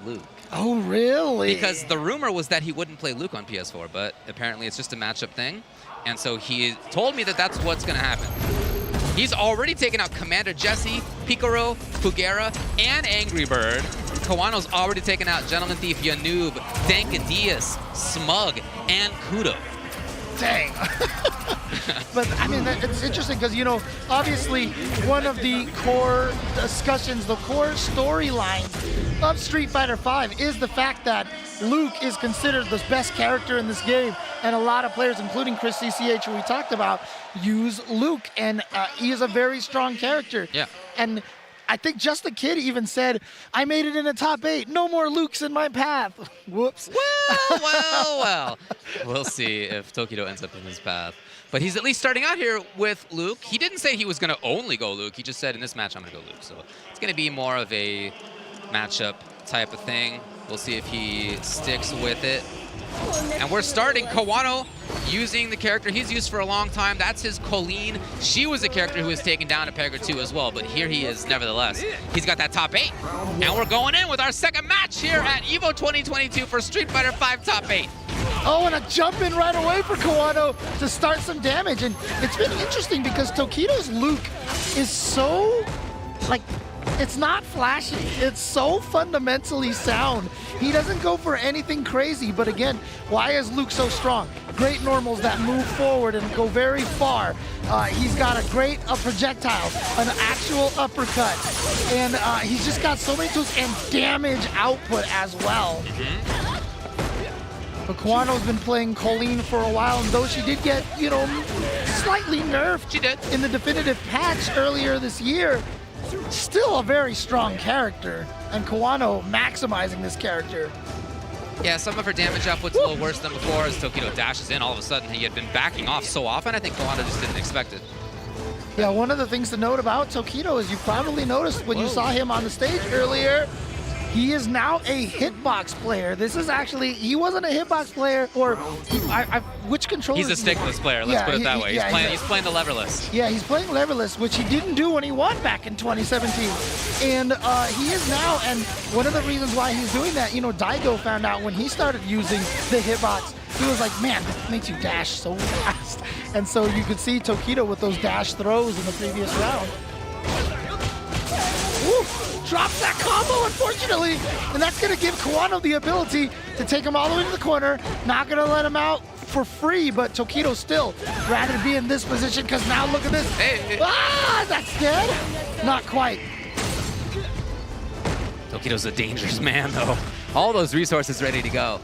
Luke. Oh, really? Because the rumor was that he wouldn't play Luke on PS4, but apparently it's just a matchup thing. And so he told me that that's what's going to happen. He's already taken out Commander Jesse, Picaro, Pugera, and Angry Bird. Kawano's already taken out Gentleman Thief, Yanoob, Dankadias, Smug, and Kudo. Dang. But, I mean, it's interesting because, you know, obviously one of the core discussions, the core storylines of Street Fighter V is the fact that Luke is considered the best character in this game, and a lot of players, including Chris CCH, who we talked about, use Luke, and he is a very strong character. Yeah. And I think Just the Kid even said, I made it in the top 8. No more Lukes in my path. Whoops. Well. We'll see if Tokido ends up in his path. But he's at least starting out here with Luke. He didn't say he was going to only go Luke. He just said, in this match, I'm going to go Luke. So it's going to be more of a matchup type of thing. We'll see if he sticks with it. And we're starting Kawano using the character he's used for a long time. That's his Colleen. She was a character who was taken down to Pega 2 as well, but here he is nevertheless. He's got that top 8. And we're going in with our second match here at EVO 2022 for Street Fighter V top 8. Oh, and a jump in right away for Kawano to start some damage. And it's been interesting because Tokido's Luke is so, like, it's not flashy. It's so fundamentally sound. He doesn't go for anything crazy, but again, why is Luke so strong? Great normals that move forward and go very far. He's got a great projectile, an actual uppercut, and he's just got so many tools and damage output as well. But Kawano's been playing Colleen for a while, and though she did get, you know, slightly nerfed in the definitive patch earlier this year, still a very strong character, and Kawano maximizing this character. Yeah, some of her damage output's a little worse than before as Tokido dashes in. All of a sudden, he had been backing off so often, I think Kawano just didn't expect it. Yeah, one of the things to note about Tokido is you probably noticed when you saw him on the stage earlier, he is now a hitbox player. This is actually, he wasn't a hitbox player, or which controller? He's a stickless player, let's put it that way. He's playing the leverless. Yeah, he's playing leverless, which he didn't do when he won back in 2017. And he is now, and one of the reasons why he's doing that, you know, Daigo found out when he started using the hitbox, he was like, man, this makes you dash so fast. And so you could see Tokido with those dash throws in the previous round. Woo! Drops that combo, unfortunately, and that's going to give Kawano the ability to take him all the way to the corner. Not going to let him out for free, but Tokido still rather be in this position because now look at this. Ah, that's dead? Not quite. Tokido's a dangerous man, though. All those resources ready to go.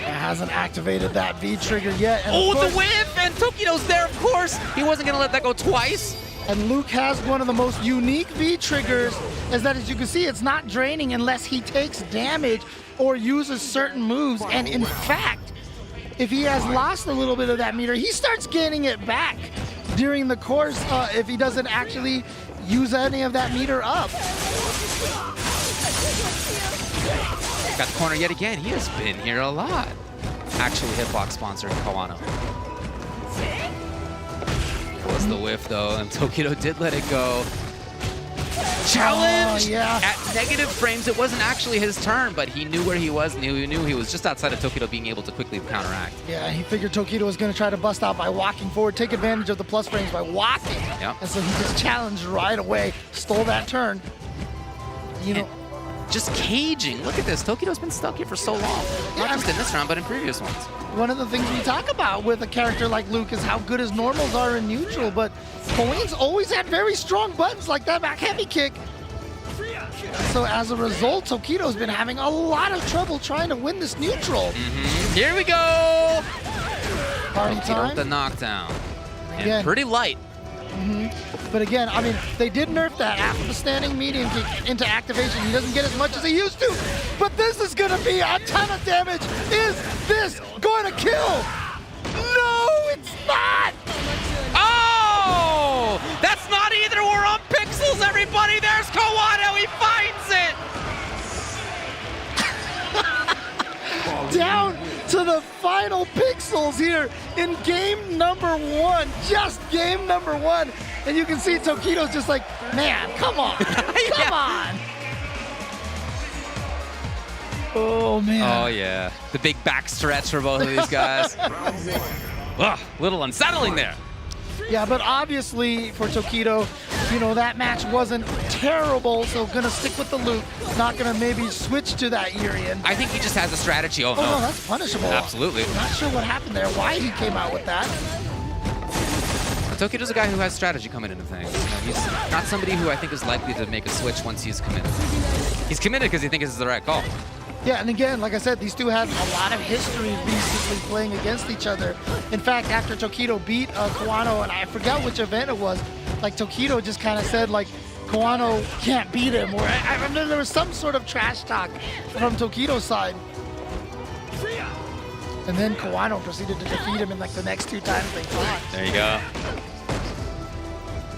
Hasn't activated that V trigger yet. And oh, the whiff! And Tokido's there, of course. He wasn't going to let that go twice. And Luke has one of the most unique V triggers, is that, as you can see, it's not draining unless he takes damage or uses certain moves. And in fact, if he has lost a little bit of that meter, he starts gaining it back during the course if he doesn't actually use any of that meter up. Got the corner yet again. He has been here a lot. Actually, hitbox sponsored Kawano. Was the whiff though, and Tokido did let it go. Challenge! At negative frames, it wasn't actually his turn, but he knew where he was, and he knew he was just outside of Tokido being able to quickly counteract. Yeah, he figured Tokido was going to try to bust out by walking forward, take advantage of the plus frames by walking. Yep. And so he just challenged right away, stole that turn. You know, just caging. Look at this. Tokido's been stuck here for so long. Not just in this round, but in previous ones. One of the things we talk about with a character like Luke is how good his normals are in neutral, but Colleen's always had very strong buttons like that back heavy kick. So as a result, Tokido's been having a lot of trouble trying to win this neutral. Here we go! Party time. The knockdown. Again, and pretty light. But again, I mean, they did nerf that after the standing medium kick into activation. He doesn't get as much as he used to. But this is going to be a ton of damage. Is this going to kill? No, it's not! Oh! That's not either. We're on pixels, everybody. There's Kawano. He finds it! Down to the final pixels here in game number 1, just game number 1. And you can see Tokido's just like, man, come on, come on. Oh, man. Oh, yeah. The big back stretch for both of these guys. Ugh, little unsettling there. Yeah, but obviously for Tokido, you know, that match wasn't terrible, so gonna stick with the Luke, not gonna maybe switch to that Urian. I think he just has a strategy. Oh, Oh, no, no. that's punishable. Absolutely. Not sure what happened there, why he came out with that. Tokido's a guy who has strategy coming into things. You know, he's not somebody who I think is likely to make a switch once he's committed. He's committed because he thinks it's the right call. Yeah, and again, like I said, these two have a lot of history recently playing against each other. In fact, after Tokido beat Kawano, and I forgot which event it was, like Tokido just kind of said like Kawano can't beat him, or I remember there was some sort of trash talk from Tokido's side. And then Kawano proceeded to defeat him in like the next 2 times they fought. There you go.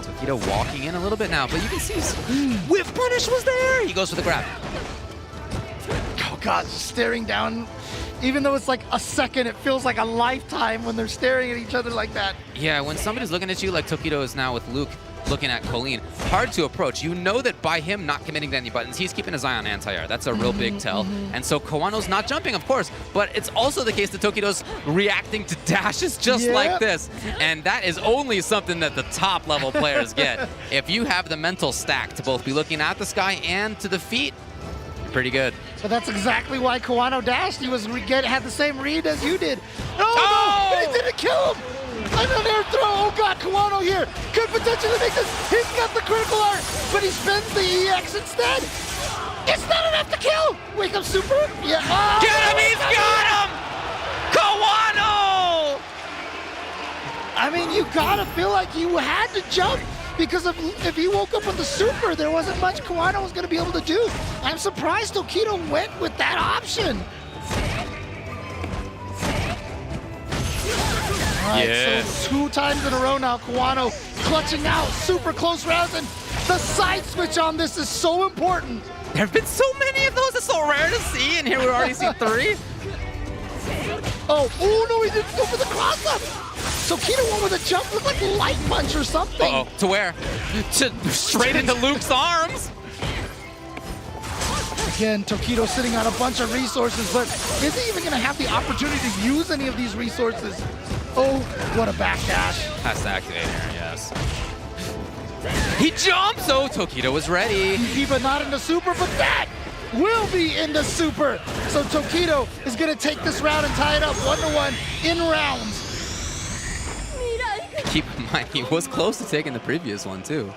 Tokido walking in a little bit now, but you can see Whip Punish was there. He goes for the grab. Oh God, just staring down. Even though it's like a second, it feels like a lifetime when they're staring at each other like that. Yeah, when somebody's looking at you like Tokido is now with Luke looking at Colleen, hard to approach. You know that by him not committing to any buttons, he's keeping his eye on anti-air. That's a real big tell. And so Kawano's not jumping, of course, but it's also the case that Tokido's reacting to dashes just like this. And that is only something that the top level players get. If you have the mental stack to both be looking at the sky and to the feet, pretty good. But that's exactly why Kawano dashed. He was had the same read as you did. Oh! No, but he didn't kill him. An air throw. Oh God, Kawano here could potentially make this. He's got the critical art, but he spends the EX instead. It's not enough to kill. Wake up super. Yeah. Oh, Get him! He's got him! Kawano! I mean, you gotta feel like you had to jump. Because if he woke up with the super, there wasn't much Kawano was going to be able to do. I'm surprised Tokido went with that option. All right, so 2 times in a row now, Kawano clutching out super close rounds, and the side switch on this is so important. There have been so many of those. It's so rare to see, and here we've already seen 3. Oh no, he didn't go for the cross-up. Tokido went with a jump, looked like light punch or something. Uh-oh, to where? Straight into Luke's arms. Again, Tokido sitting on a bunch of resources, but is he even going to have the opportunity to use any of these resources? Oh, what a backdash. Has to activate here, yes. He jumps! Oh, Tokido was ready. But not in the super, but that will be in the super. So Tokido is going to take this round and tie it up 1-1 in rounds. Keep in mind, he was close to taking the previous one, too.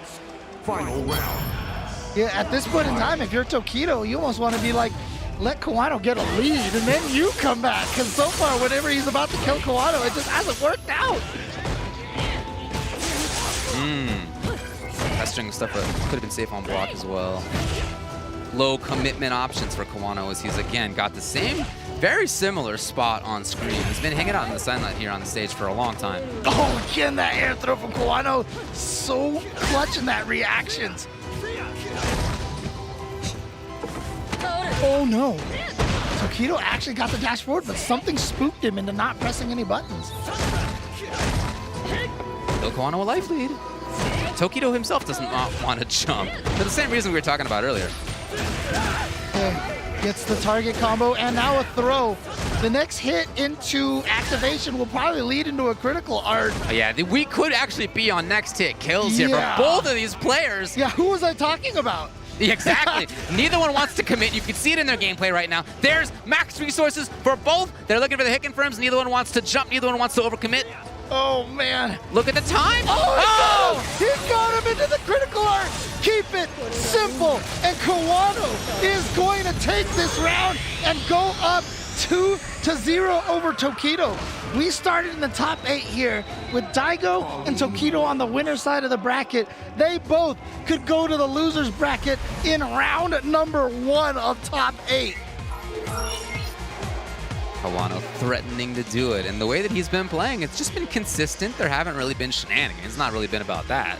Final round. Yeah, at this point in time, if you're Tokido, you almost want to be like, let Kawano get a lead, and then you come back. Because so far, whenever he's about to kill Kawano, it just hasn't worked out. That string of stuff could have been safe on block as well. Low commitment options for Kawano as he's, again, got the same, very similar spot on screen. He's been hanging out in the sunlight here on the stage for a long time. Oh, again, that air throw from Kawano. So clutch in that reactions. Oh, no. Tokido actually got the dash forward, but something spooked him into not pressing any buttons. Still Kawano a life lead. Tokido himself does not want to jump for the same reason we were talking about earlier. Okay. Gets the target combo and now a throw. The next hit into activation will probably lead into a critical art. Yeah, we could actually be on next hit kills here for both of these players. Yeah, who was I talking about? Exactly. Neither one wants to commit. You can see it in their gameplay right now. There's max resources for both. They're looking for the hit confirms. Neither one wants to jump. Neither one wants to overcommit. Oh, man. Look at the time. Oh! He got him into the critical art. Keep it simple. And Kawano is going to take this round and go up 2-0 over Tokido. We started in the top 8 here with Daigo and Tokido on the winner side of the bracket. They both could go to the losers bracket in round number 1 of top 8. Kawano threatening to do it. And the way that he's been playing, it's just been consistent. There haven't really been shenanigans. It's not really been about that.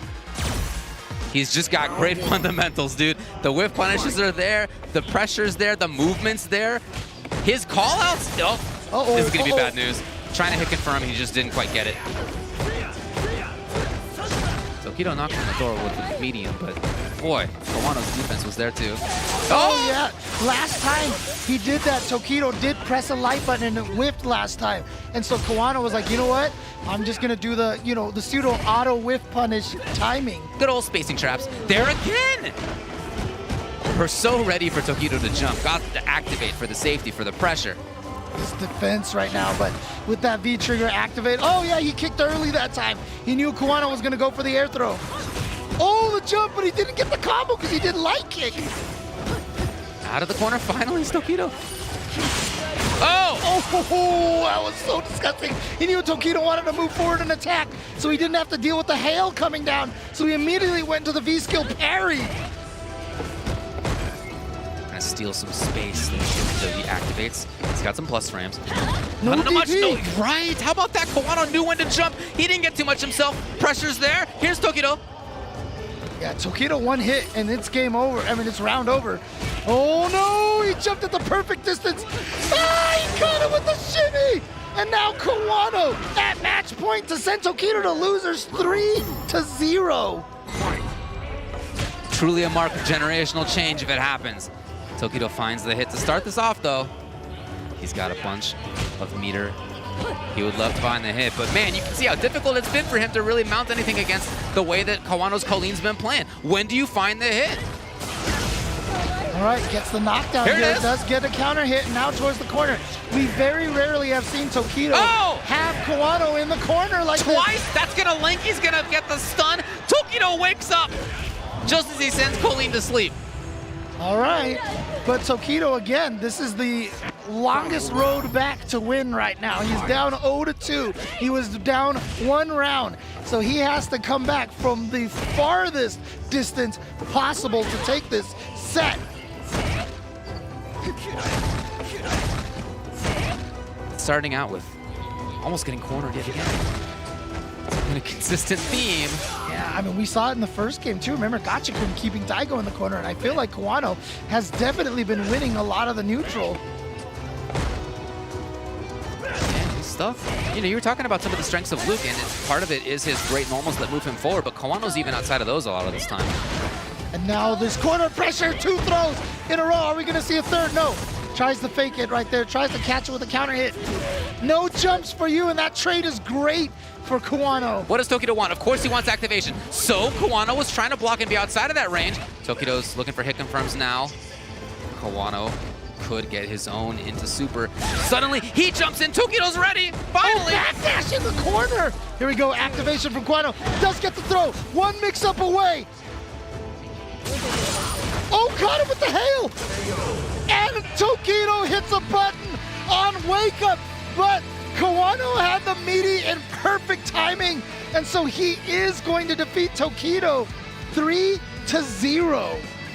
He's just got great fundamentals, dude. The whiff punishes are there. The pressure's there. The movement's there. His call-outs, this is going to be bad news. Trying to hit confirm, he just didn't quite get it. Tokido knocked on the door with the medium, but boy, Kawano's defense was there too. Oh, yeah. Last time he did that, Tokido did press a light button and it whiffed last time. And so Kawano was like, you know what? I'm just going to do the, the pseudo auto whiff punish timing. Good old spacing traps. There again! We're so ready for Tokido to jump. Got to activate for the safety, for the pressure. His defense right now, but with that V trigger activate. Oh, yeah, he kicked early that time. He knew Kawano was going to go for the air throw. Oh, the jump, but he didn't get the combo because he did light kick. Out of the corner, finally, is Tokido. Oh! Oh, that was so disgusting. He knew Tokido wanted to move forward and attack, so he didn't have to deal with the hail coming down. So he immediately went to the V-skill parry. Gonna steal some space so he activates. He's got some plus frames. No Not much. No, DP. right. How about that? Kawano knew when to jump. He didn't get too much himself. Pressure's there. Here's Tokido. Yeah, Tokido one hit and it's game over. I mean, it's round over. Oh no, he jumped at the perfect distance. Ah, he caught him with the shimmy. And now Kawano at match point to send Tokido to losers 3-0. Truly a mark of generational change if it happens. Tokido finds the hit to start this off though. He's got a bunch of meter. He would love to find the hit, but man, you can see how difficult it's been for him to really mount anything against the way that Kawano's Colleen's been playing. When do you find the hit? All right, gets the knockdown Here it here. is. Does get a counter hit and now towards the corner. We very rarely have seen Tokido have Kawano in the corner like Twice? this. That's gonna link. He's gonna get the stun. Tokido wakes up just as he sends Colleen to sleep. All right, but Tokido again, this is the longest road back to win right now. He's down 0-2. He was down 1 round. So he has to come back from the farthest distance possible to take this set. Starting out with almost getting cornered yet again. It's been a consistent theme. Yeah, I mean, we saw it in the first game too. Remember, Gachikun keeping Daigo in the corner, and I feel like Kawano has definitely been winning a lot of the neutral. Yeah, his stuff. You were talking about some of the strengths of Luke, and part of it is his great normals that move him forward, but Kawano's even outside of those a lot of this time. And now this corner pressure, 2 throws in a row. Are we going to see a third? No. Tries to fake it right there. Tries to catch it with a counter hit. No jumps for you, and that trade is great for Kawano. What does Tokido want? Of course he wants activation. So Kawano was trying to block and be outside of that range. Tokido's looking for hit confirms now. Kawano could get his own into super. Suddenly, he jumps in. Tokido's ready. Finally. Oh, backdash in the corner. Here we go. Activation from Kawano. Does get the throw. 1 mix-up away. Oh, caught him with the hail. And Tokido hits a button on wake up. But Kawano had the meaty and perfect timing. And so he is going to defeat Tokido 3-0.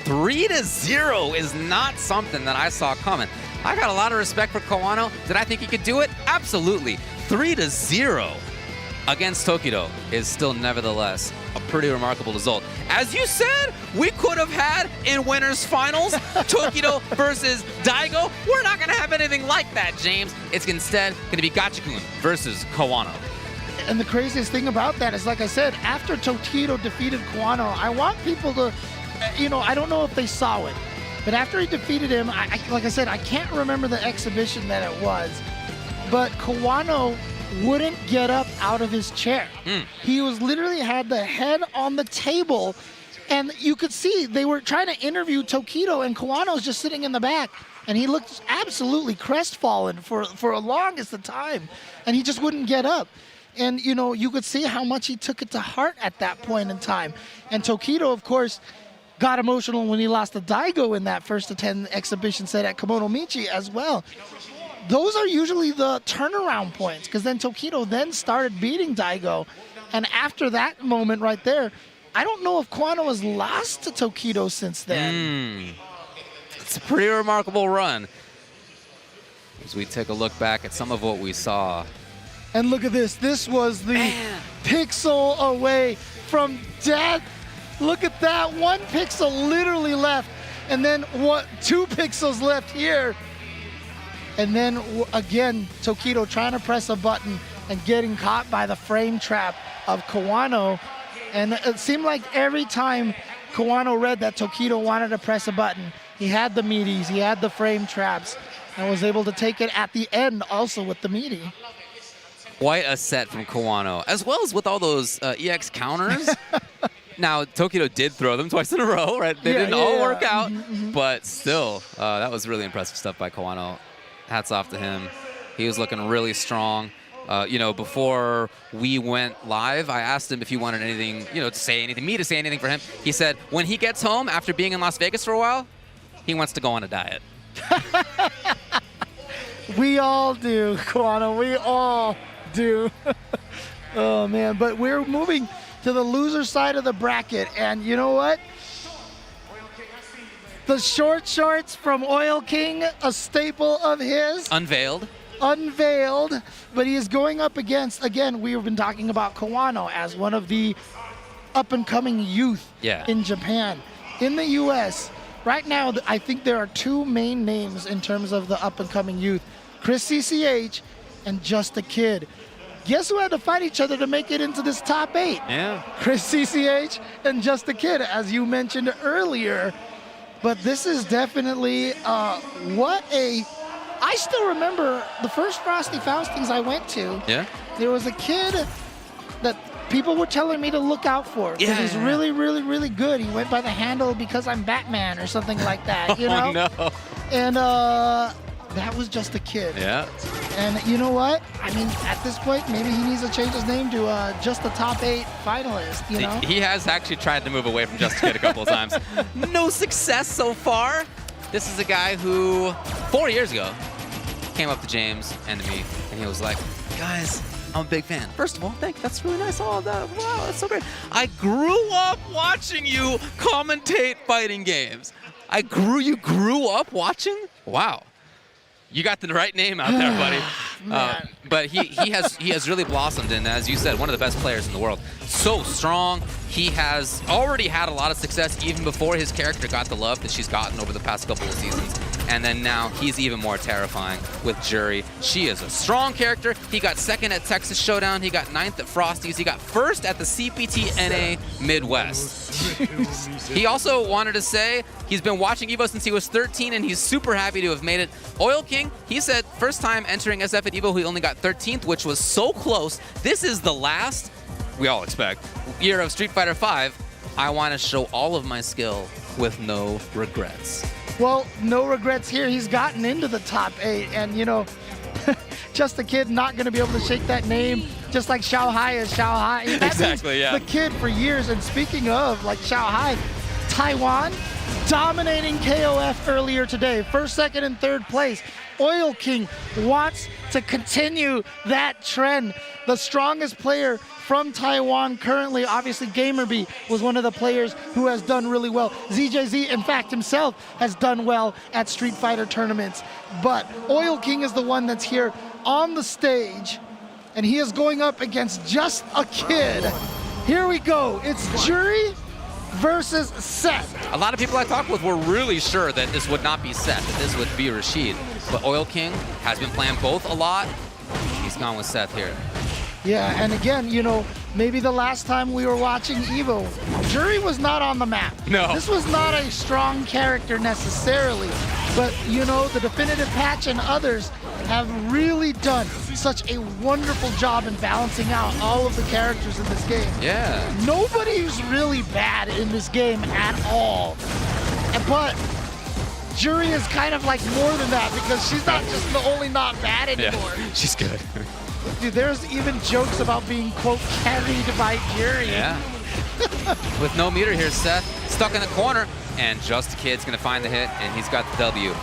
3-0 is not something that I saw coming. I got a lot of respect for Kawano. Did I think he could do it? Absolutely. 3-0 against Tokido is still nevertheless a pretty remarkable result. As you said, we could have had in winners finals Tokido versus Daigo. We're not going to have anything like that, James. It's instead going to be Gachikun versus Kawano. And the craziest thing about that is, like I said, after Tokido defeated Kawano, I want people to, I don't know if they saw it, but after he defeated him, like I said, I can't remember the exhibition that it was, but Kawano wouldn't get up out of his chair. He was literally had the head on the table, and you could see they were trying to interview Tokido, and Kawano's just sitting in the back, and he looked absolutely crestfallen for a longest of time, and he just wouldn't get up. And, you could see how much he took it to heart at that point in time. And Tokido, of course, got emotional when he lost to Daigo in that first of 10 exhibition set at Kimono Michi as well. Those are usually the turnaround points, because then Tokido then started beating Daigo. And after that moment right there, I don't know if Kawano has lost to Tokido since then. It's a pretty remarkable run. As we take a look back at some of what we saw. And look at this. This was the pixel away from death. Look at that. 1 pixel literally left. And then 2 pixels left here. And then again, Tokido trying to press a button and getting caught by the frame trap of Kawano. And it seemed like every time Kawano read that Tokido wanted to press a button. He had the meaties, he had the frame traps, and was able to take it at the end also with the meaty. Quite a set from Kawano, as well as with all those EX counters. Now, Tokido did throw them twice in a row, right? They didn't all work out, but still, that was really impressive stuff by Kawano. Hats off to him. He was looking really strong. You know, before we went live, I asked him if he wanted anything, you know, to say anything for him. He said when he gets home after being in Las Vegas for a while, he wants to go on a diet. We all do, Kawano. We all do. Oh, man. But we're moving to the loser side of the bracket. And you know what? The short shorts from Oil King, a staple of his. Unveiled, but he is going up against, again, we've been talking about Kawano as one of the up-and-coming youth in Japan. In the U.S., right now, I think there are two main names in terms of the up-and-coming youth, Chris CCH and Just a Kid. Guess who had to fight each other to make it into this top 8? Yeah. Chris CCH and Just a Kid, as you mentioned earlier. But this is definitely I still remember the first Frosty Faustings I went to. Yeah. There was a kid that people were telling me to look out for. Yeah. He's really, really, really good. He went by the handle Because I'm Batman or something like that, you know? Oh, no. And that was Just a Kid. Yeah. And you know what? I mean, at this point, maybe he needs to change his name to just a top 8 finalist, you know? He has actually tried to move away from Just a Kid a couple of times. No success so far. This is a guy who 4 years ago came up to James and to me, and he was like, guys, I'm a big fan. First of all, that's really nice. Oh, wow, that's so great. I grew up watching you commentate fighting games. You grew up watching? Wow. You got the right name out there, buddy. But he has really blossomed, and as you said, one of the best players in the world. So strong. He has already had a lot of success even before his character got the love that she's gotten over the past couple of seasons. And then now he's even more terrifying with Jury. She is a strong character. He got 2nd at Texas Showdown. He got 9th at Frosties. He got 1st at the CPT NA Midwest. He also wanted to say he's been watching EVO since he was 13, and he's super happy to have made it. Oil King, he said first time entering SF at EVO, he only got 13th, which was so close. This is the last, we all expect, year of Street Fighter V. I want to show all of my skill with no regrets. Well, no regrets here. He's gotten into the top 8, and you know, Just a Kid not going to be able to shake that name, just like Xiao Hai is Xiao Hai. Exactly, yeah. The kid for years. And speaking of, like Xiao Hai, Taiwan dominating KOF earlier today. 1st, 2nd, and 3rd place. Oil King wants to continue that trend. The strongest player from Taiwan currently, obviously Gamerby was one of the players who has done really well. ZJZ, in fact, himself has done well at Street Fighter tournaments. But Oil King is the one that's here on the stage, and he is going up against Just a Kid. Here we go. It's Jury versus Seth. A lot of people I talked with were really sure that this would not be Seth, that this would be Rashid. But Oil King has been playing both a lot. He's gone with Seth here. Yeah, and again, you know, maybe the last time we were watching EVO, Jury was not on the map. No. This was not a strong character necessarily, but you know, the Definitive Patch and others have really done such a wonderful job in balancing out all of the characters in this game. Yeah. Nobody's really bad in this game at all, but Jury is kind of like more than that, because she's not just the only not bad anymore. Yeah, she's good. Dude, there's even jokes about being, quote, carried by Jury. Yeah. With no meter here, Seth stuck in the corner, and Just a Kid's gonna find the hit, and he's got the W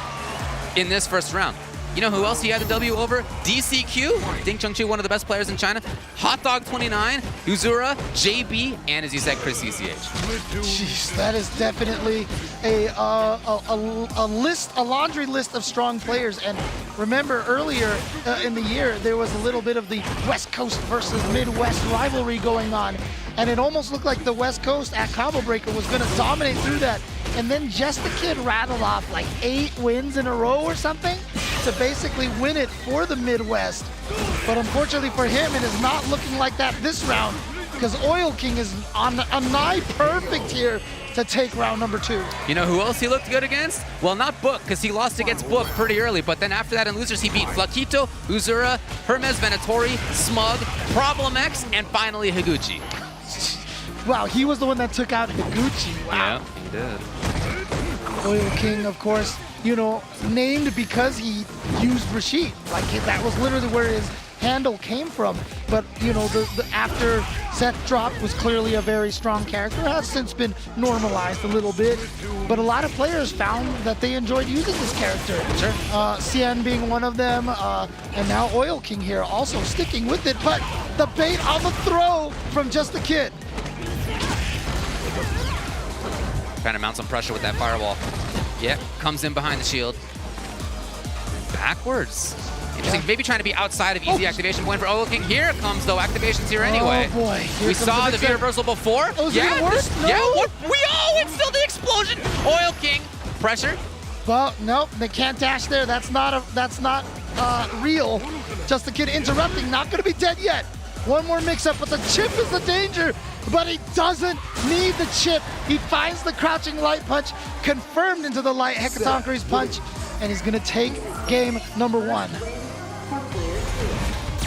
in this first round. You know who else he had the W over? DCQ, Ding Chengchu, one of the best players in China. Hot Dog 29, Uzura, JB, and as you said, Chris CCH. Jeez, that is definitely a laundry list of strong players. And remember earlier in the year, there was a little bit of the West Coast versus Midwest rivalry going on. And it almost looked like the West Coast at Combo Breaker was going to dominate through that. And then Just a Kid rattled off like 8 wins in a row or something to basically win it for the Midwest. But unfortunately for him, it is not looking like that this round, because Oil King is on a nigh perfect here to take round number 2. You know who else he looked good against? Well, not Book, because he lost against Book pretty early, but then after that in losers, he beat Flakito, Uzura, Hermes Venatori, Smug, Problem X, and finally Higuchi. Wow, he was the one that took out Higuchi. Wow. Yeah, he did. Oil King, of course, you know, named because he used Rashid. Like, that was literally where his handle came from. But, you know, the after Seth dropped was clearly a very strong character. It has since been normalized a little bit. But a lot of players found that they enjoyed using this character. Sure. Cien being one of them, and now Oil King here also sticking with it. But the bait on the throw from Just the Kid. Trying to mount some pressure with that fireball. Yeah, comes in behind the shield. Backwards. Interesting. Yeah.Maybe trying to be outside of easy activation point for Oil King. Here it comes, though. Activation's here anyway. Oh, boy. Here We comes saw the mix-up. V-reversal before. Oh, is it gonna work? No. Yeah, what? It's still the explosion. Oil King. Pressure. Well, nope, they can't dash there. That's not real. Just the Kid interrupting, not gonna be dead yet. One more mix-up, but the chip is the danger. But he doesn't need the chip. He finds the crouching light punch, confirmed into the light Hekatonkery's punch, and he's gonna take game number 1.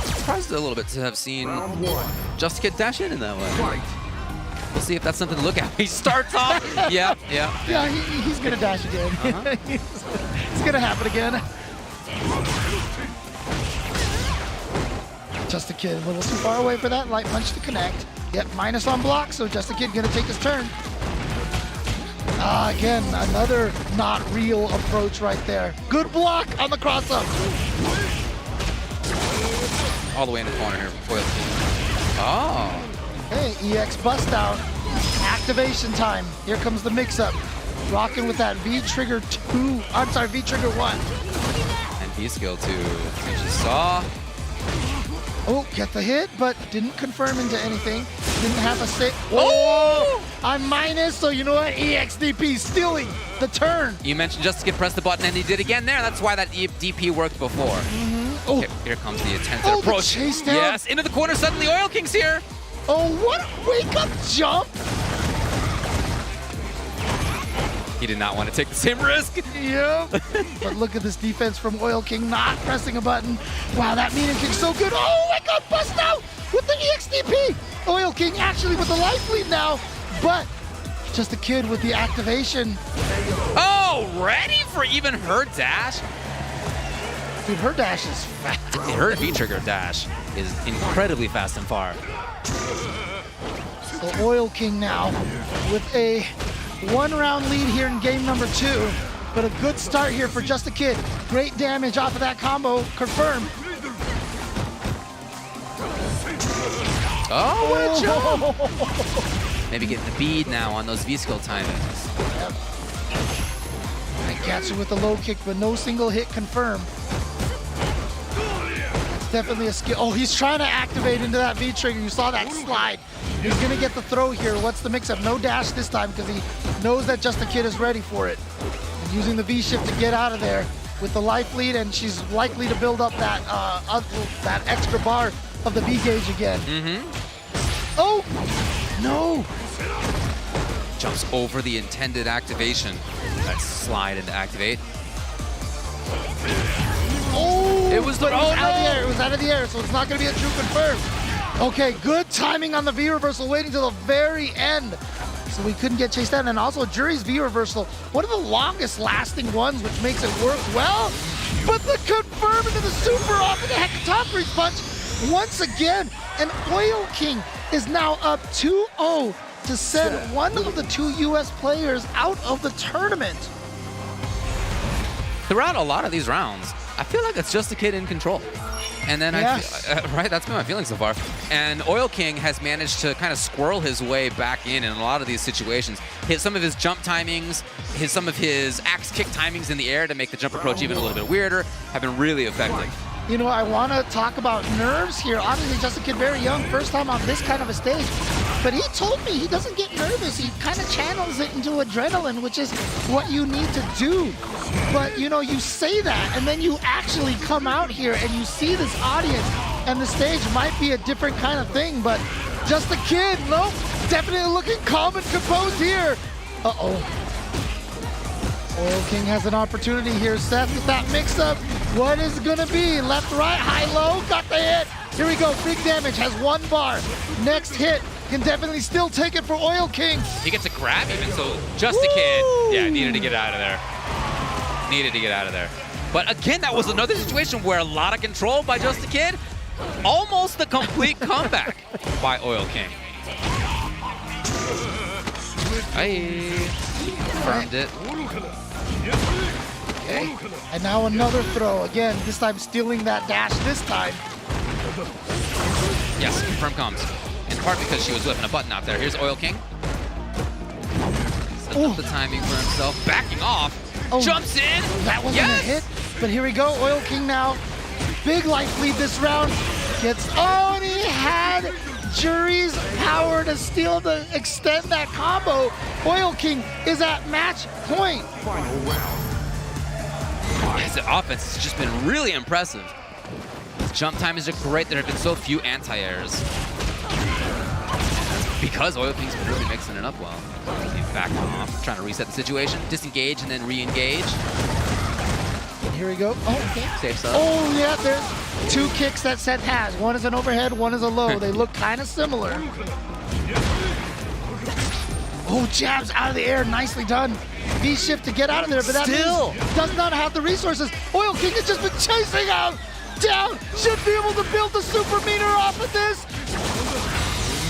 Surprised a little bit to have seen Round 1. Just Kid dash in that way. Fight. We'll see if that's something to look at. He starts off. Yeah. Yeah, he's gonna dash again. It's gonna happen again. Just a Kid a little too far away for that light punch to connect. Yep, minus on block, so Just a Kid gonna take his turn. Again, another not real approach right there. Good block on the cross-up. All the way in the corner here from Oil King. Oh. Hey, EX bust out. Activation time. Here comes the mix-up. Rocking with that V-Trigger 2. I'm sorry, V-Trigger 1. And V-Skill 2. As you saw. Oh, get the hit, but didn't confirm into anything. Didn't have a say. Oh! I'm minus, so you know what? EXDP stealing the turn. You mentioned Just Kid press the button, and he did again there. That's why that DP worked before. Oh, Here comes the attempted the approach. chase down. Yes, into the corner. Suddenly, Oil King's here. oh, what a wake-up jump. He did not want to take the same risk. Yep. But look at this defense from Oil King not pressing a button. Wow, that meaning kick's so good. Oh, my God, bust out with the EXDP. Oil King actually with the life lead now, but Just a Kid with the activation. Oh, ready for even her dash? Dude, her dash is fast. Her V-trigger dash is incredibly fast and far. So Oil King now with a 1-round lead here in game number 2. But a good start here for Just a Kid. Great damage off of that combo, confirmed. Oh, what a jump! Maybe getting the bead now on those V-skill timings. Yep. I catch it with the low kick, but no single hit confirmed. That's definitely a skill. Oh, he's trying to activate into that V-trigger. You saw that slide. He's going to get the throw here. What's the mix-up? No dash this time because he knows that Just a Kid is ready for it. And using the V-shift to get out of there with the life lead, and she's likely to build up that that extra bar of the V-gauge again. Oh, no. Jumps over the intended activation. That slide into activate. Oh, It was the- but it was oh, out of the no. air. It was out of the air, so it's not going to be a true confirm. Okay, good timing on the V reversal, waiting till the very end, so we couldn't get chased down. And also, Jury's V reversal, one of the longest lasting ones, which makes it work well. But the confirm into the super off of the Hekatonkery's punch once again. And Oil King is now up 2-0 to send one of the 2 U.S. players out of the tournament. Throughout a lot of these rounds, I feel like it's Just a Kid in control. And then right, that's been my feeling so far. And Oil King has managed to kind of squirrel his way back in a lot of these situations. Hit some of his jump timings, some of his axe kick timings in the air to make the jump approach even a little bit weirder, have been really effective. You know, I want to talk about nerves here. Obviously, Just a Kid, very young, first time on this kind of a stage. But he told me he doesn't get nervous. He kind of channels it into adrenaline, which is what you need to do. But, you know, you say that, and then you actually come out here and you see this audience, and the stage might be a different kind of thing. But Just a Kid, nope, definitely looking calm and composed here. Uh-oh. Oil King has an opportunity here. Seth with that mix-up. What is it going to be? Left, right, high, low. Got the hit. Here we go. Big damage. Has 1 bar. Next hit can definitely still take it for Oil King. He gets a grab even, so Just a Kid, yeah, needed to get out of there. Needed to get out of there. But again, that was another situation where a lot of control by Just a Kid. Almost the complete comeback by Oil King. Hey, confirmed it. Okay. And now another throw. Again, this time stealing that dash this time. Yes, confirm comes. In part because she was whipping a button out there. Here's Oil King. Setting up the timing for himself. Backing off. Oh, jumps in. That wasn't yes! a hit. But here we go. Oil King now. Big life lead this round. And he had Jury's power to steal to extend that combo. Oil King is at match point. Final round. His offense has just been really impressive. His jump time is great. There have been so few anti-airs. Because Oil King's been really mixing it up well. He's backing off, trying to reset the situation, disengage and then re-engage. Here we go. Oh, okay. Safe side. Oh, yeah, there's 2 kicks that Seth has. One is an overhead, one is a low. They look kind of similar. Oh, jabs out of the air. Nicely done. V-shift to get out of there, but that means does not have the resources. Oil King has just been chasing him down. Should be able to build the super meter off of this.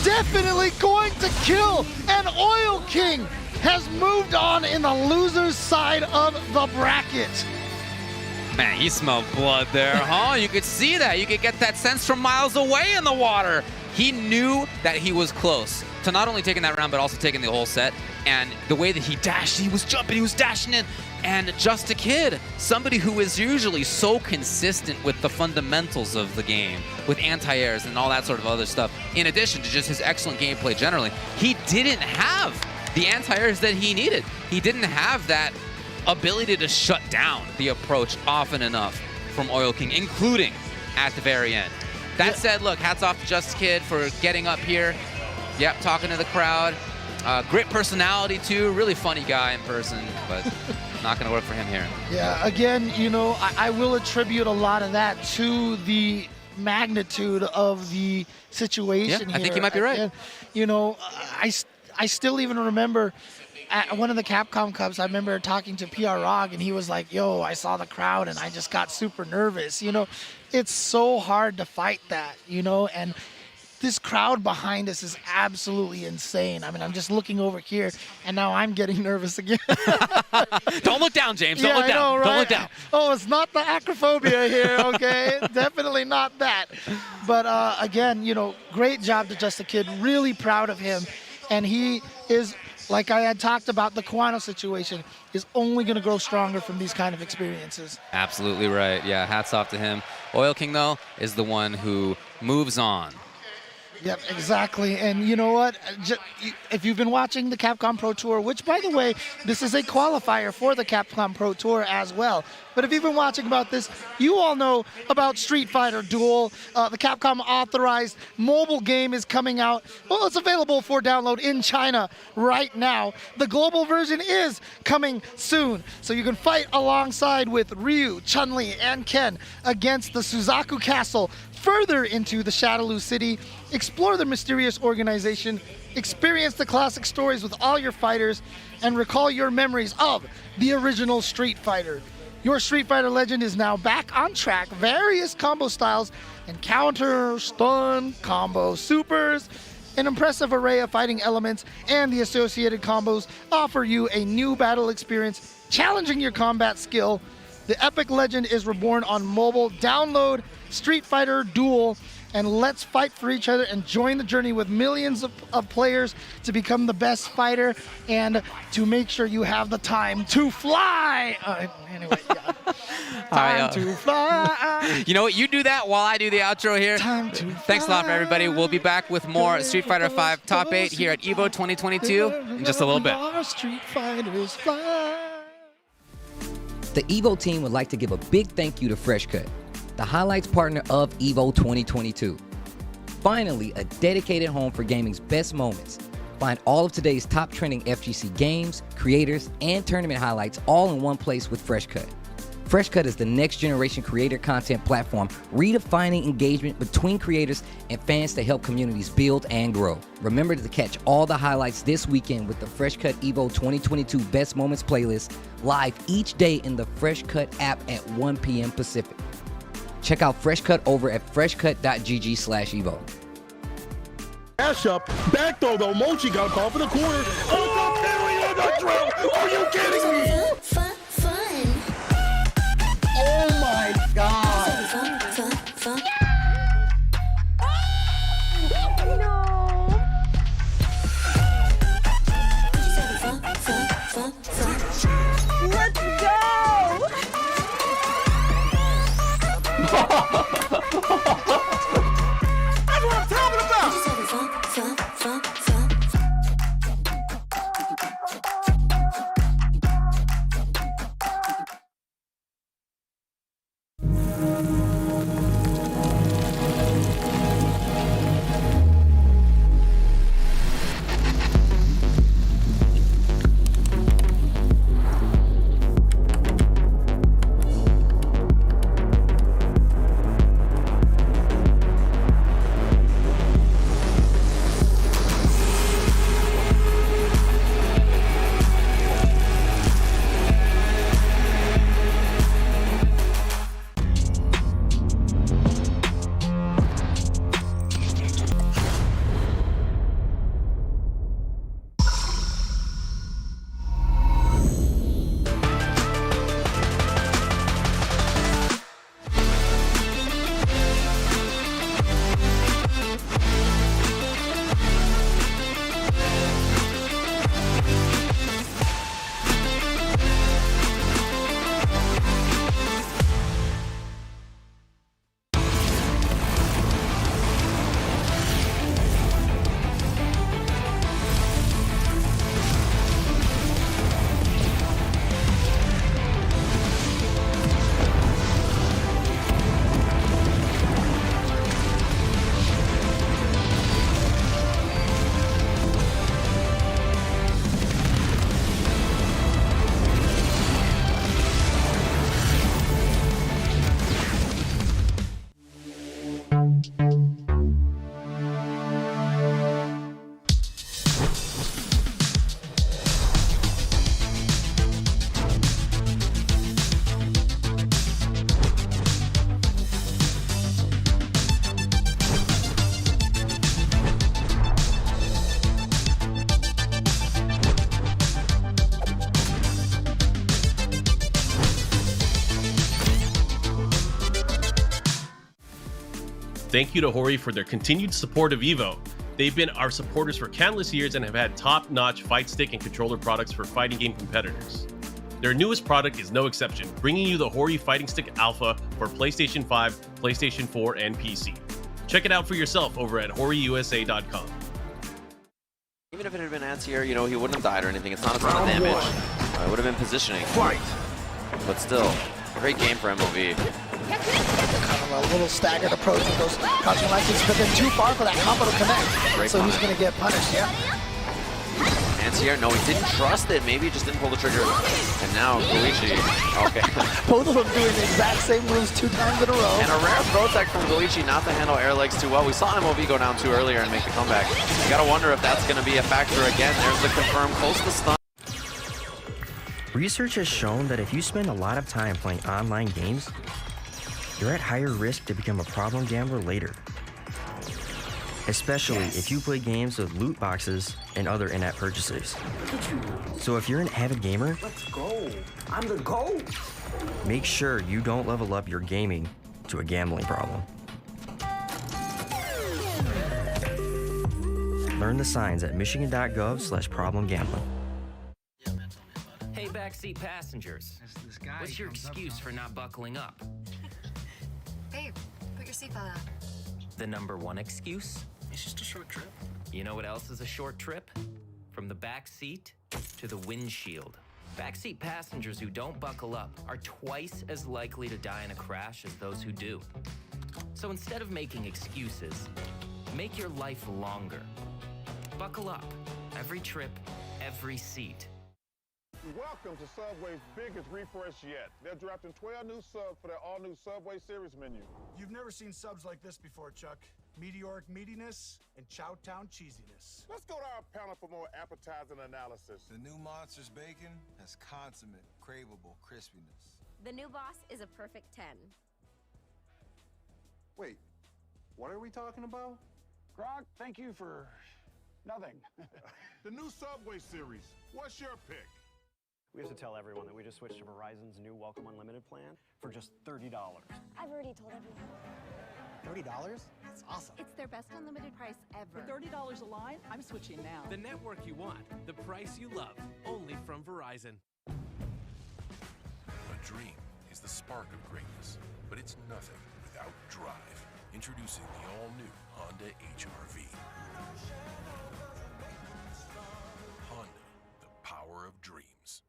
Definitely going to kill. And Oil King has moved on in the loser's side of the bracket. Man, he smelled blood there, huh? You could see that. You could get that sense from miles away in the water. He knew that he was close to not only taking that round, but also taking the whole set. And the way that he dashed, he was jumping, he was dashing in. And Just a Kid, somebody who is usually so consistent with the fundamentals of the game, with anti-airs and all that sort of other stuff, in addition to just his excellent gameplay generally, he didn't have the anti-airs that he needed. He didn't have that ability to shut down the approach often enough from Oil King, including at the very end. That said, look, hats off to Just a Kid for getting up here. Yep, talking to the crowd. Great personality, too. Really funny guy in person, but not going to work for him here. Yeah, again, you know, I will attribute a lot of that to the magnitude of the situation here. I think you might be right. And, you know, I still even remember at one of the Capcom Cups, I remember talking to PR Rog, and he was like, yo, I saw the crowd, and I just got super nervous. You know, it's so hard to fight that, you know, and this crowd behind us is absolutely insane. I mean, I'm just looking over here, and now I'm getting nervous again. Don't look down, James. Don't look down. Know, right? Don't look down. Oh, it's not the acrophobia here, okay? Definitely not that. But again, you know, great job to Just a Kid. Really proud of him. And he is, like I had talked about, the Kawano situation is only going to grow stronger from these kind of experiences. Absolutely right. Yeah, hats off to him. Oil King, though, is the one who moves on. Yep, exactly. And you know what? If you've been watching the Capcom Pro Tour, which, by the way, this is a qualifier for the Capcom Pro Tour as well. But if you've been watching about this, you all know about Street Fighter Duel. The Capcom authorized mobile game is coming out. Well, it's available for download in China right now. The global version is coming soon. So you can fight alongside with Ryu, Chun-Li, and Ken against the Suzaku Castle, further into the Shadaloo City, explore the mysterious organization, experience the classic stories with all your fighters, and recall your memories of the original Street Fighter. Your Street Fighter legend is now back on track. Various combo styles and counter, stun, combo, supers, an impressive array of fighting elements, and the associated combos offer you a new battle experience, challenging your combat skill. The epic legend is reborn on mobile. Download Street Fighter Duel and let's fight for each other and join the journey with millions of players to become the best fighter and to make sure you have the time to fly. Anyway, yeah. Time to fly. You know what? You do that while I do the outro here. Time to Thanks a lot for everybody. We'll be back with more Street Fighter V Top 8 here at EVO 2022 in just a little bit. Street Fighters fly. The EVO team would like to give a big thank you to Fresh Cut, the highlights partner of EVO 2022. Finally, a dedicated home for gaming's best moments. Find all of today's top trending FGC games, creators, and tournament highlights all in one place with FreshCut. FreshCut is the next generation creator content platform redefining engagement between creators and fans to help communities build and grow. Remember to catch all the highlights this weekend with the FreshCut EVO 2022 Best Moments playlist live each day in the FreshCut app at 1 p.m. Pacific. Check out FreshCut over at freshcut.gg/evo. Dash up, back throw though. Mochi got called for the corner. Oh, the parry on the drill. Are you kidding me? Fun. Oh my God. Fun. Let's go! That's what I'm talking about. Thank you to Hori for their continued support of EVO. They've been our supporters for countless years and have had top-notch fight stick and controller products for fighting game competitors. Their newest product is no exception, bringing you the Hori Fighting Stick Alpha for PlayStation 5, PlayStation 4, and PC. Check it out for yourself over at horiusa.com. Even if it had been anti-air, you know, he wouldn't have died or anything. It's not a ton of damage. It would have been positioning. Fight. But still, great game for MOV. Kind of a little staggered approach with those crouching licenses, but then too far for that combo to connect. Great so punish. he's going to get punished, yeah. Anti-air, no, he didn't trust it. Maybe he just didn't pull the trigger. And now, Galici, okay. Both of them doing the exact same moves 2 times in a row. And a rare throw tech from Galici not to handle air legs too well. We saw MOV go down 2 earlier and make the comeback. You gotta wonder if that's gonna be a factor again. There's the confirm close to stun. Research has shown that if you spend a lot of time playing online games, you're at higher risk to become a problem gambler later. Especially if you play games with loot boxes and other in-app purchases. So if you're an avid gamer, Let's go. I'm the GOAT. make sure you don't level up your gaming to a gambling problem. Learn the signs at michigan.gov/problemgambling. Hey, backseat passengers. What's your excuse for not buckling up? Babe, put your seatbelt on. The number one excuse? It's just a short trip. You know what else is a short trip? From the back seat to the windshield. Backseat passengers who don't buckle up are twice as likely to die in a crash as those who do. So instead of making excuses, make your life longer. Buckle up. Every trip, every seat. Welcome to Subway's biggest refresh yet. They're drafting 12 new subs for their all-new Subway Series menu. You've never seen subs like this before, Chuck. Meteoric meatiness and Chowtown cheesiness. Let's go to our panel for more appetizing analysis. The new Monsters Bacon has consummate, craveable crispiness. The new boss is a perfect 10. Wait, what are we talking about? Grog, thank you for nothing. The new Subway Series. What's your pick? We have to tell everyone that we just switched to Verizon's new Welcome Unlimited plan for just $30. I've already told everyone. $30? That's awesome. It's their best unlimited price ever. For $30 a line, I'm switching now. The network you want, the price you love, only from Verizon. A dream is the spark of greatness, but it's nothing without drive. Introducing the all-new Honda HR-V. Honda, the power of dreams.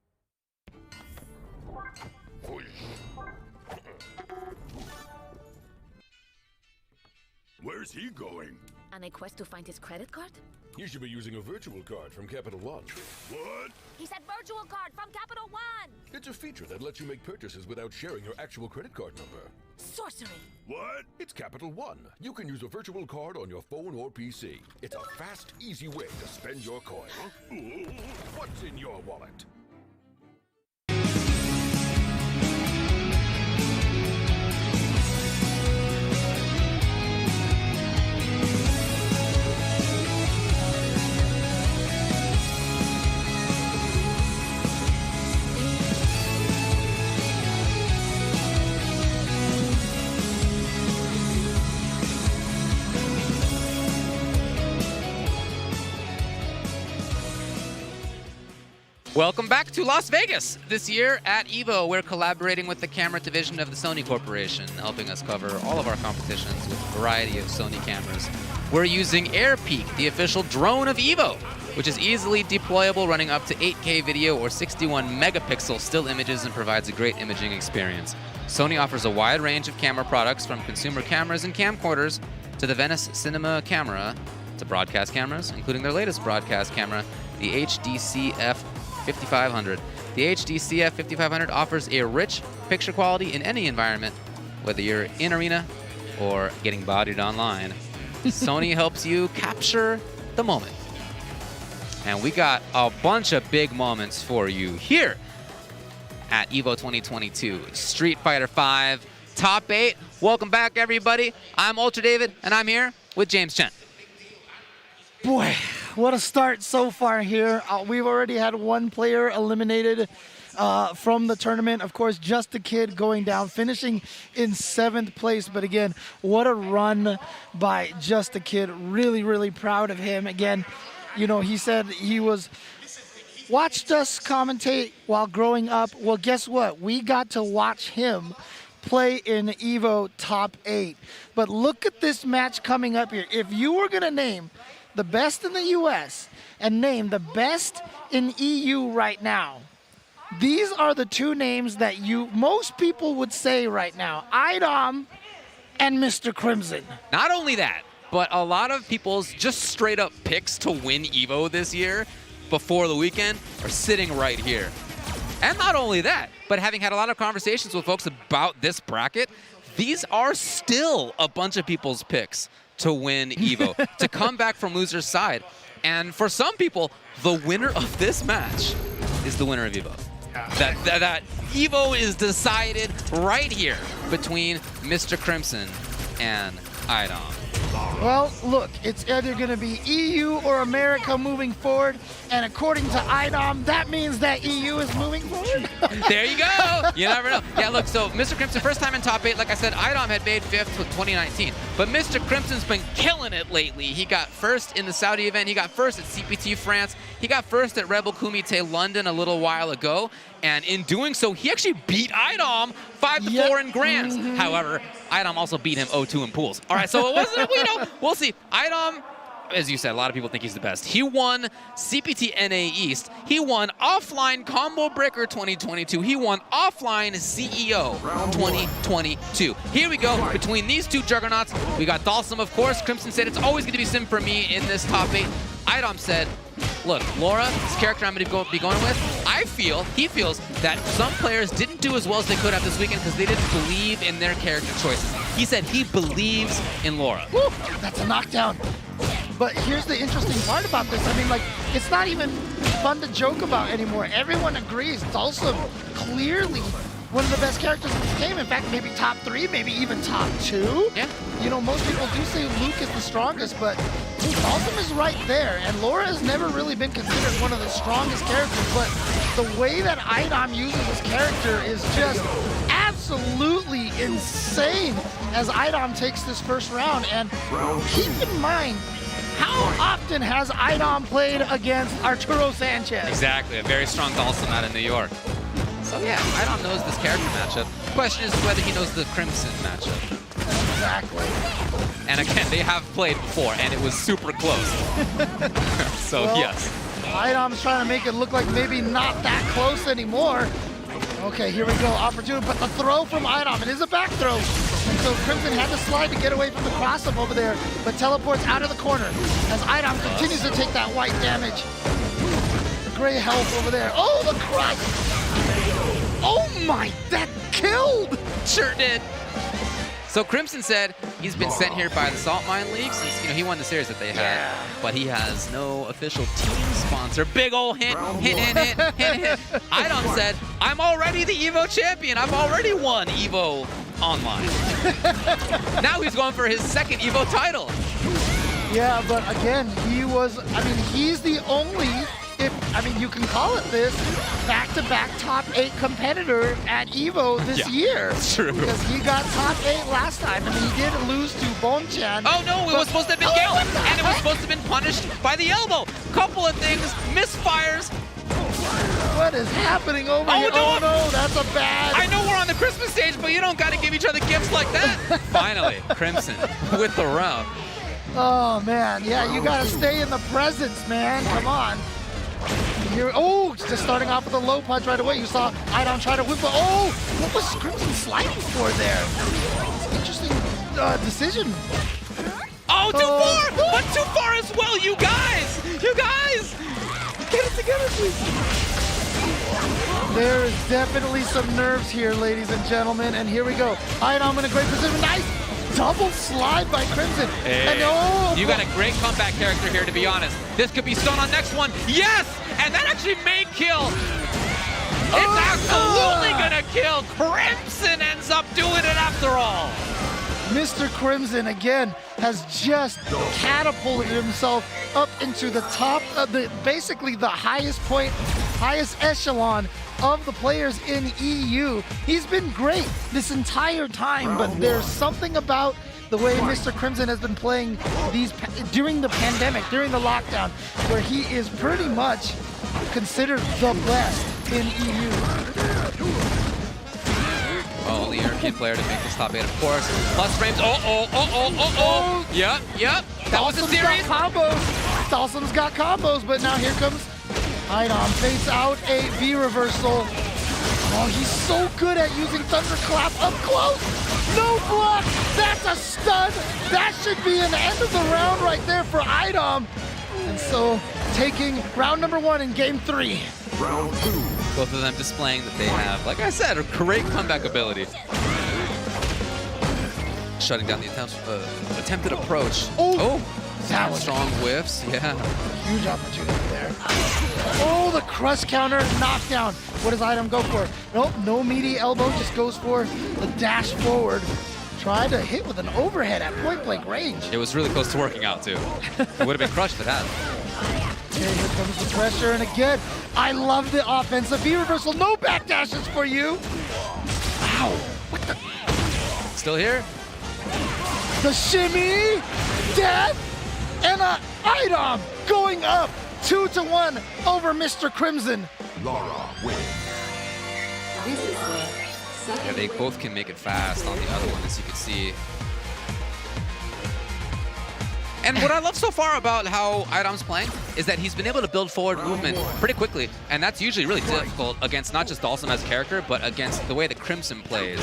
Where's he going? On a quest to find his credit card? You should be using a virtual card from Capital One. What? He said virtual card from Capital One! It's a feature that lets you make purchases without sharing your actual credit card number. Sorcery! What? It's Capital One. You can use a virtual card on your phone or PC. It's a fast, easy way to spend your coin. What's in your wallet? Welcome back to Las Vegas. This year at EVO, we're collaborating with the camera division of the Sony Corporation, helping us cover all of our competitions with a variety of Sony cameras. We're using AirPeak, the official drone of EVO, which is easily deployable, running up to 8K video or 61 megapixel still images and provides a great imaging experience. Sony offers a wide range of camera products, from consumer cameras and camcorders to the Venice Cinema camera to broadcast cameras, including their latest broadcast camera, the HDCF 5500. The HDCF 5500 offers a rich picture quality in any environment, whether you're in arena or getting bodied online. Sony helps you capture the moment. And we got a bunch of big moments for you here at EVO 2022. Street Fighter V Top 8. Welcome back, everybody. I'm Ultra David, and I'm here with James Chen. Boy, what a start so far here. We've already had one player eliminated from the tournament. Of course, Just a Kid going down, finishing in 7th place. But again, what a run by Just a Kid. Really, really proud of him. Again, you know, he said he watched us commentate while growing up. Well, guess what? We got to watch him play in EVO Top 8. But look at this match coming up here. If you were going to name the best in the US and name the best in EU right now, these are the two names that most people would say right now: IDOM and Mr. Crimson. Not only that, but a lot of people's just straight up picks to win EVO this year before the weekend are sitting right here. And not only that, but having had a lot of conversations with folks about this bracket, these are still a bunch of people's picks to win EVO, to come back from loser's side. And for some people, the winner of this match is the winner of EVO. That EVO is decided right here between Mr. Crimson and IDOM. Well, look, it's either going to be EU or America moving forward, and according to IDOM, that means that EU is moving forward. There you go. You never know. Yeah, look, so Mr. Crimson, first time in top 8. Like I said, IDOM had made 5th with 2019, but Mr. Crimson's been killing it lately. He got first in the Saudi event. He got first at CPT France. He got first at Rebel Kumite London a little while ago, and in doing so, he actually beat IDOM 5-4 in Grands. However, IDOM also beat him 0-2 in pools. All right, so it wasn't, we'll see. IDOM, as you said, a lot of people think he's the best. He won CPT NA East. He won Offline Combo Breaker 2022. He won Offline CEO 2022. Here we go. Between these two juggernauts, we got Dalsum, of course. Crimson said it's always going to be Sim for me in this top 8. IDOM said, look, Laura, this character I'm going to be going with, he feels that some players didn't do as well as they could have this weekend because they didn't believe in their character choices. He said he believes in Laura. Woo, that's a knockdown. But here's the interesting part about this. I mean, like, it's not even fun to joke about anymore. Everyone agrees. Dhalsim clearly one of the best characters in this game. In fact, maybe top 3, maybe even top 2. Yeah. You know, most people do say Luke is the strongest, but Dhalsim is right there. And Laura has never really been considered one of the strongest characters, but the way that Idom uses his character is just absolutely insane as Idom takes this first round. And keep in mind, how often has Idom played against Arturo Sanchez? Exactly, a very strong Dhalsim out of New York. So yeah, Idom knows this character matchup. The question is whether he knows the Crimson matchup. Exactly. And again, they have played before, and it was super close. So well, yes. Idom's trying to make it look like maybe not that close anymore. Okay, here we go, opportunity, but the throw from Idom, it is a back throw. And so Crimson had to slide to get away from the cross-up over there, but teleports out of the corner as Idom continues to take that white damage. The gray health over there. Oh, the crush! Oh my, that killed! Sure did. So Crimson said he's been sent here by the Salt Mine League since he won the series that they had, but he has no official team sponsor. Big ol' hint. Idom said, I'm already the EVO champion. I've already won EVO Online. Now he's going for his second EVO title. Yeah, but again, he's the only, you can call it this, back-to-back top 8 competitor at EVO this year. True. Because he got top 8 last time, and he did lose to Bonchan. Oh no, it was supposed to have been Gale, and it was supposed to have been punished by the elbow. Couple of things, misfires. What is happening over here? No. Oh no, that's a bad. I know we're on the Christmas stage, but you don't got to give each other gifts like that. Finally, Crimson with the round. Oh man, yeah, you gotta stay in the presence, man. Come on. Here, just starting off with a low punch right away. You saw Idom try to whip. Oh, what was Crimson sliding for there? Interesting decision. Oh, too far! But too far as well, you guys! You guys! Get it together, please. There is definitely some nerves here, ladies and gentlemen. And here we go. Idom in a great position. Nice double slide by Crimson. Hey, and you got a great comeback character here, to be honest. This could be stone on next one. Yes! And that actually may kill. It's absolutely gonna kill. Crimson ends up doing it after all. Mr. Crimson, again, has just catapulted himself up into the top of basically the highest point, highest echelon of the players in EU. He's been great this entire time, but there's something about the way Mr. Crimson has been playing these during the pandemic, during the lockdown, where he is pretty much considered the best in EU. Only European player to make this top 8, of course. Plus frames. Yep. That was a series. Dhalsim's got combos, but now here comes Idom. Fates out a V reversal. Oh, he's so good at using Thunderclap up close. No block. That's a stun. That should be an end of the round right there for Idom. And so taking round number 1 in game 3. Round 2. Both of them displaying that they have, like I said, a great comeback ability. Shutting down the attempted approach. That was strong whiffs. Yeah. Huge opportunity there. Oh, the crush counter knockdown. What does Idom go for? Nope, no meaty elbow, just goes for the dash forward. Tried to hit with an overhead at point-blank range. It was really close to working out, too. It would have been crushed if it had. Okay, here comes the pressure, and again, I love the offensive V reversal. No backdashes for you. Wow, what the? Still here? The shimmy, death, and Idom going up 2-1 over Mr. Crimson. Laura wins. Yeah, they both can make it fast on the other one, as you can see. And what I love so far about how Idom's playing is that he's been able to build forward movement pretty quickly, and that's usually really difficult against not just Dhalsim as a character, but against the way that Crimson plays.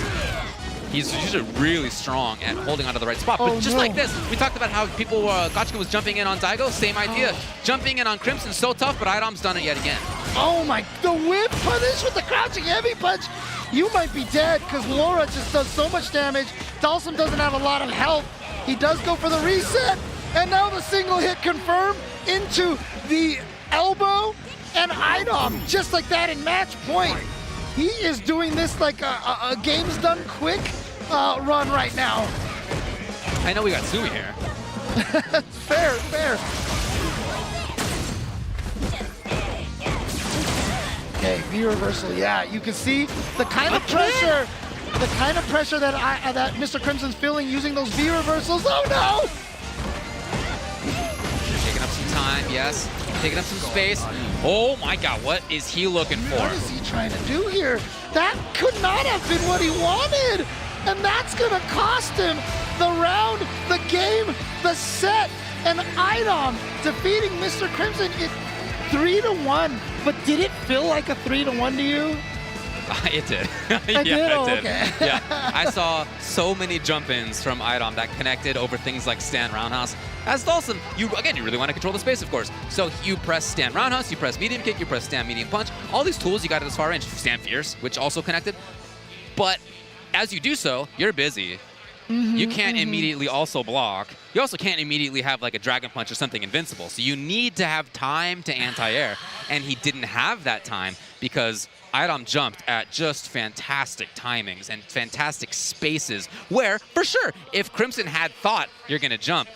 He's usually really strong at holding onto the right spot. Oh, But just no. like this, we talked about how people, Gotchkin was jumping in on Daigo, same idea. Jumping in on Crimson, so tough, but Idom's done it yet again. Oh my, the whip punish with the crouching heavy punch. You might be dead because Laura just does so much damage. Dalsum doesn't have a lot of health. He does go for the reset, and now the single hit confirm into the elbow, and Idom, just like that in match point. He is doing this like a game's done quick run right now. I know we got Sui here. Fair, fair. Okay, V reversal. Yeah, you can see the kind of pressure, that Mr. Crimson's feeling using those V reversals. Oh no! Taking up some time, yes. Taking up some space. Oh my god, what is he looking for? What is he trying to do here? That could not have been what he wanted. And that's gonna cost him the round, the game, the set. And Idom defeating Mr. Crimson. It's 3-1. But did it feel like a 3-1 to you? It did. I did? Oh, it did. okay. Yeah, I saw so many jump-ins from Idom that connected over things like stand roundhouse. As Dalsum, you really want to control the space, of course. So you press stand roundhouse, you press medium kick, you press stand medium punch. All these tools you got at this far range. Stand fierce, which also connected. But as you do so, you're busy. You can't immediately also block. You also can't immediately have like a dragon punch or something invincible. So you need to have time to anti-air. And he didn't have that time because Idom jumped at just fantastic timings and fantastic spaces where, for sure, if Crimson had thought you're going to jump,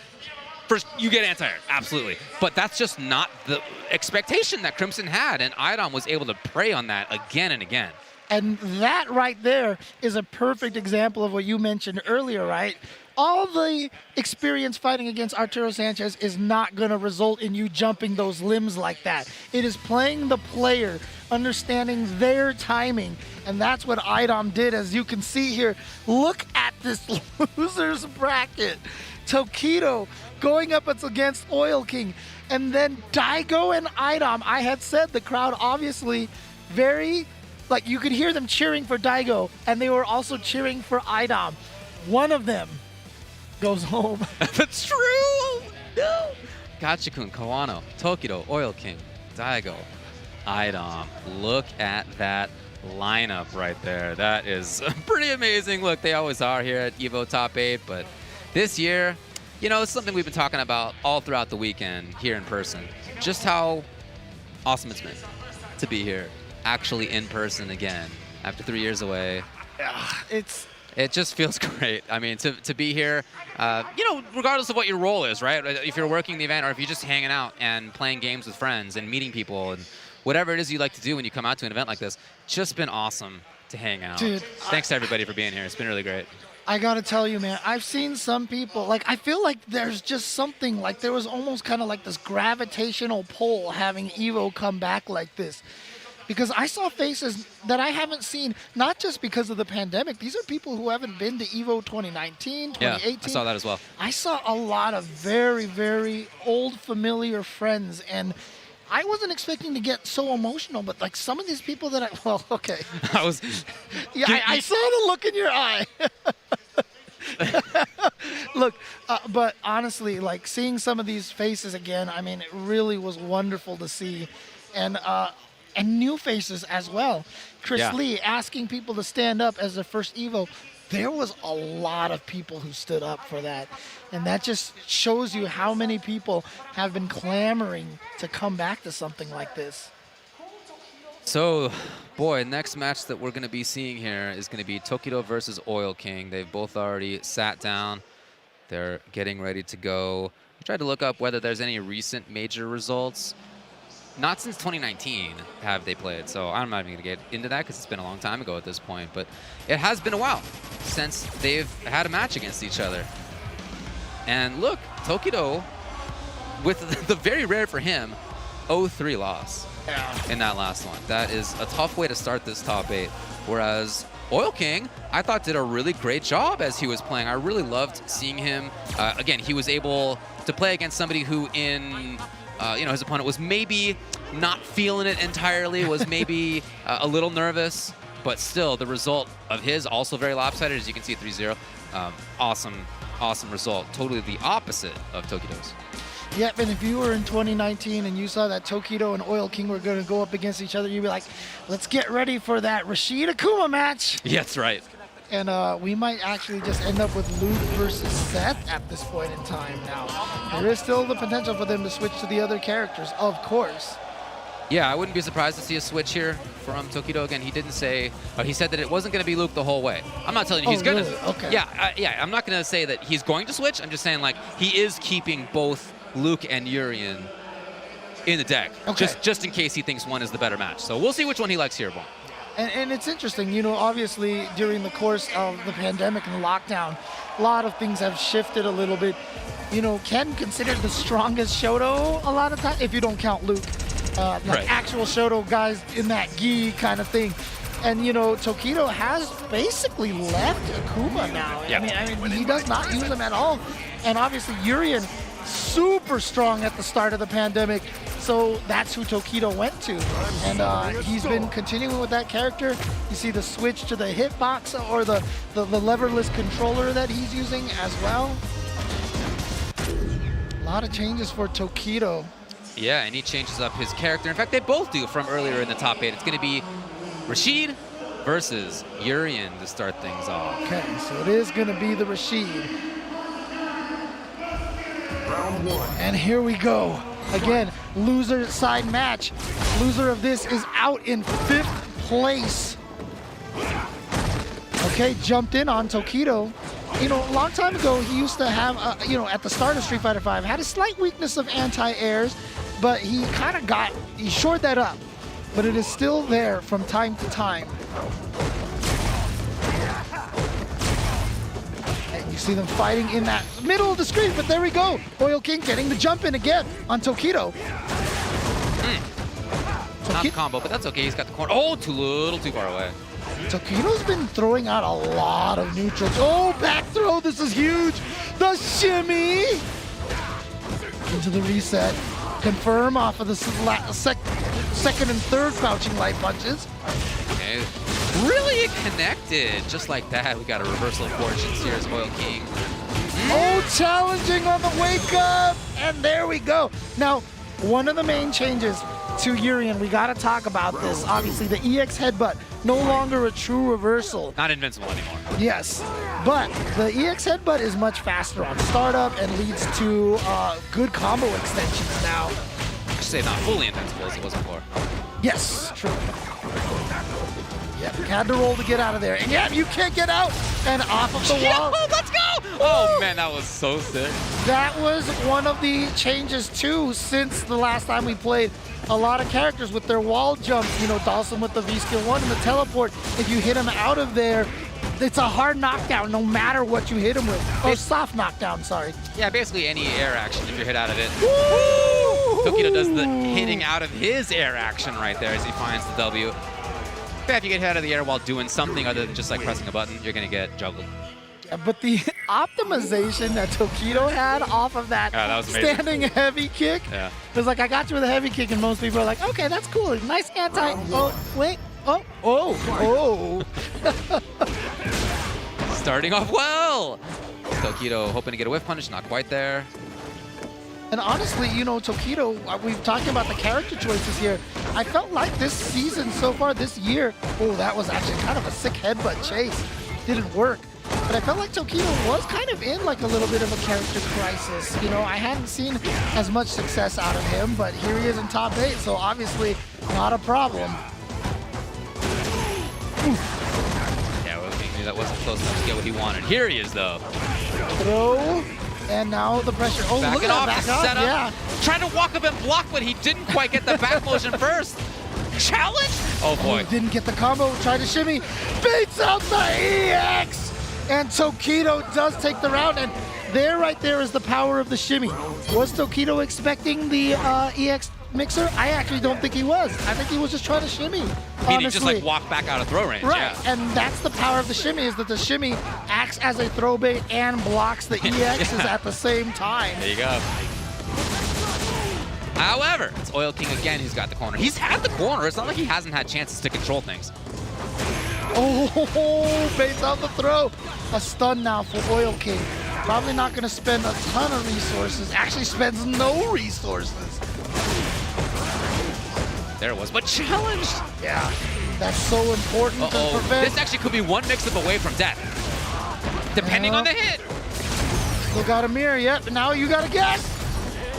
first, you get anti-air, absolutely. But that's just not the expectation that Crimson had, and Idom was able to prey on that again and again. And that right there is a perfect example of what you mentioned earlier, right? All the experience fighting against Arturo Sanchez is not going to result in you jumping those limbs like that. It is playing the player, understanding their timing, and that's what Idom did, as you can see here. Look at this loser's bracket. Tokido going up against Oil King, and then Daigo and Idom. I had said the crowd obviously very, like you could hear them cheering for Daigo, and they were also cheering for Idom. One of them goes home. That's true! No! Gotcha-kun, Kawano, Tokido, Oil King, Daigo, Idom. Look at that lineup right there. That is pretty amazing. Look, they always are here at EVO Top 8, but this year, you know, it's something we've been talking about all throughout the weekend here in person. Just how awesome it's been to be here, actually in person again, after 3 years away. It just feels great. I mean, to be here, you know, regardless of what your role is, right? If you're working the event or if you're just hanging out and playing games with friends and meeting people and whatever it is you like to do when you come out to an event like this, just been awesome to hang out. Dude, thanks to everybody for being here. It's been really great. I gotta tell you, man, I've seen some people, like, I feel like there's just something, like there was almost kind of like this gravitational pull having EVO come back like this. Because I saw faces that I haven't seen, not just because of the pandemic. These are people who haven't been to EVO 2019, 2018. Yeah, I saw that as well. I saw a lot of very, very old, familiar friends, and I wasn't expecting to get so emotional, but like some of these people that well, okay. Yeah, I saw the look in your eye. Look, but honestly, like seeing some of these faces again, I mean, it really was wonderful to see. And new faces as well. Chris Lee asking people to stand up as their first EVO. There was a lot of people who stood up for that. And that just shows you how many people have been clamoring to come back to something like this. So, boy, next match that we're going to be seeing here is going to be Tokido versus Oil King. They've both already sat down. They're getting ready to go. I tried to look up whether there's any recent major results. Not since 2019 have they played, so I'm not even going to get into that because it's been a long time ago at this point. But it has been a while since they've had a match against each other. And look, Tokido, with the very rare for him, 0-3 loss in that last one. That is a tough way to start this top 8. Whereas Oil King, I thought did a really great job as he was playing. I really loved seeing him. Again, he was able to play against somebody who in... you know, his opponent was maybe not feeling it entirely, was maybe a little nervous. but still, the result of his also very lopsided, as you can see, 3-0. Awesome result. Totally the opposite of Tokido's. Yep, and if you were in 2019 and you saw that Tokido and Oil King were going to go up against each other, you'd be like, let's get ready for that Rashid Akuma match. Yeah, that's right. And we might actually just end up with Luke versus Seth at this point in time now. There is still the potential for them to switch to the other characters, of course. Yeah, I wouldn't be surprised to see a switch here from Tokido. Again, he didn't say, he said that it wasn't going to be Luke the whole way. I'm not telling you he's going to. Really? Okay. Yeah, I'm not going to say that he's going to switch. I'm just saying, like, he is keeping both Luke and Urian in the deck, just in case he thinks one is the better match. So we'll see which one he likes here, Bon. And it's interesting, you know, obviously during the course of the pandemic and the lockdown, a lot of things have shifted a little bit. You know, Ken considered the strongest Shoto a lot of times, if you don't count Luke. Like actual Shoto guys in that gi kind of thing. And, you know, Tokido has basically left Akuma now. Yep. I mean, he does not use him at all. And obviously Urian, super strong at the start of the pandemic. So that's who Tokido went to. And he's been continuing with that character. You see the switch to the hitbox or the leverless controller that he's using as well. A lot of changes for Tokido. Yeah, and he changes up his character. In fact, they both do from earlier in the top 8. It's going to be Rashid versus Urian to start things off. Okay, so it is going to be the Rashid. Round 1. And here we go. Again, loser side match. Loser of this is out in 5th place. Okay, jumped in on Tokido. You know, a long time ago, he used to have, you know, at the start of Street Fighter V, had a slight weakness of anti-airs, but he kind of he shored that up. But it is still there from time to time. And you see them fighting in that middle of the screen, but there we go. Oil King getting the jump in again on Tokido. Not the combo, but that's okay. He's got the corner. Oh, little too far away. Tokido's been throwing out a lot of neutrals. Oh, back throw. This is huge. The shimmy. Into the reset. Confirm off of the second and third crouching light punches. Okay. Really connected. Just like that, we got a reversal of fortunes here as Oil King. Oh, challenging on the wake up. And there we go. Now, one of the main changes to Urian, we got to talk about this. Obviously, the EX headbutt, no longer a true reversal. Not invincible anymore. Yes, but the EX headbutt is much faster on startup and leads to good combo extensions now. I should say not fully invincible as it was before. Yes, true. Yep, had to roll to get out of there. And yeah, you can't get out. And off of the wall. Let's go! Oh, man, that was so sick. That was one of the changes, too, since the last time we played. A lot of characters with their wall jumps, you know, Dawson with the V-Skill 1 and the teleport. If you hit him out of there, it's a hard knockdown no matter what you hit him with. Or soft knockdown, sorry. Yeah, basically any air action if you're hit out of it. Woo! Tokido does the hitting out of his air action right there as he finds the W. If you get hit out of the air while doing something other than just like pressing a button, you're going to get juggled. Yeah, but the optimization that Tokido had off of that, that was standing heavy kick, it was like, I got you with a heavy kick, and most people are like, okay, that's cool. Nice anti. Oh, wait. Oh. Starting off well. Tokido hoping to get a whiff punish, not quite there. And honestly, you know, Tokido, we've talked about the character choices here. I felt like this season so far, this year, oh, that was actually kind of a sick headbutt chase. Didn't work. But I felt like Tokido was kind of in like a little bit of a character crisis. You know, I hadn't seen as much success out of him, but here he is in top 8, so obviously not a problem. Yeah, well, he knew that wasn't close enough to get what he wanted. Here he is, though. Throw, and now the pressure. Oh, back look at off, that, back up, setup. yeah. Trying to walk up and block, but he didn't quite get the back motion first. Challenge? Oh, boy. Didn't get the combo, tried to shimmy, beats out the EX! And Tokido does take the round, and there, right there, is the power of the shimmy. Was Tokido expecting the EX mixer? I actually don't think he was. I think he was just trying to shimmy, Meaning just like walk back out of throw range. Right, Yeah. And that's the power of the shimmy, is that the shimmy acts as a throw bait and blocks the EXs at the same time. There you go. However, it's Oil King again who's got the corner. He's had the corner. It's not like he hasn't had chances to control things. Oh, baits out the throw. A stun now for Oil King. Probably not going to spend a ton of resources. Actually spends no resources. There it was, but challenged. Yeah, that's so important to prevent. This actually could be one mix-up away from death, depending on the hit. Still got a mirror yet, but now you got to guess.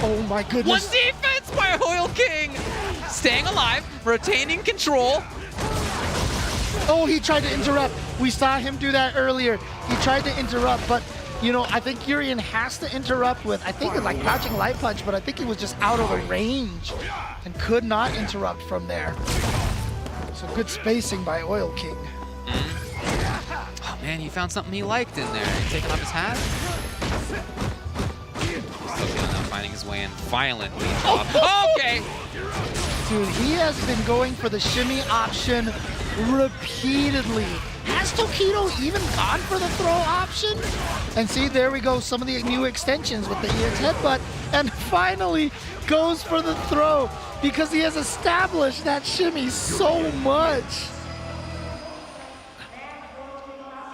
Oh my goodness. One defense by Oil King. Staying alive, retaining control. Oh, he tried to interrupt. We saw him do that earlier. He tried to interrupt, but you know, I think Urian has to interrupt with, I think it's like crouching light punch, but I think he was just out of the range and could not interrupt from there. So good spacing by Oil King. Oh man, he found something he liked in there. Taking off his hat. Tokido now finding his way in violently. Okay. Dude, he has been going for the shimmy option repeatedly. Has Tokido even gone for the throw option? And see, there we go, some of the new extensions with the EX headbutt, and finally goes for the throw because he has established that shimmy so much.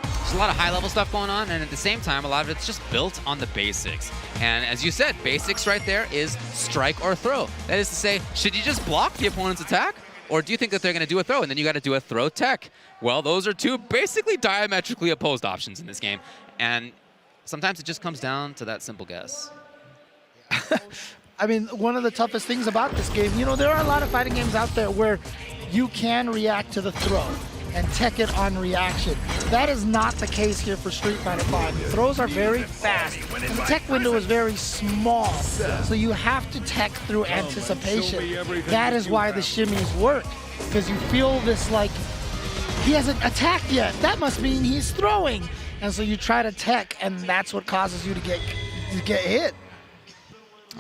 There's a lot of high-level stuff going on, and at the same time, a lot of it's just built on the basics. And as you said, basics right there is strike or throw. That is to say, should you just block the opponent's attack? Or do you think that they're going to do a throw, and then you got to do a throw tech? Well, those are two basically diametrically opposed options in this game. And sometimes it just comes down to that simple guess. I mean, one of the toughest things about this game, you know, there are a lot of fighting games out there where you can react to the throw and tech it on reaction. That is not the case here for Street Fighter V. Throws are very fast, and the tech window is very small, so you have to tech through anticipation. That is why the shimmies work, because you feel this like, he hasn't attacked yet. That must mean he's throwing. And so you try to tech, and that's what causes you to get hit.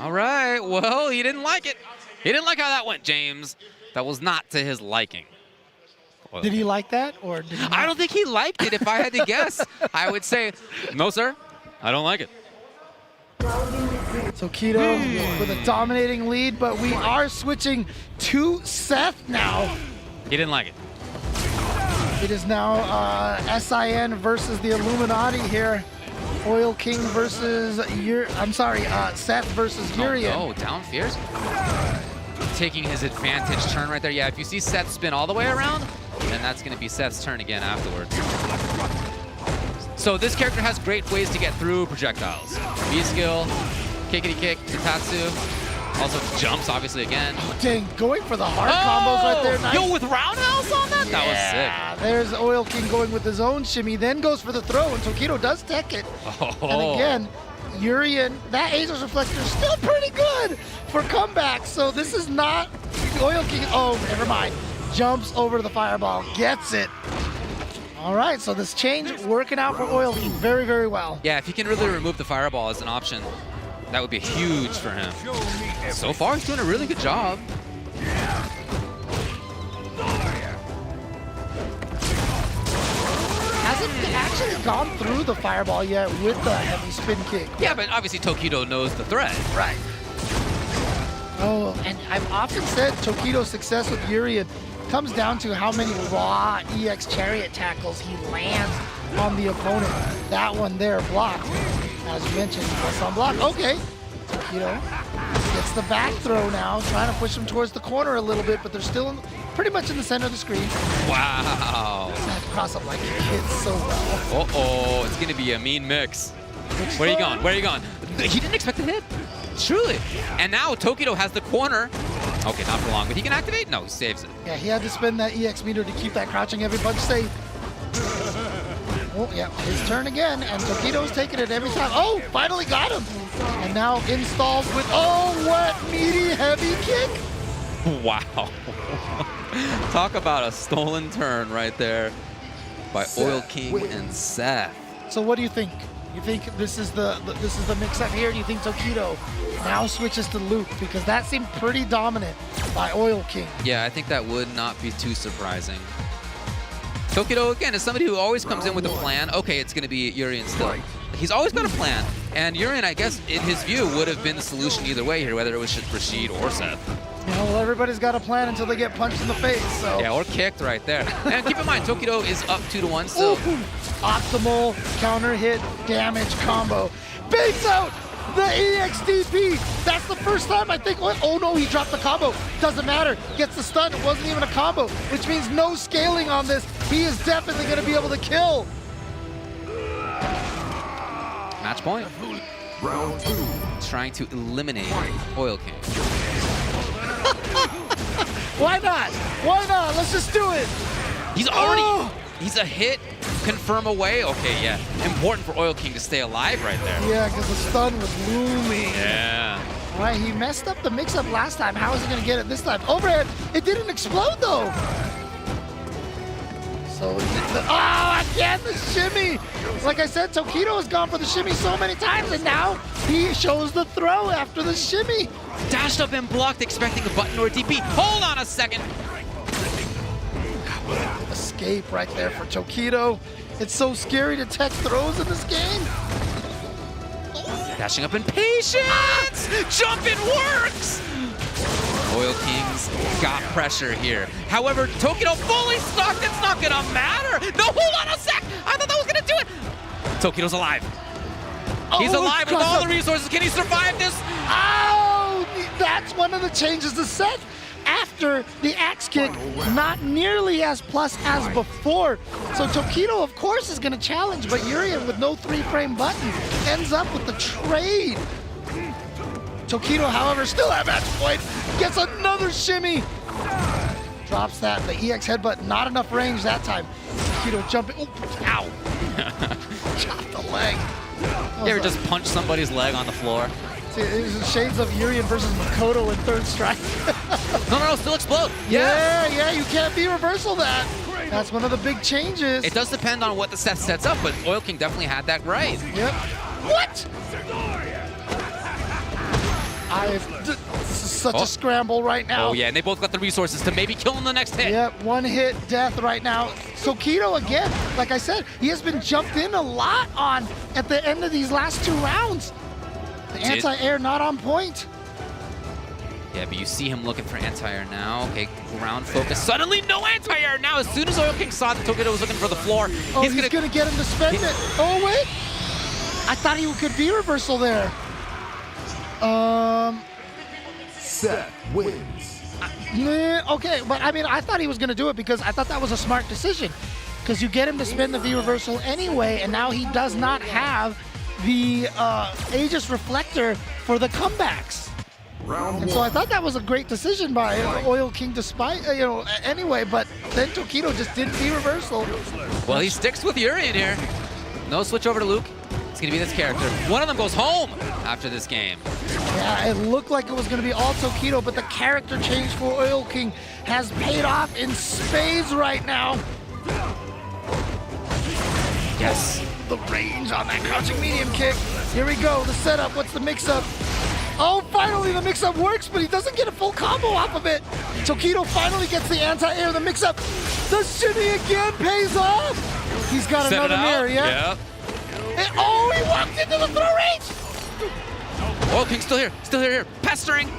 All right, well, he didn't like it. He didn't like how that went, James. That was not to his liking. Did he like that, or did he not? I don't think he liked it. If I had to guess, I would say, no, sir, I don't like it. Tokido with a dominating lead, but we are switching to Seth now. He didn't like it. It is now SIN versus the Illuminati here. Oil King versus Seth versus Urian. Oh, down fierce. Taking his advantage turn right there. Yeah, if you see Seth spin all the way around, then that's going to be Seth's turn again afterwards. So this character has great ways to get through projectiles. B-skill, kickity kick, Tatsu. Also jumps, obviously, again. Oh, dang, going for the hard combos right there. Nice. Yo, with roundhouse on that? That was sick. There's Oil King going with his own shimmy, then goes for the throw, and Tokido does tech it. And again, Urian, that Aegis Reflector is still pretty good for comeback. So this is not Oil King. Oh, never mind. Jumps over the fireball, gets it. All right, so this change working out for Oil King very, very well. Yeah, if he can really remove the fireball as an option, that would be huge for him. So far, he's doing a really good job. Hasn't actually gone through the fireball yet with the heavy spin kick. Yeah, but obviously Tokido knows the threat. Right. Oh, and I've often said Tokido's success with Urian comes down to how many raw EX chariot tackles he lands on the opponent. That one there blocked. As you mentioned, that's on block. Okay. Tokido gets the back throw now, trying to push him towards the corner a little bit, but they're still pretty much in the center of the screen. Wow. That cross up like it hits so well. Uh-oh, it's going to be a mean mix. Where are you going? Where are you going? He didn't expect to hit. Truly. And now Tokido has the corner. Okay, not for long, but he can activate? No, he saves it. Yeah, he had to spend that EX meter to keep that crouching heavy punch safe. Oh, yeah, his turn again, and Tokido's taking it every time. Oh, finally got him. And now installed with, oh, what meaty heavy kick. Wow. Talk about a stolen turn right there by Oil King and Seth. So what do you think? You think this is the mix-up here? Do you think Tokido now switches to Luke? Because that seemed pretty dominant by Oil King. Yeah, I think that would not be too surprising. Tokido, again, is somebody who always comes in with a plan. Okay, it's going to be Urian still. He's always got a plan. And Urian, I guess, in his view, would have been the solution either way here, whether it was Rashid or Seth. Yeah, well, everybody's got a plan until they get punched in the face, so. Yeah, or kicked right there. And keep in mind, Tokido is up 2-1, so. Ooh, optimal counter hit damage combo. Baits out the EXDP. That's the first time I think, oh no, he dropped the combo. Doesn't matter, gets the stun, it wasn't even a combo, which means no scaling on this. He is definitely gonna be able to kill. Match point. Round 2. Trying to eliminate Oil King. Why not? Why not? Let's just do it. He's already, he's a hit confirm away. Okay, yeah. Important for Oil King to stay alive right there. Yeah, because the stun was looming. Yeah. All right, he messed up the mix-up last time. How is he going to get it this time? Overhead. It didn't explode, though. So, again, the shimmy. Like I said, Tokido has gone for the shimmy so many times, and now he shows the throw after the shimmy. Dashed up and blocked, expecting a button or a DP. Hold on a second. Escape right there for Tokido. It's so scary to tech throws in this game. Dashing up in patience! Jumping works! Oil King's got pressure here. However, Tokido fully stuck. It's not gonna matter. No, hold on a sec! I thought that was gonna do it! Tokido's alive. He's alive with all the resources. Can he survive this? Oh! That's one of the changes to set. After the axe kick, not nearly as plus as before. So Tokido, of course, is going to challenge, but Urian, with no 3-frame button, ends up with the trade. Tokido, however, still at match point, gets another shimmy. Drops that, the EX headbutt, not enough range that time. Tokido jumping, oh, ow. Chopped the leg. You ever just punch somebody's leg on the floor? It was shades of Urian versus Makoto in Third Strike. No, still explode. Yeah, you can't be reversal that. That's one of the big changes. It does depend on what the set sets up, but Oil King definitely had that right. Yep. What? This is such a scramble right now. Oh yeah, and they both got the resources to maybe kill him the next hit. Yep, one hit death right now. Tokido again, like I said, he has been jumped in a lot on at the end of these last 2 rounds. The anti-air not on point. Yeah, but you see him looking for anti-air now. Okay, ground focus. Suddenly no anti-air now. As soon as Oil King saw that Tokido was looking for the floor, he's gonna get him to spend it. Oh wait, I thought he could be reversal there. Seth wins. Okay, but I mean, I thought he was gonna do it because I thought that was a smart decision. Because you get him to spin the V reversal anyway, and now he does not have the Aegis Reflector for the comebacks. And so I thought that was a great decision by Oil King despite, anyway, but then Tokido just didn't be reversal. Well, he sticks with Urian here. No switch over to Luke. It's gonna be this character. One of them goes home after this game. Yeah, it looked like it was gonna be all Tokido, but the character change for Oil King has paid off in spades right now. Yes, the range on that crouching medium kick. Here we go, the setup, what's the mix-up? Oh, finally the mix-up works, but he doesn't get a full combo off of it. Tokido finally gets the anti-air, the mix-up. The shimmy again pays off. He's got another mirror, yeah? And, oh, he walked into the throw range. Oil King still here, pestering.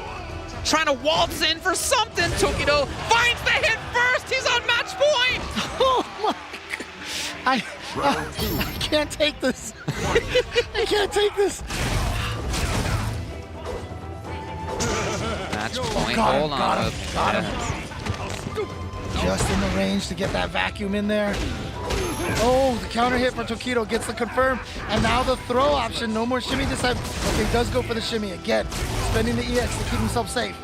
Trying to waltz in for something. Tokido finds the hit first. He's on match point. Oh my God. I can't take this. I can't take this. Match point. Got Hold on. Got him. Just in the range to get that vacuum in there. Oh, the counter hit for Tokido gets the confirm. And now the throw option. No more shimmy this time. Okay, he does go for the shimmy again. Spending the EX to keep himself safe.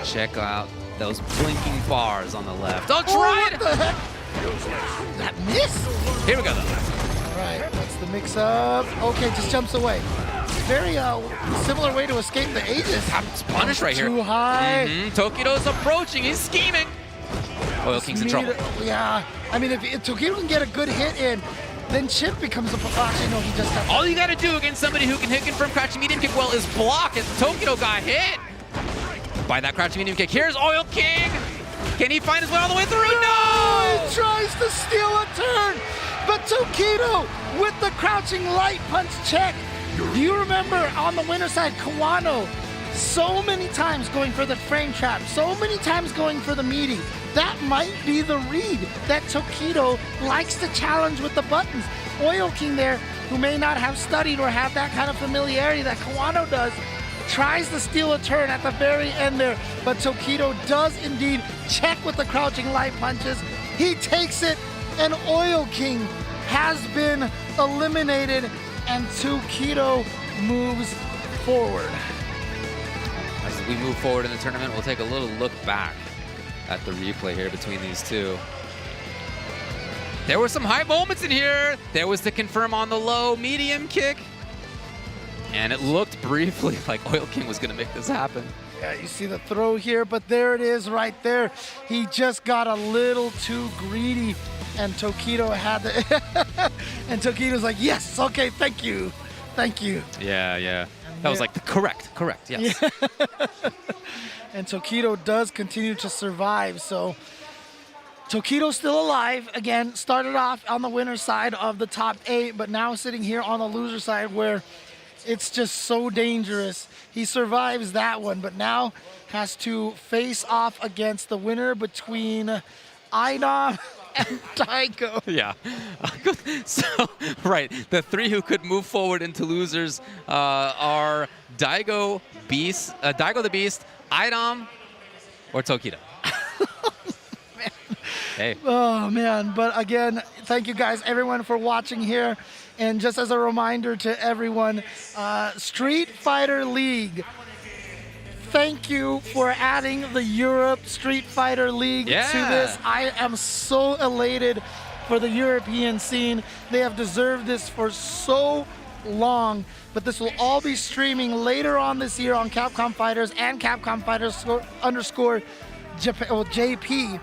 Check out those blinking bars on the left. Don't Oh, try what it! the heck? That miss? Here we go, though. All right, that's the mix-up. Okay, just jumps away. Very similar way to escape the Aegis. It's punished right here. Too high. Tokido's approaching. He's scheming. Oil King's in trouble. Yeah, I mean, if Tokido can get a good hit in, then Chip becomes a... Actually, no, he just got... All you gotta do against somebody who can hit confirm crouching medium kick well is block, and Tokido got hit by that crouching medium kick. Here's Oil King. Can he find his way all the way through? No! He tries to steal a turn, but Tokido with the crouching light punch check. Do you remember on the winner side, Kawano so many times going for the frame trap, so many times going for the meaty. That might be the read that Tokido likes to challenge with the buttons. Oil King there, who may not have studied or have that kind of familiarity that Kawano does, tries to steal a turn at the very end there, but Tokido does indeed check with the crouching light punches. He takes it, and Oil King has been eliminated, and Tokido moves forward. As we move forward in the tournament, we'll take a little look back at the replay here between these two. There were some high moments in here. There was the confirm on the low medium kick. And it looked briefly like Oil King was going to make this happen. Yeah, you see the throw here, but there it is right there. He just got a little too greedy, and Tokido had the... and Tokido's like, yes, okay, thank you. Thank you. Yeah, yeah. That was like the correct, yes. Yeah. And Tokido does continue to survive, so Tokido's still alive. Again, started off on the winner's side of the top 8, but now sitting here on the loser side where it's just so dangerous. He survives that one, but now has to face off against the winner between Idom and Daigo. Yeah. So, right, the 3 who could move forward into losers are Daigo the Beast, Idom, or Tokido. Hey. Oh, man. But again, thank you guys, everyone, for watching here. And just as a reminder to everyone, Street Fighter League, thank you for adding the Europe Street Fighter League to this. I am so elated for the European scene. They have deserved this for so long. But this will all be streaming later on this year on Capcom Fighters and Capcom Fighters _JP.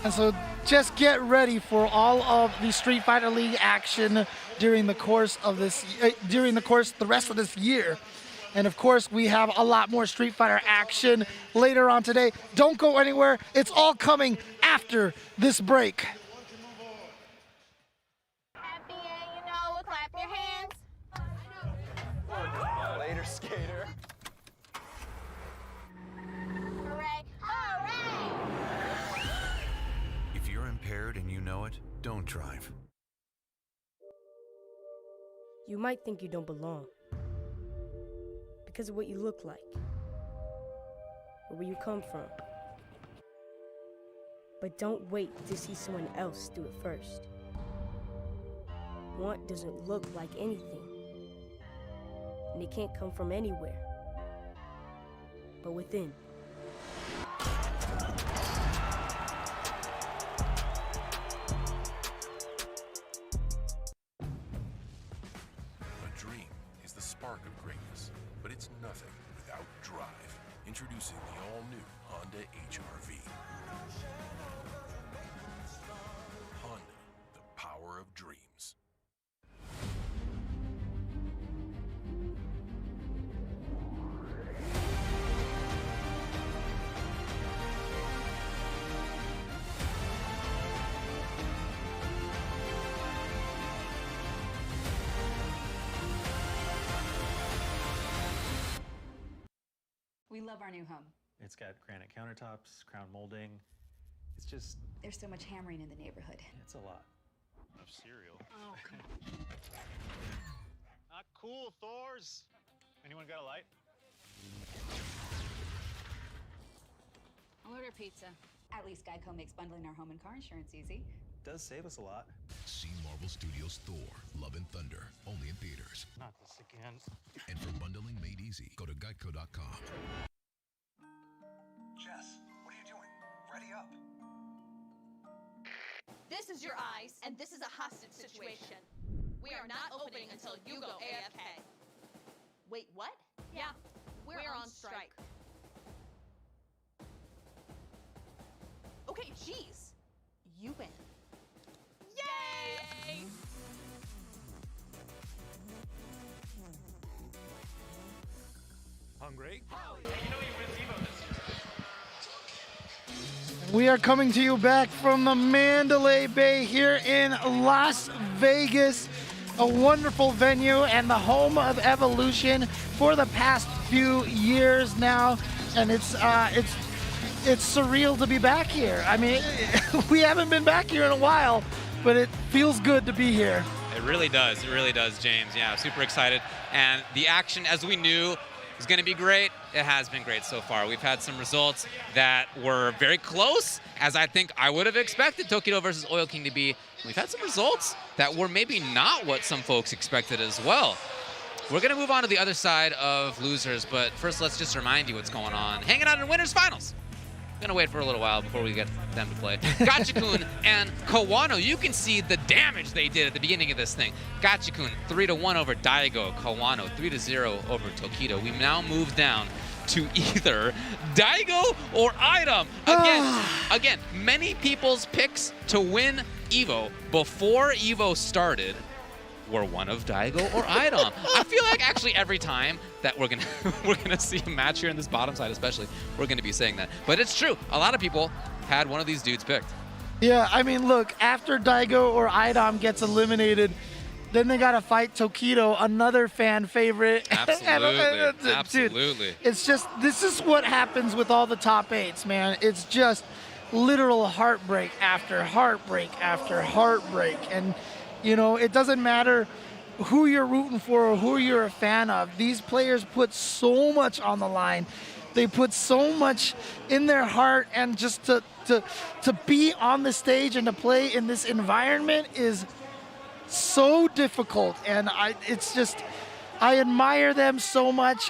And so just get ready for all of the Street Fighter League action during the course of this, the rest of this year. And of course, we have a lot more Street Fighter action later on today. Don't go anywhere. It's all coming after this break. Happy and you know it, clap your hands. Later, skater. Hooray, hooray! If you're impaired and you know it, don't drive. You might think you don't belong because of what you look like or where you come from. But don't wait to see someone else do it first. Want doesn't look like anything, and it can't come from anywhere but within. A dream is the spark of greatness, but it's nothing without drive. Introducing the all-new Honda HR-V. Honda, the power of dreams. We love our new home. It's got granite countertops, crown molding. It's just... There's so much hammering in the neighborhood. It's a lot. Of cereal. Oh, come Not cool, Thors. Anyone got a light? I'll order pizza. At least Geico makes bundling our home and car insurance easy. Does save us a lot. See Marvel Studios Thor, Love and Thunder, only in theaters. Not this again. And for bundling made easy, go to Geico.com. Jess, what are you doing? Ready up. This is your eyes, and this is a hostage situation. We are not opening until you go AFK. Wait, what? Yeah, we're on strike. Okay, jeez. You win. Yay! Hungry? We are coming to you back from the Mandalay Bay here in Las Vegas, a wonderful venue and the home of Evolution for the past few years now, and it's surreal to be back here. I mean, we haven't been back here in a while, but it feels good to be here. It really does. It really does, James. Yeah, super excited. And the action, as we knew, was going to be great. It has been great so far. We've had some results that were very close, as I think I would have expected Tokido versus Oil King to be. We've had some results that were maybe not what some folks expected as well. We're going to move on to the other side of losers, but first let's just remind you what's going on. Hanging out in winners finals. Gonna wait for a little while before we get them to play. Gachikun and Kawano, you can see the damage they did at the beginning of this thing. Gachikun 3-1 over Daigo. Kawano 3-0 over Tokido. We now move down to either Daigo or Idom. Again, many people's picks to win EVO before EVO started were one of Daigo or Idom. I feel like actually every time that we're gonna see a match here in this bottom side, especially, we're gonna be saying that. But it's true. A lot of people had one of these dudes picked. Yeah, I mean, look, after Daigo or Idom gets eliminated, then they gotta fight Tokido, another fan favorite. Absolutely. Absolutely. Dude, it's just, this is what happens with all the top 8s, man. It's just literal heartbreak after heartbreak after heartbreak. And you know, it doesn't matter who you're rooting for or who you're a fan of. These players put so much on the line. They put so much in their heart, and just to be on the stage and to play in this environment is so difficult. And I admire them so much,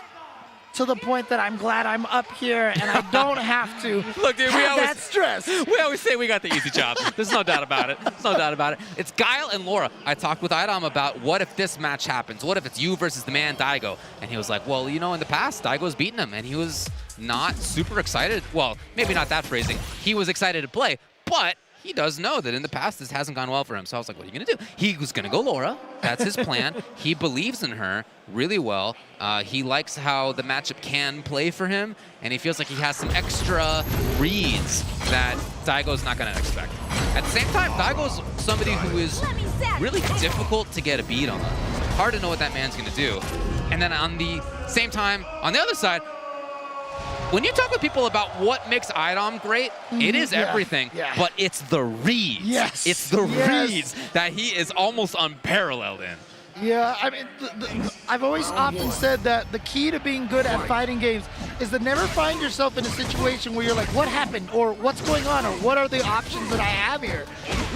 to the point that I'm glad I'm up here and I don't have to Look, dude, have that stress. We always say we got the easy job. There's no doubt about it. There's no doubt about it. It's Guile and Laura. I talked with Idom about what if this match happens? What if it's you versus the man Daigo? And he was like, well, you know, in the past, Daigo's beaten him, and he was not super excited. Well, maybe not that phrasing. He was excited to play, but he does know that in the past this hasn't gone well for him. So I was like, what are you going to do? He was going to go Laura. That's his plan. He believes in her really well. He likes how the matchup can play for him, and he feels like he has some extra reads that Daigo's not going to expect. At the same time, Daigo's somebody who is really difficult to get a beat on. Hard to know what that man's going to do. And then on the same time, on the other side, when you talk with people about what makes Idom great, it is everything, but it's the reads. Yes. It's the reads that he is almost unparalleled in. Yeah, I mean, I've always often said that the key to being good at fighting games is to never find yourself in a situation where you're like, what happened? Or what's going on? Or what are the options that I have here?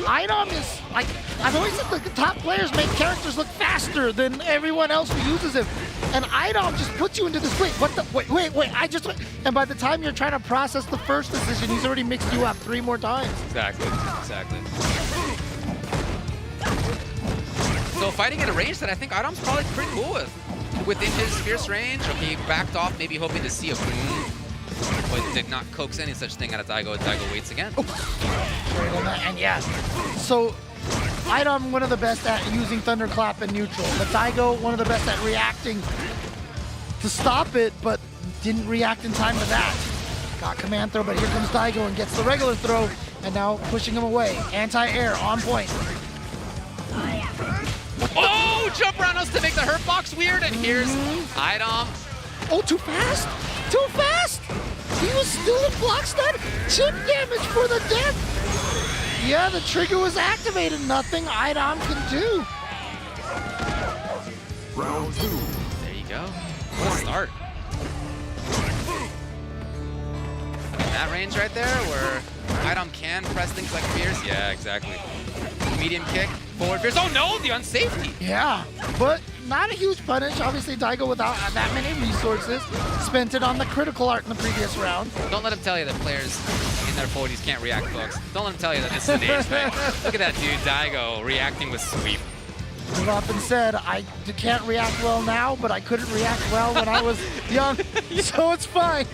Idom is, like, I've always said the top players make characters look faster than everyone else who uses him. And Idom just puts you into this, wait, and by the time you're trying to process the first decision, he's already mixed you up 3 more times. Exactly. So fighting at a range that I think Idom's probably pretty cool with. Within his fierce range, okay, he backed off, maybe hoping to see a boom, but did not coax any such thing out of Daigo. Daigo waits again. And yeah, so Idom, one of the best at using Thunderclap in neutral, but Daigo, one of the best at reacting to stop it, but didn't react in time to that. Got command throw, but here comes Daigo and gets the regular throw, and now pushing him away. Anti-air on point. Oh, jump around us to make the hurt box weird, and here's Idom. Oh, too fast? Too fast? He was still in block stun? Chip damage for the death. Yeah, the trigger was activated. Nothing Idom can do. Round 2. There you go. What a start. That range right there where Idom can press things like Fierce. Yeah, exactly. Medium kick, forward Fierce. Oh no, the unsafety. Yeah, but not a huge punish. Obviously, Daigo, without that many resources, spent it on the critical art in the previous round. Don't let him tell you that players in their 40s can't react, folks. Don't let him tell you that this is an age thing. Look at that dude, Daigo, reacting with sweep. I've often said I can't react well now, but I couldn't react well when I was young, so it's fine.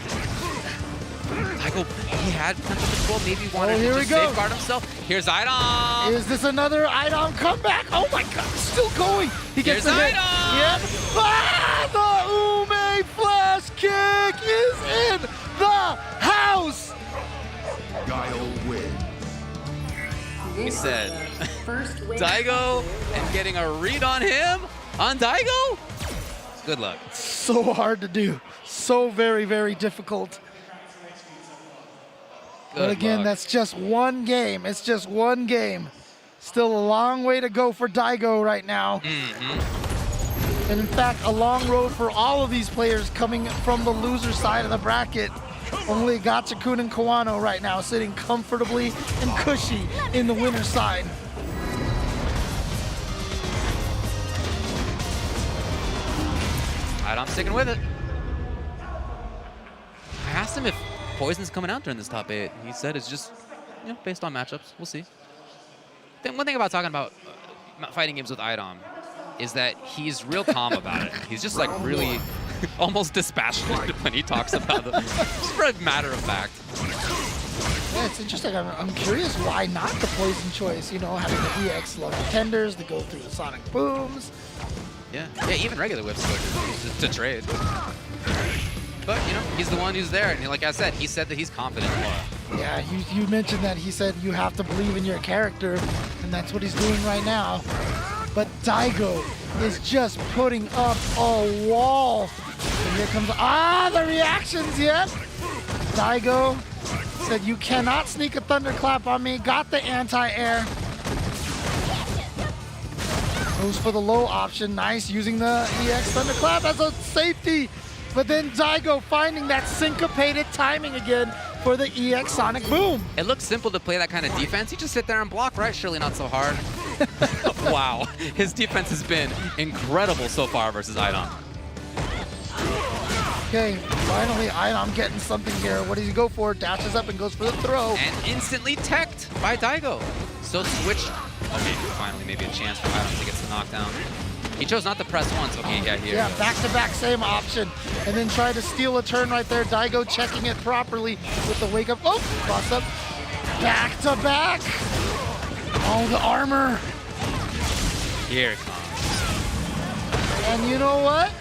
Daigo, he had potential control, maybe wanted to just safeguard himself. Here's Idom. Is this another Idom comeback? Oh my god, still going. He gets the hit. Idom. Yep. Ah, the Ume flash kick is in the house. Guile wins. He said, Daigo and getting a read on him, on Daigo? Good luck. So hard to do. so very, very difficult. But again, luck. that's just one game. It's just one game. Still a long way to go for Daigo right now. And in fact, a long road for all of these players coming from the loser side of the bracket. Only Gachikun and Kawano right now sitting comfortably and cushy in the winner's side. I'm sticking with it. I asked him if Poison's coming out during this top 8. He said it's just, based on matchups. We'll see. One thing about talking about fighting games with Idom is that he's real calm about it. He's just like really almost dispassionate when he talks about it. Just for a matter of fact. Yeah, it's interesting. I'm curious why not the Poison choice, having the EX low tenders to go through the Sonic Booms. Yeah, even regular whips to trade. But, he's the one who's there. And like I said, he said that he's confident. Yeah, you mentioned that he said you have to believe in your character, and that's what he's doing right now. But Daigo is just putting up a wall. And here comes, the reactions yet. Daigo said, you cannot sneak a thunderclap on me. Got the anti-air. Goes for the low option. Nice, using the EX thunderclap as a safety. But then Daigo finding that syncopated timing again for the EX Sonic Boom. It looks simple to play that kind of defense. You just sit there and block, right? Surely not so hard. Wow, his defense has been incredible so far versus Idom. Okay, finally Idom getting something here. What does he go for? Dashes up and goes for the throw. And instantly teched by Daigo. So switch. Okay, finally maybe a chance for Idom to get the knockdown. He chose not to press once. Okay, yeah, back-to-back, same option. And then tried to steal a turn right there. Daigo checking it properly with the wake-up. Oh, cross up. Back-to-back. Oh, the armor. Here it comes. And you know what?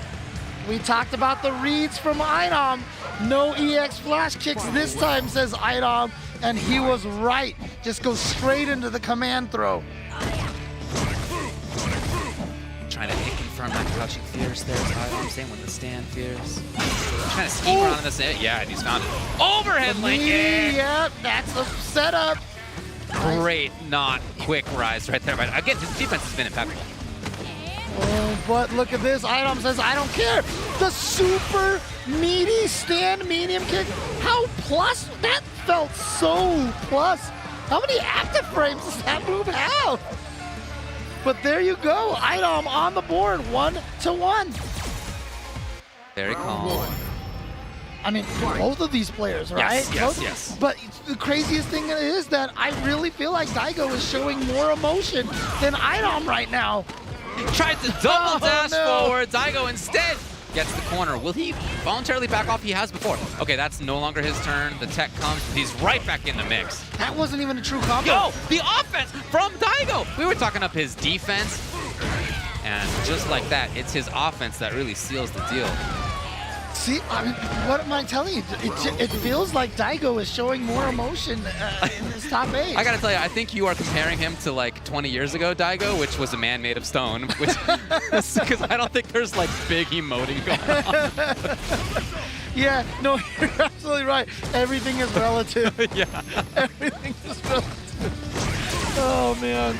We talked about the reads from Idom. No EX flash kicks this time, says Idom. And he was right. Just go straight into the command throw. Trying to confirm that crouching fierce there. Same with the stand fierce. Trying to scheme around this. Yeah, and he's found it. Overhead link. Yep, that's a setup. Great, not quick rise right there. But again, his defense has been impeccable. Oh, but look at this. Idom says, I don't care. The super meaty stand medium kick. How plus? That felt so plus. How many active frames does that move have? But there you go. Idom on the board, 1-1. Very calm. I mean, both of these players, right? Yes. But the craziest thing is that I really feel like Daigo is showing more emotion than Idom right now. Tried to double dash forward. Daigo instead gets the corner. Will he voluntarily back off? He has before. Okay, that's no longer his turn. The tech comes. He's right back in the mix. That wasn't even a true combo. Yo, the offense from Daigo. We were talking up his defense. And just like that, it's his offense that really seals the deal. See, I mean, what am I telling you? It feels like Daigo is showing more emotion in this top 8. I gotta tell you, I think you are comparing him to like 20 years ago Daigo, which was a man made of stone. Because I don't think there's like big emoting going on. Yeah, no, you're absolutely right. Everything is relative. Yeah. Everything is relative. Oh, man.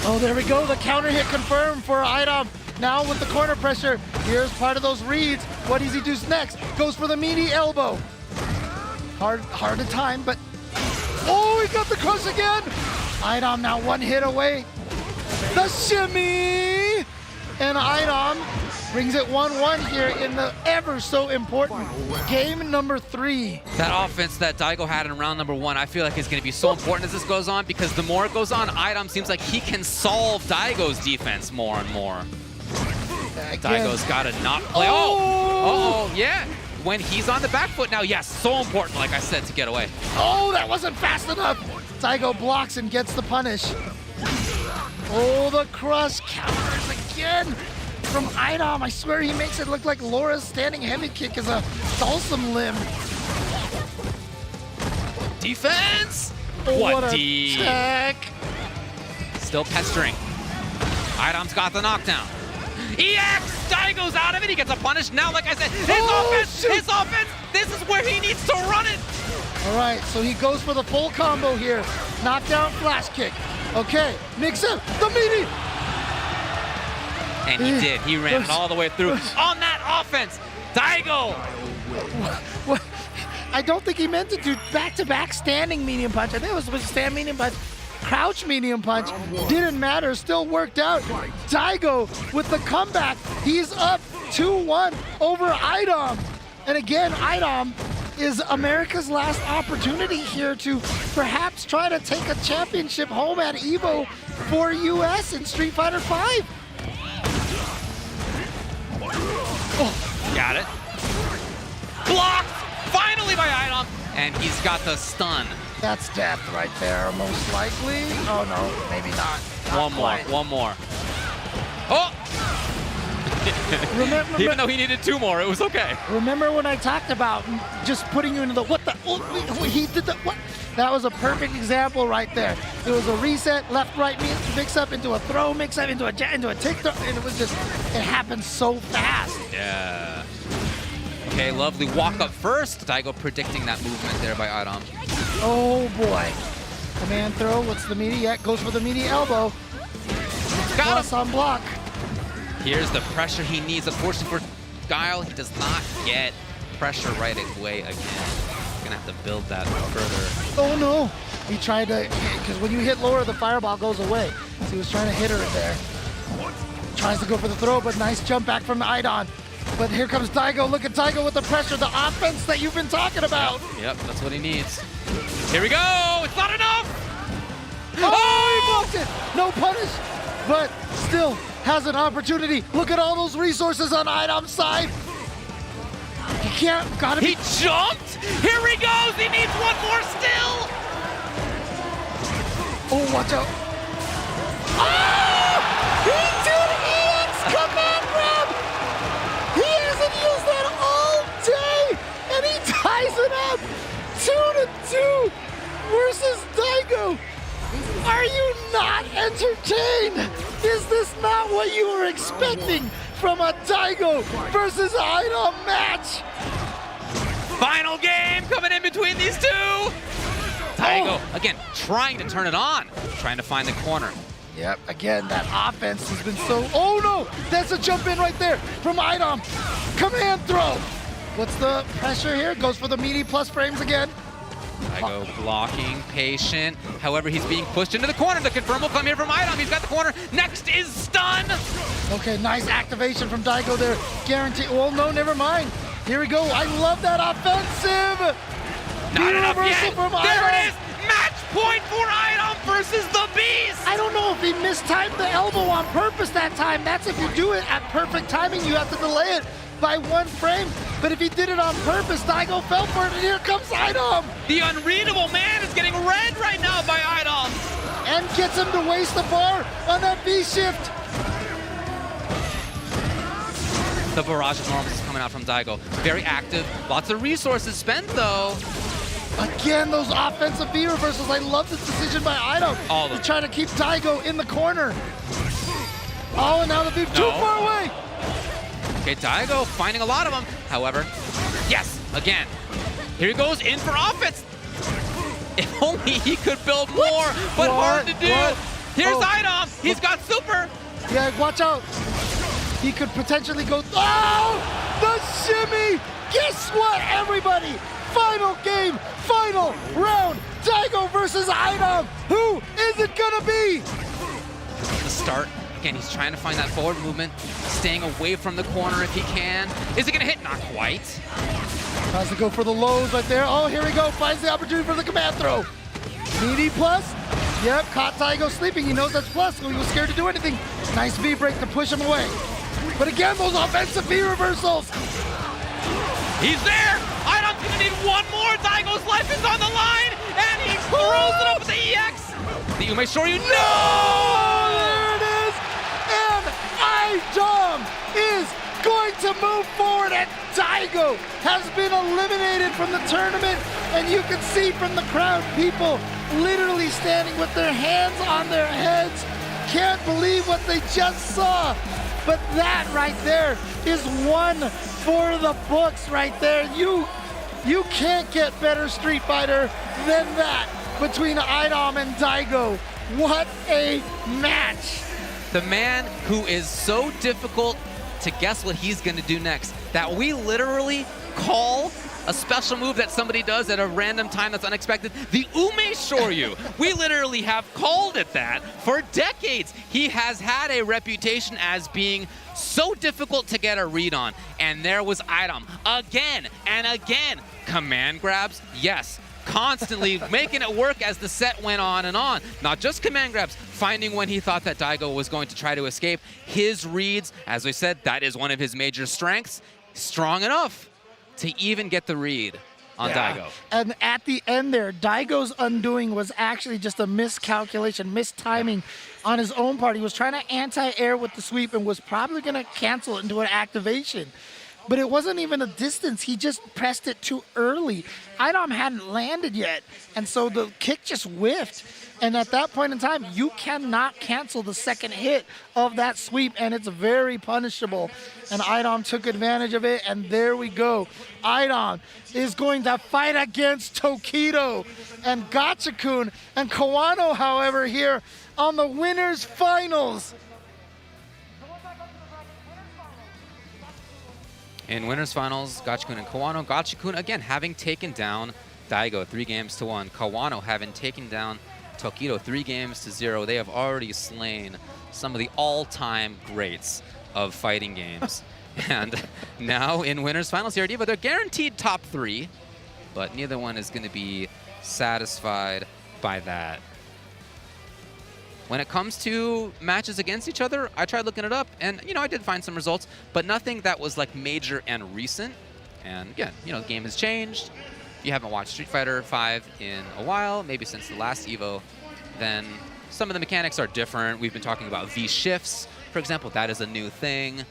Oh, there we go. The counter hit confirmed for Idom. Now with the corner pressure, here's part of those reads. What does he do next? Goes for the meaty elbow. Hard to time, but... Oh, he got the crush again! Idom now one hit away. The shimmy! And Idom brings it 1-1 here in the ever so important game number 3. That offense that Daigo had in round number 1, I feel like is going to be so important as this goes on, because the more it goes on, Idom seems like he can solve Daigo's defense more and more. Daigo's got to not play. Oh, yeah. When he's on the back foot now, yes, so important, like I said, to get away. Oh, that wasn't fast enough. Daigo blocks and gets the punish. Oh, the crush counters again from Idom. I swear he makes it look like Laura's standing heavy kick is a Dulcim limb. Defense! Oh, what a D? tech. Still pestering. Idom's got the knockdown. EX! Daigo's out of it. He gets a punish. Now, like I said, his offense, this is where he needs to run it. All right, so he goes for the full combo here. Knockdown, flash kick. Okay, mix up the meaty. And he did. He ran it all the way through on that offense. Daigo. What? I don't think he meant to do back-to-back standing medium punch. I think it was supposed to stand medium punch. Crouch medium punch. Didn't matter. Still worked out. Daigo with the comeback. He's up 2-1 over Idom. And again, Idom is America's last opportunity here to perhaps try to take a championship home at EVO for US in Street Fighter V. Oh, got it. Blocked finally by Idom, and he's got the stun. That's death right there, most likely. Oh no, maybe not. One more. Oh! Even though he needed 2 more, it was okay. Remember when I talked about just putting you into the what the? Oh, he did the what? That was a perfect example right there. It was a reset, left, right, mix up into a throw, mix up into a tick throw, and it was just, it happened so fast. Yeah. Okay, lovely walk up first. Daigo predicting that movement there by Idom. Oh boy. Command throw, what's the meaty? Yeah, goes for the meaty elbow. Got him on block. Here's the pressure he needs. Unfortunately for Guile, he does not get pressure right away again. He's gonna have to build that further. Oh no! He tried to, because when you hit lower, the fireball goes away. So he was trying to hit her there. Tries to go for the throw, but nice jump back from Idom. But here comes Daigo. Look at Daigo with the pressure, the offense that you've been talking about. Yep, that's what he needs. Here we go! It's not enough! Oh, he blocked it! No punish, but still has an opportunity. Look at all those resources on Idom's side. He can't, gotta be. He jumped! Here he goes! He needs 1 more still! Oh, watch out. Oh! He did EX command grab! He hasn't used that all day! And he ties it up! 2-2 versus Daigo! Are you not entertained? Is this not what you were expecting from a Daigo versus Idom match? Final game coming in between these two! Daigo, again, trying to turn it on. Trying to find the corner. Yep, again, that offense has been so... Oh no! That's a jump in right there from Idom. Command throw! What's the pressure here? Goes for the meaty plus frames again. Daigo blocking, patient. However, he's being pushed into the corner. The confirm will come here from Idom. He's got the corner. Next is stun. Okay, nice activation from Daigo there. Guarantee. Oh no, never mind. Here we go. I love that offensive. Not enough reversal yet. From There Idom. it is. Match point for Idom versus the Beast. I don't know if he mistimed the elbow on purpose that time. That's if you do it at perfect timing. You have to delay it by 1 frame. But if he did it on purpose, Daigo fell for it, and here comes Idom. The unreadable man is getting read right now by Idom. And gets him to waste the bar on that V-shift. The barrage of normals is coming out from Daigo. Very active. Lots of resources spent, though. Again, those offensive V reversals. I love this decision by Idom. All of them. To try to keep Daigo in the corner. Oh, and now the V too far away. Okay, Daigo finding a lot of them. However, yes, again. Here he goes in for offense. If only he could build more, but hard to do. Here's Idom. He's got super. Yeah, watch out. He could potentially go. Oh, the shimmy. Guess what, everybody? Final game, final round. Daigo versus Idom. Who is it gonna be? The start. Again, he's trying to find that forward movement, staying away from the corner if he can. Is it gonna hit? Not quite. Tries to go for the lows right there. Oh, here we go. Finds the opportunity for the command throw. Meaty plus. Yep, caught Daigo sleeping. He knows that's plus, so he was scared to do anything. Nice V break to push him away. But again, those offensive V reversals. He's there. Idom's gonna need 1 more. Daigo's life is on the line, and he throws it up with the EX. The Ume Shoryu. No! There it is. And Idom is going to move forward, and Daigo has been eliminated from the tournament. And you can see from the crowd, people literally standing with their hands on their heads. Can't believe what they just saw. but that right there is one for the books right there. You can't get better Street Fighter than that between Idom and Daigo. What a match. The man who is so difficult to guess what he's going to do next, that we literally call a special move that somebody does at a random time that's unexpected, the Ume Shoryu. We literally have called it that for decades. He has had a reputation as being so difficult to get a read on. And there was Idom again and again. Command grabs, yes. Constantly making it work as the set went on and on. Not just command grabs, finding when he thought that Daigo was going to try to escape. His reads, as we said, that is one of his major strengths. Strong enough to even get the read on Daigo. And at the end there, Daigo's undoing was actually just a miscalculation, mistiming on his own part. He was trying to anti-air with the sweep and was probably going to cancel it into an activation. But it wasn't even a distance. He just pressed it too early. Idom hadn't landed yet, and so the kick just whiffed. And at that point in time, you cannot cancel the second hit of that sweep, and it's very punishable. And Idom took advantage of it, and there we go. Idom is going to fight against Tokido and Gachikun and Kawano, however, here on the winners finals. In winners finals, Gachikun and Kawano. Gachikun, again, having taken down Daigo 3-1. Kawano having taken down Tokido 3-0. They have already slain some of the all-time greats of fighting games. And now in winners finals here at EVO, they're guaranteed top 3, but neither one is going to be satisfied by that. When it comes to matches against each other, I tried looking it up, and I did find some results, but nothing that was like major and recent. And again, the game has changed. If you haven't watched Street Fighter V in a while, maybe since the last EVO, then some of the mechanics are different. We've been talking about V shifts, for example. That is a new thing.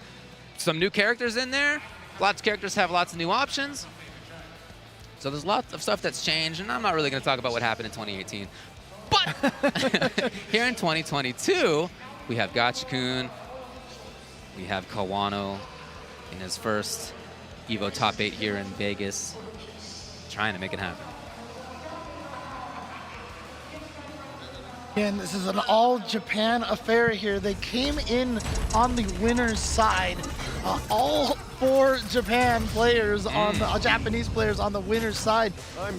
Some new characters in there. Lots of characters have lots of new options. So there's lots of stuff that's changed, and I'm not really going to talk about what happened in 2018. But here in 2022, we have Gachikun, we have Kawano in his first EVO top 8 here in Vegas, trying to make it happen. And this is an all-Japan affair here. They came in on the winner's side. All 4 Japan players on the Japanese players on the winner's side.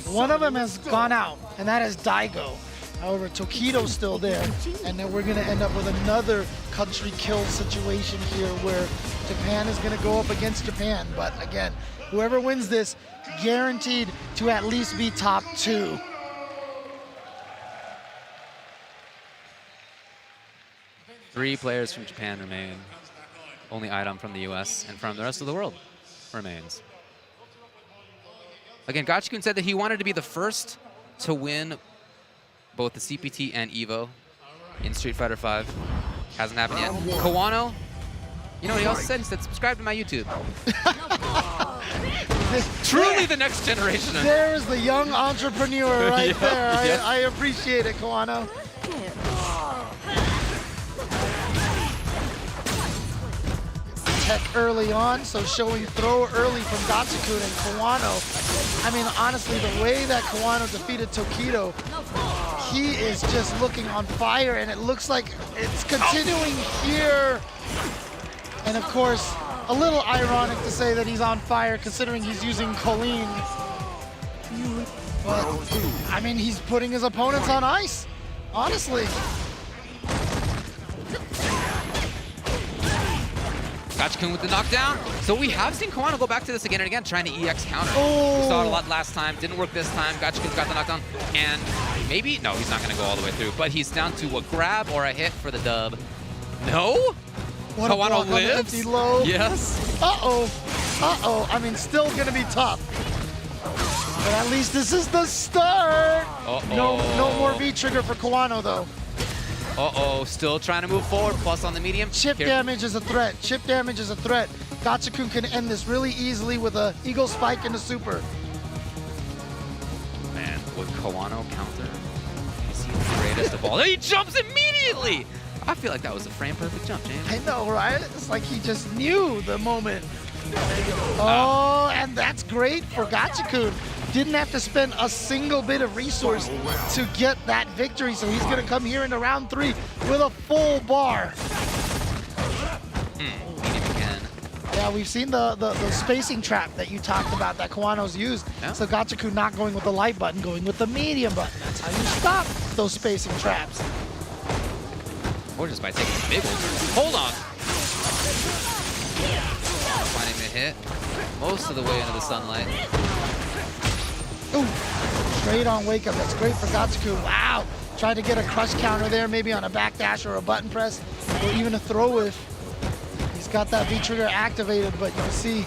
One of them has gone out, and that is Daigo. However, Tokido's still there, and then we're going to end up with another country kill situation here where Japan is going to go up against Japan. But again, whoever wins this, guaranteed to at least be top 2. Three players from Japan remain. Only Idom from the US and from the rest of the world remains. Again, Gachikun said that he wanted to be the first to win both the CPT and EVO in Street Fighter V. Hasn't happened yet. Kawano, you know what he also said? He said, subscribe to my YouTube. Truly the next generation. There's the young entrepreneur right there. I appreciate it, Kawano. Tech early on, so showing throw early from Gachikun and Kawano. I mean, honestly, the way that Kawano defeated Tokido, he is just looking on fire, and it looks like it's continuing here. And of course, a little ironic to say that he's on fire considering he's using Colleen. But, I mean, he's putting his opponents on ice, honestly. Gachikun with the knockdown. So we have seen Kawano go back to this again and again, trying to EX counter. We saw it a lot last time. Didn't work this time. Gachikun's got the knockdown. And maybe, no, he's not going to go all the way through. But he's down to a grab or a hit for the dub. No? What Kawano lives? Empty low. Yes. Uh-oh. Uh-oh. I mean, still going to be tough. But at least this is the start. No more V-trigger for Kawano, though. Uh-oh, still trying to move forward, plus on the medium. Chip damage is a threat. Chip damage is a threat. Gachikun can end this really easily with a Eagle Spike into super. Man, would Kawano counter? Is he the greatest of all? He jumps immediately! I feel like that was a frame-perfect jump, James. I know, right? It's like he just knew the moment. Oh, and that's great for Gachikun. Didn't have to spend a single bit of resource to get that victory, so he's going to come here into round 3 with a full bar. Yeah, we've seen the spacing trap that you talked about that Kawano's used. Yeah. So Gachikun not going with the light button, going with the medium button. That's how you stop those spacing traps. Or just by taking a big old hold on. Finding the hit most of the way into the sunlight. Ooh, straight on wake up. That's great for Gachikun. Wow. Tried to get a crush counter there, maybe on a backdash or a button press, or even a throw if he's got that V trigger activated, but you can see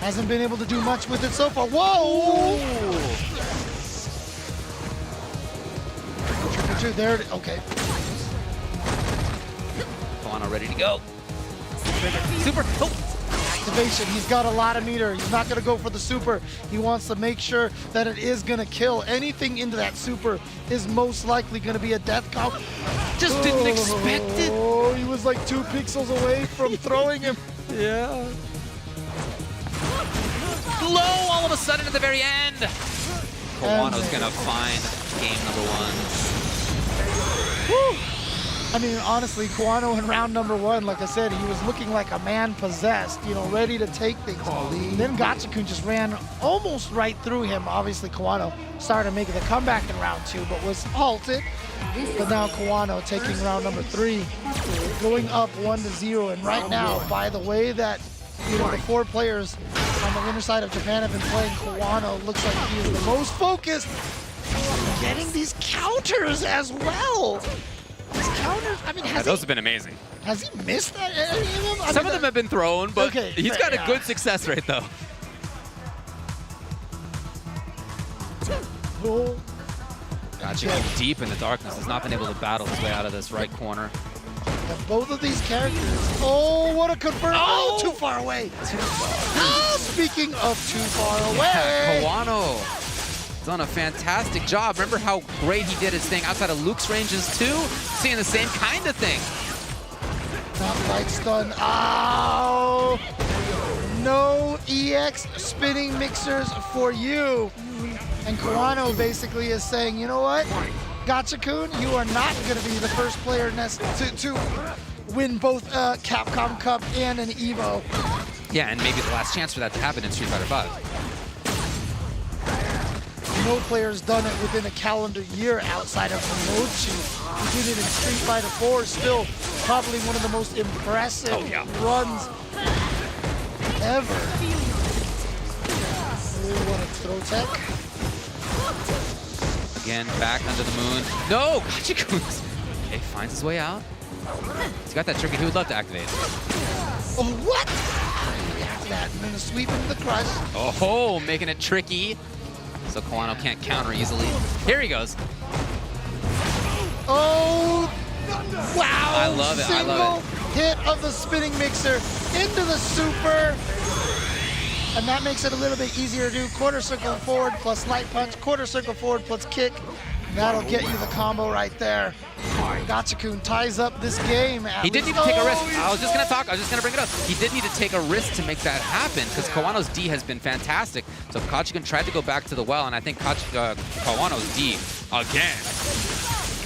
hasn't been able to do much with it so far. Whoa! Trigger 2, there it is. Okay. Kawano ready to go. Super. Oh. Activation. He's got a lot of meter. He's not going to go for the super. He wants to make sure that it is going to kill. Anything into that super is most likely going to be a death comp. Just didn't expect it. Oh, he was like 2 pixels away from throwing him. Yeah. Low all of a sudden at the very end. Kawano's going to find game number 1. Woo. I mean, honestly, Kawano in round number 1, like I said, he was looking like a man possessed, you know, ready to take things. Then Gachikun just ran almost right through him. Obviously, Kawano started making the comeback in round 2, but was halted. But now Kawano taking round number 3, going up 1-0. And right now, by the way that, you know, the 4 players on the winner side of Japan have been playing, Kawano looks like he is the most focused, getting these counters as well. His counters, I mean, those have been amazing. Has he missed that, any of them? Some of them have been thrown, but okay, he's got a good success rate, though. Oh. Gachikun deep in the darkness. Has not been able to battle his way out of this right corner. Yeah, both of these characters. Oh, what a confirm. Oh, too far away. Speaking of too far away. Yeah, Kawano done a fantastic job. Remember how great he did his thing outside of Luke's ranges too? Seeing the same kind of thing. Not light stun. Oh! No EX spinning mixers for you. And Kawano basically is saying, you know what? Gachikun, you are not going to be the first player to win both Capcom Cup and an EVO. Yeah, and maybe the last chance for that to happen in Street Fighter V. No player's done it within a calendar year outside of Mochi. He did it in Street Fighter 4, still probably one of the most impressive runs ever. Oh, what a throw tech. Again, back under the moon. No, Gachikun. Okay, finds his way out. He's got that trigger he would love to activate. Oh, what? That and then a sweep into the crush. Oh, making it tricky. So Kawano can't counter easily. Here he goes. Oh, wow. I love it. I love it. Hit of the spinning mixer into the super. And that makes it a little bit easier to do. Quarter circle forward plus light punch, quarter circle forward plus kick. That'll get you the combo right there. Gachikun ties up this game. He did need to take a risk. I was just going to bring it up. He did need to take a risk to make that happen because Kawano's D has been fantastic. So Gachikun tried to go back to the well, and I think Kawano's D, again,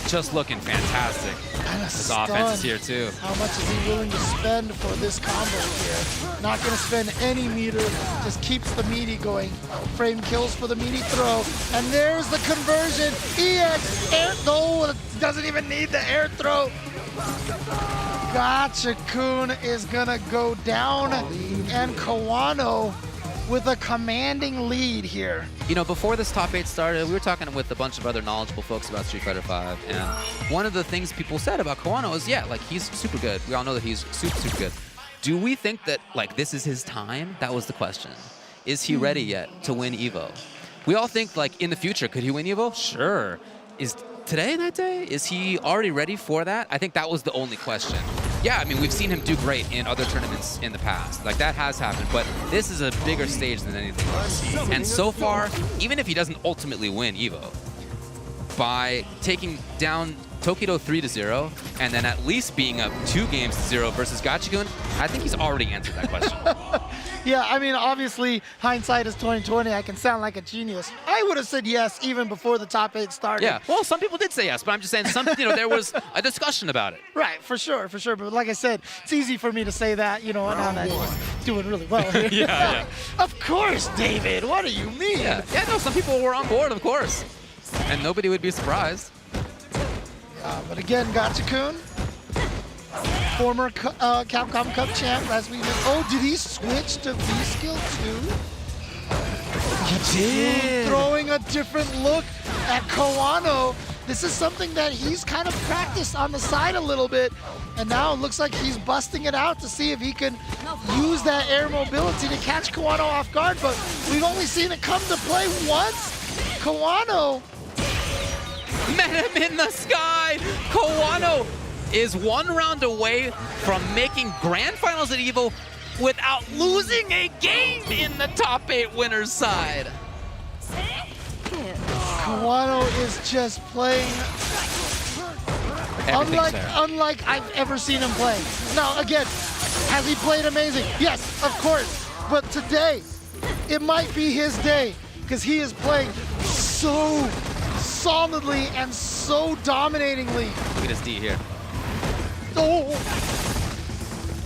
just looking fantastic. His offense is here too. How much is he willing to spend for this combo here? Not going to spend any meter, just keeps the meaty going. Frame kills for the meaty throw. And there's the conversion. EX air, no, doesn't even need the air throw. Gachikun is going to go down, and Kawano with a commanding lead here. You know, before this top 8 started, we were talking with a bunch of other knowledgeable folks about Street Fighter V, and one of the things people said about Kawano is, yeah, like, he's super good. We all know that he's super, super good. Do we think that, like, this is his time? That was the question. Is he ready yet to win EVO? We all think, like, in the future, could he win EVO? Sure. Is today that day? Is he already ready for that? I think that was the only question. Yeah, I mean, we've seen him do great in other tournaments in the past. Like, that has happened, but this is a bigger stage than anything else. And so far, even if he doesn't ultimately win EVO, by taking down Tokido 3-0, and then at least being up 2-0 versus Gachikun, I think he's already answered that question. Yeah, I mean, obviously, hindsight is 20/20. I can sound like a genius. I would have said yes even before the top 8 started. Yeah, well, some people did say yes, but I'm just saying, there was a discussion about it. Right, for sure. But like I said, it's easy for me to say that, now that he's doing really well here. Yeah. Of course, David. What do you mean? Yeah, no, some people were on board, of course. And nobody would be surprised. But again, Gachikun, former Capcom Cup champ, as we know. Oh, did he switch to V-Skill too? He did. Throwing a different look at Kawano. This is something that he's kind of practiced on the side a little bit, and now it looks like he's busting it out to see if he can use that air mobility to catch Kawano off guard, but we've only seen it come to play once. Kawano met him in the sky. Kawano is one round away from making grand finals at EVO without losing a game in the top 8 winners side. Kawano is just playing unlike I've ever seen him play. Now, again, has he played amazing? Yes, of course. But today, it might be his day because he is playing so solidly and so dominatingly. Look at his D here. Oh!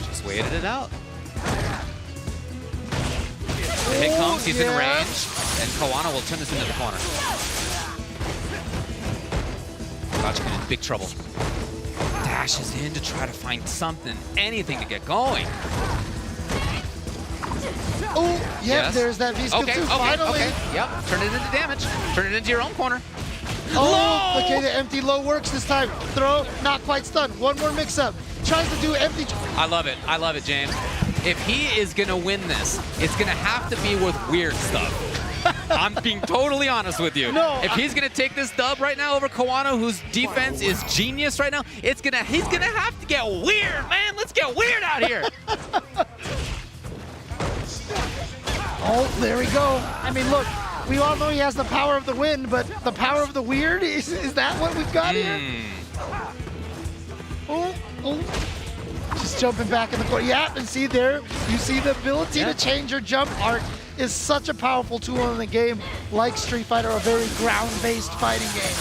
Just waited it out. The hit comes, he's in range, and Kawano will turn this into the corner. Gachikun in big trouble. Dashes in to try to find something, anything to get going. Oh, yeah, yes. There's that V-Skill too, finally. Okay, yep, turn it into damage. Turn it into your own corner. Oh, low! Okay, the empty low works this time. Throw, not quite stunned. One more mix-up. Tries to do empty. I love it, James. If he is gonna win this, it's gonna have to be with weird stuff. I'm being totally honest with you. No, if he's gonna take this dub right now over Kawano, whose defense is genius right now, he's gonna have to get weird, man. Let's get weird out here. Oh, there we go. I mean, look, we all know he has the power of the wind, but the power of the weird, is that what we've got here? Oh. Just jumping back in the corner. Yeah, and see there, you see the ability to change your jump art is such a powerful tool in the game, like Street Fighter, a very ground-based fighting game.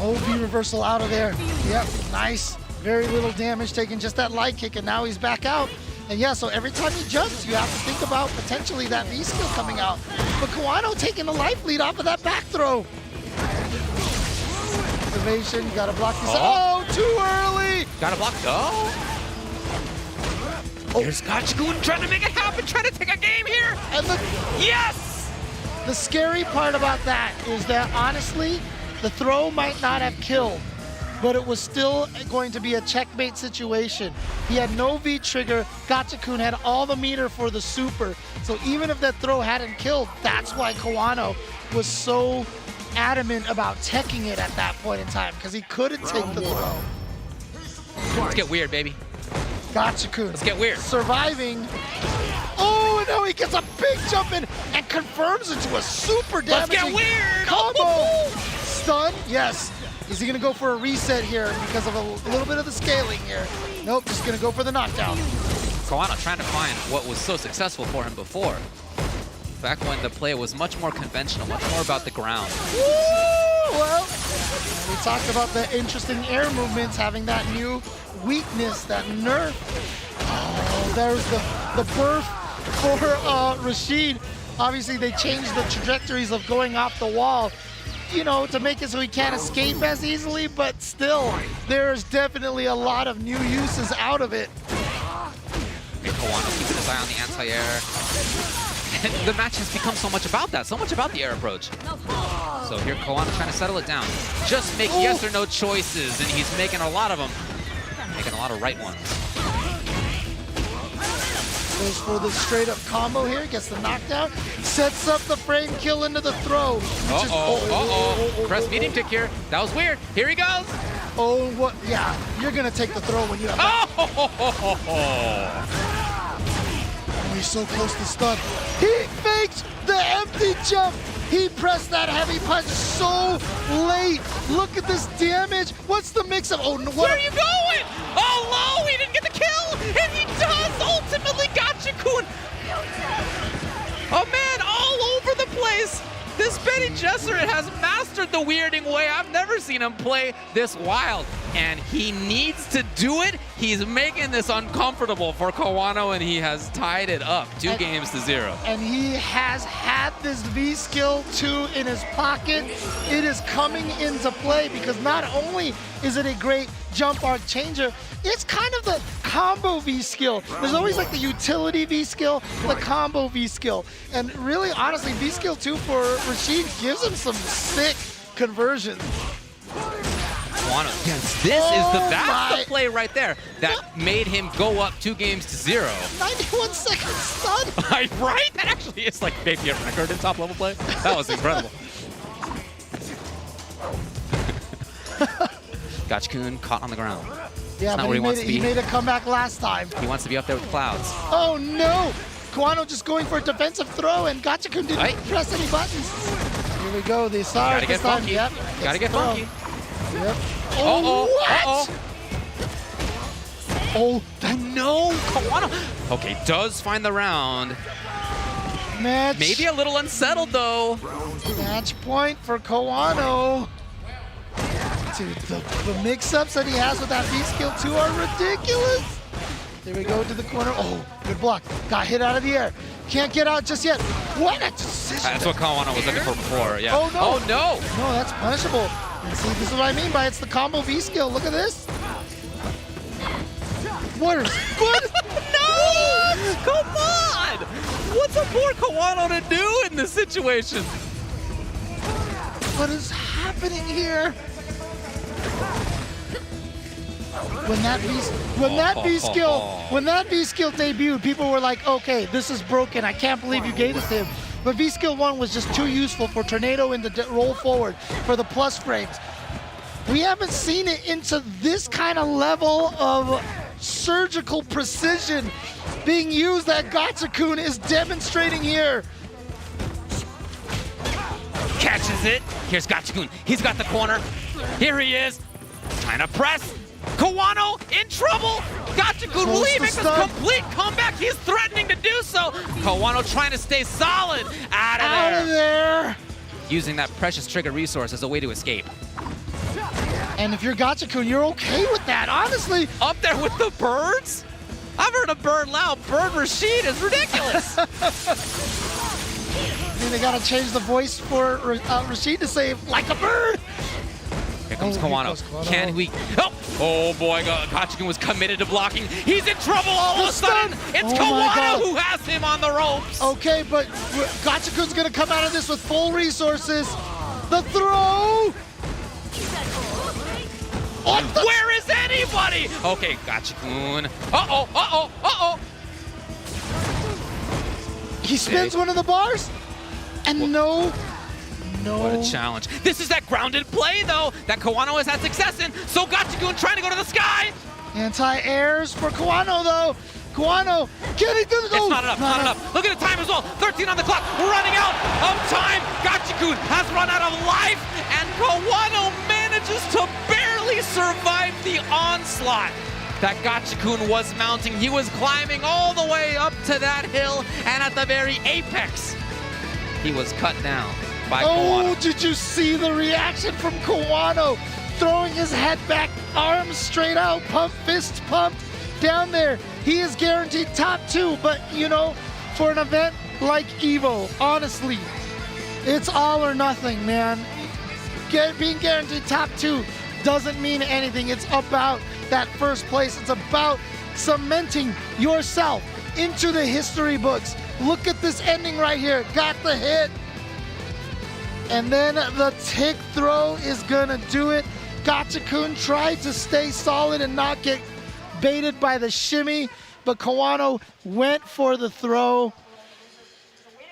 Oh, V reversal out of there. Yep, nice. Very little damage, taking just that light kick, and now he's back out. And yeah, so every time he jumps, you have to think about potentially that V-Skill coming out. But Kawano taking a life lead off of that back throw. Evasion, you gotta block this. Oh, too early! Gotta block. Oh! Here's Gachikun trying to make it happen, trying to take a game here! And yes! The scary part about that is that, honestly, the throw might not have killed, but it was still going to be a checkmate situation. He had no V-trigger. Gachikun had all the meter for the super. So even if that throw hadn't killed, that's why Kawano was so adamant about teching it at that point in time, because he couldn't take the throw. Let's get weird, baby. Gachikun. Let's get weird. Surviving. Oh, and now he gets a big jump in and confirms into a super damaging combo. Stun, yes. Is he gonna go for a reset here because of a little bit of the scaling here? Nope, just gonna go for the knockdown. Kawano trying to find what was so successful for him before. Back when the play was much more conventional, much more about the ground. Woo! Well, we talked about the interesting air movements, having that new weakness, that nerf. Oh, there's the birth for Rashid. Obviously, they changed the trajectories of going off the wall, to make it so he can't escape as easily, but still, there's definitely a lot of new uses out of it. Okay, Kawano keeping his eye on the anti-air. And the match has become so much about that, so much about the air approach. So here Kawano trying to settle it down. Just make yes or no choices, and he's making a lot of them. Making a lot of right ones. Goes for the straight up combo here, gets the knockdown, sets up the frame kill into the throw. Press medium kick here. That was weird. Here he goes. Oh, what? Yeah, you're gonna take the throw when you have that. he's so close to stun. He faked the empty jump. He pressed that heavy punch so late. Look at this damage. What's the mix-up? Oh, no, Where are you going? Oh, low, he didn't get the kill, and he does ultimately Gotcha-kun. Oh man, all over the place. This Benny Gesserit has mastered the weirding way. I've never seen him play this wild, and he needs to do it. He's making this uncomfortable for Kawano, and he has tied it up 2-0. And he has had this V skill 2 in his pocket. It is coming into play because not only is it a great jump arc changer, it's kind of the combo V skill. There's always like the utility V skill, the combo V skill. And really, honestly, V skill 2 for Rashid gives him some sick conversions. Yes, that's the play right there that made him go up 2-0. 91 seconds stun. Right? That actually is like maybe a record in top level play. That was incredible. Gotcha-kun caught on the ground. Yeah, not but where he wants to be. He made a comeback last time. He wants to be up there with the clouds. Oh no! Kawano just going for a defensive throw, and Gotcha-kun didn't press any buttons. Here we go. They saw it this time. Yep. Gotta get funky. Yep. Oh, what? Oh, no, Kawano. Okay, does find the round. Match. Maybe a little unsettled though. Match point for Kawano. Dude, the mix-ups that he has with that V-Skill 2 are ridiculous. There we go to the corner. Oh, good block. Got hit out of the air. Can't get out just yet. What a decision. That's what Kawano was looking for before, yeah. Oh, no. Oh, no. No, that's punishable. And see, this is what I mean by it's the combo V-Skill. Look at this. What? No! Come on! What's a poor Kawano to do in this situation? What is happening here? When that V skill debuted, people were like, okay, this is broken. I can't believe you gave this to him. But V skill 1 was just too useful for Tornado in the roll forward for the plus frames. We haven't seen it into this kind of level of surgical precision being used that Gotcha-kun is demonstrating here. Catches it. Here's Gotcha-kun. He's got the corner. Here he is. Trying to press. Kawano in trouble. Gotcha-kun, will he make this complete comeback? He's threatening to do so. Kawano trying to stay solid. Out of there. Using that precious trigger resource as a way to escape. And if you're Gotcha-kun, you're okay with that, honestly. Up there with the birds? I've heard a bird loud. Bird Rashid is ridiculous. I mean, they gotta change the voice for Rashid to say, like a bird. Here comes Kawano. Can we? Oh boy, Gotcha-kun was committed to blocking. He's in trouble all of a sudden. It's Kawano who has him on the ropes. Okay, but Gotcha-kun's gonna come out of this with full resources. The throw. Where is anybody? Okay, Gotcha-kun. Uh-oh. He spins one of the bars, and no. What a challenge. This is that grounded play, though, that Kawano has had success in. So Gotcha-kun trying to go to the sky. Anti-airs for Kawano, though. Kawano getting to the... It's not enough. Look at the time as well. 13 on the clock. We're running out of time. Gotcha-kun has run out of life, and Kawano manages to barely survive the onslaught that Gotcha-kun was mounting. He was climbing all the way up to that hill, and at the very apex, he was cut down. Oh, did you see the reaction from Kawano? Throwing his head back, arms straight out, fist pumped down there. He is guaranteed top 2, but you know, for an event like EVO, honestly, it's all or nothing, man. Being guaranteed top 2 doesn't mean anything. It's about that first place. It's about cementing yourself into the history books. Look at this ending right here. Got the hit. And then the tick throw is gonna do it. Gotcha-kun tried to stay solid and not get baited by the shimmy, but Kawano went for the throw.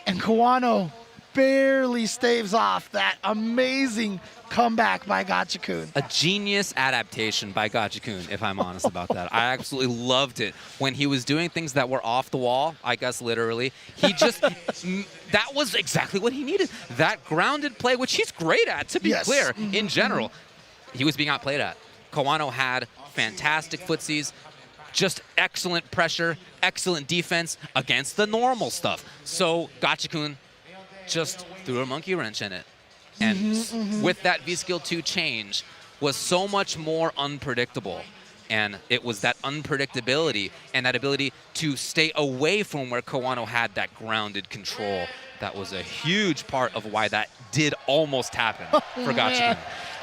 And Kawano barely staves off that amazing comeback by Gachikun. A genius adaptation by Gachikun, if I'm honest about that. I absolutely loved it. When he was doing things that were off the wall, I guess literally, he just, that was exactly what he needed. That grounded play, which he's great at, to be clear, in general. He was being outplayed at. Kawano had fantastic footsies, just excellent pressure, excellent defense against the normal stuff. So Gachikun just threw a monkey wrench in it. And with that V-Skill 2 change was so much more unpredictable. And it was that unpredictability and that ability to stay away from where Kawano had that grounded control. That was a huge part of why that did almost happen for Gachikun.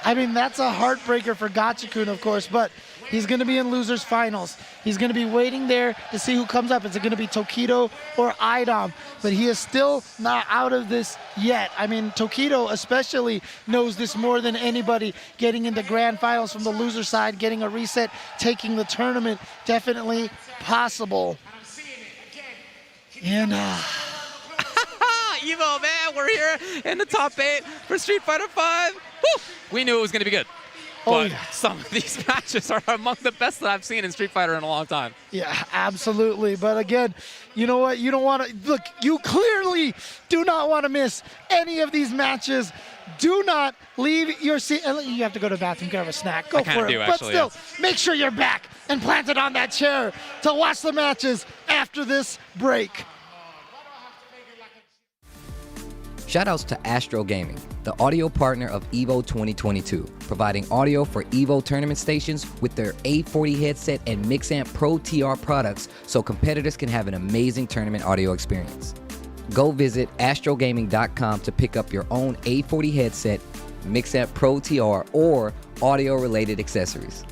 I mean, that's a heartbreaker for Gachikun, of course, but he's going to be in losers finals. He's going to be waiting there to see who comes up. Is it going to be Tokido or Idom? But he is still not out of this yet. I mean, Tokido especially knows this more than anybody. Getting into grand finals from the loser side, getting a reset, taking the tournament, definitely possible. And EVO, man, we're here in the top 8 for Street Fighter V. Woo! We knew it was going to be good. But some of these matches are among the best that I've seen in Street Fighter in a long time. Yeah, absolutely. But again, you know what? You don't want to, look, you clearly do not want to miss any of these matches. Do not leave your seat. You have to go to the bathroom, grab a snack, go for it. But still, make sure you're back and planted on that chair to watch the matches after this break. Shoutouts to Astro Gaming, the audio partner of EVO 2022, providing audio for EVO tournament stations with their A40 headset and Mixamp Pro TR products so competitors can have an amazing tournament audio experience. Go visit astrogaming.com to pick up your own A40 headset, Mixamp Pro TR, or audio-related accessories.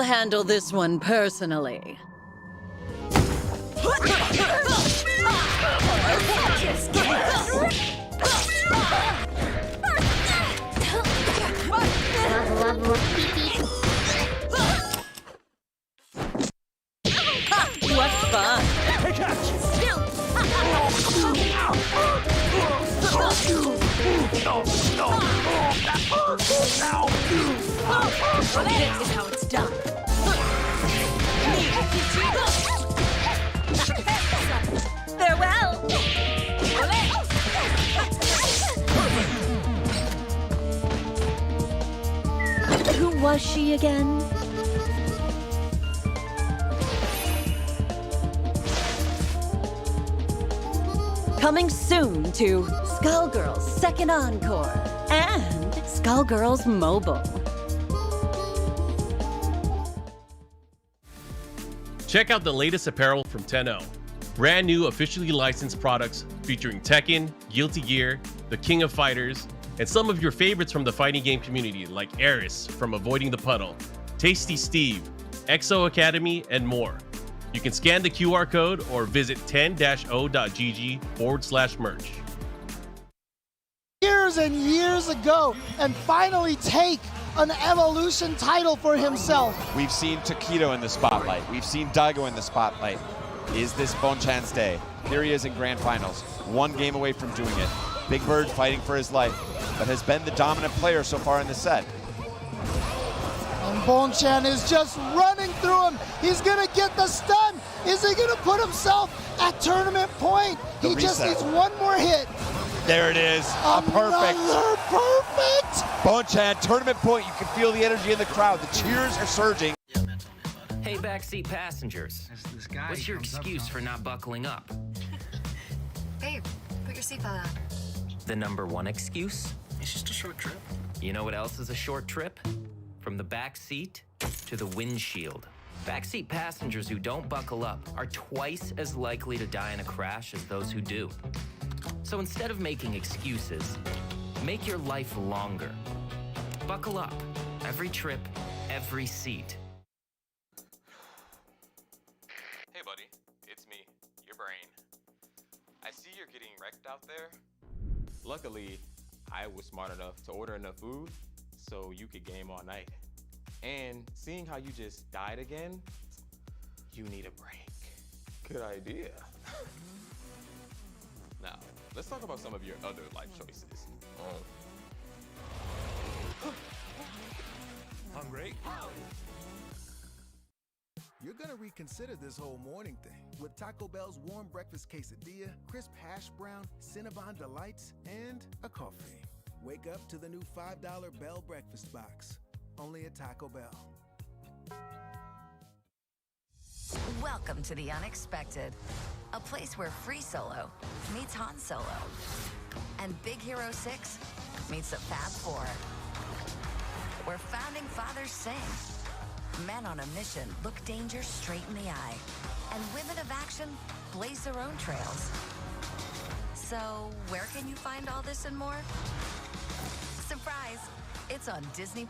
handle this one personally. What fun! This is how it's done. Farewell! Who was she again? Coming soon to Skullgirls Second Encore and Skullgirls Mobile. Check out the latest apparel from Tenno. Brand new officially licensed products featuring Tekken, Guilty Gear, The King of Fighters, and some of your favorites from the fighting game community like Eris from Avoiding the Puddle, Tasty Steve, Exo Academy, and more. You can scan the QR code or visit 10-o.gg/merch. Years and years ago, and finally take an Evolution title for himself. We've seen Tokido in the spotlight. We've seen Daigo in the spotlight. Is this Bonchan's day? Here he is in Grand Finals, one game away from doing it. Big Bird fighting for his life, but has been the dominant player so far in the set. And Bonchan is just running through him. He's gonna get the stun. Is he gonna put himself at tournament point? He just needs one more hit. There it is, perfect. Bonchan, tournament point. You can feel the energy in the crowd. The cheers are surging. Hey, backseat passengers. What's your excuse for not buckling up? Babe, put your seatbelt on. The number one excuse? It's just a short trip. You know what else is a short trip? From the back seat to the windshield. Backseat passengers who don't buckle up are twice as likely to die in a crash as those who do. So instead of making excuses, make your life longer. Buckle up. Every trip, every seat. Hey buddy, it's me, your brain. I see you're getting wrecked out there. Luckily, I was smart enough to order enough food so you could game all night. And seeing how you just died again, you need a break. Good idea. Now, let's talk about some of your other life choices. Hungry? You're gonna reconsider this whole morning thing with Taco Bell's warm breakfast quesadilla, crisp hash brown, Cinnabon delights, and a coffee. Wake up to the new $5 Bell breakfast box, only at Taco Bell. Welcome to the unexpected, a place where Free Solo meets Han Solo, and Big Hero 6 meets the Fab Four, where founding fathers sing, men on a mission look danger straight in the eye, and women of action blaze their own trails. So, where can you find all this and more? Surprise! It's on Disney+.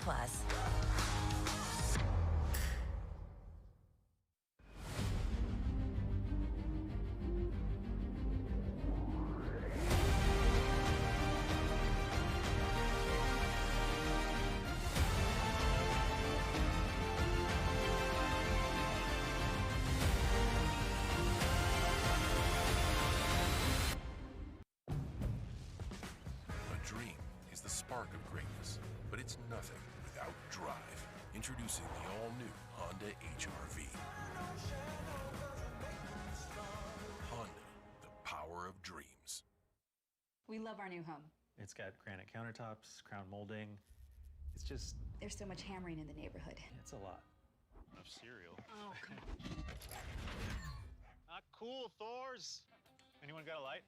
A dream is the spark of greatness, but it's nothing without drive. Introducing the all-new Honda HR-V. Honda, the power of dreams. We love our new home. It's got granite countertops, crown molding. It's just, There's so much hammering in the neighborhood. it's a lot. Of cereal. Oh, come Not cool, Thors. Anyone got a light?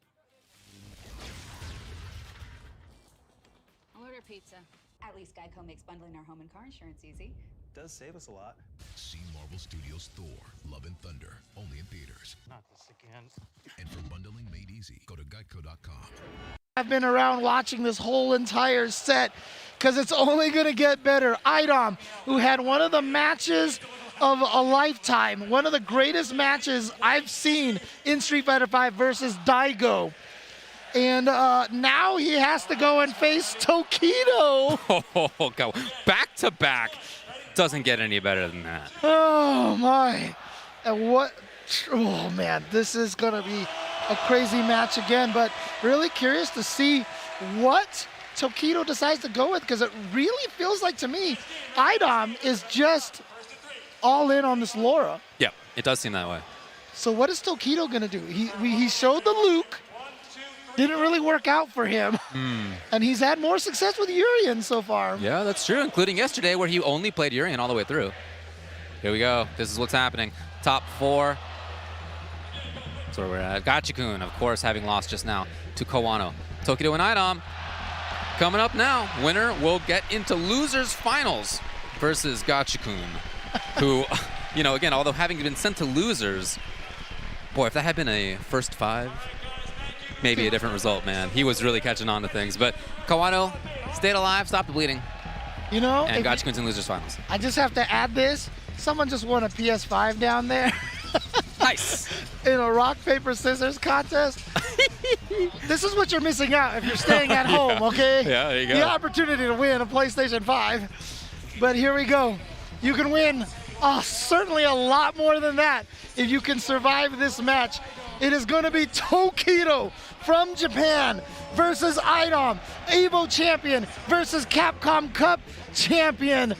I'll order pizza. At least Geico makes bundling our home and car insurance easy. Does save us a lot. See Marvel Studios' Thor, Love and Thunder, only in theaters. Not this again. And for bundling made easy, go to geico.com. I've been around watching this whole entire set because it's only going to get better. Idom, who had one of the matches of a lifetime, one of the greatest matches I've seen in Street Fighter V versus Daigo. And now he has to go and face Tokido. Oh, go back to back. Doesn't get any better than that. Oh, my. And what? Oh, man, this is going to be a crazy match again, but really curious to see what Tokido decides to go with, because it really feels like to me Idom is just all in on this Laura. Yeah, it does seem that way. So what is Tokido going to do? He showed the Luke. Didn't really work out for him. And he's had more success with Urien so far. Yeah, that's true, including yesterday where he only played Urien all the way through. Here we go. This is what's happening. Top 4. That's where we're at. Gachikun, of course, having lost just now to Kawano. Tokido and Idom coming up now. Winner will get into losers finals versus Gachikun, who, you know, again, although having been sent to losers, boy, if that had been a first 5, maybe a different result, man. He was really catching on to things. But Kawano stayed alive, stopped the bleeding. You know, and Gachikun's in losers finals. I just have to add this. Someone just won a PS5 down there. Nice. In a rock, paper, scissors contest. This is what you're missing out if you're staying at home, okay? Yeah, there you go. The opportunity to win a PlayStation 5. But here we go. You can win certainly a lot more than that if you can survive this match. It is going to be Tokido from Japan versus Idom, EVO champion versus Capcom Cup champion.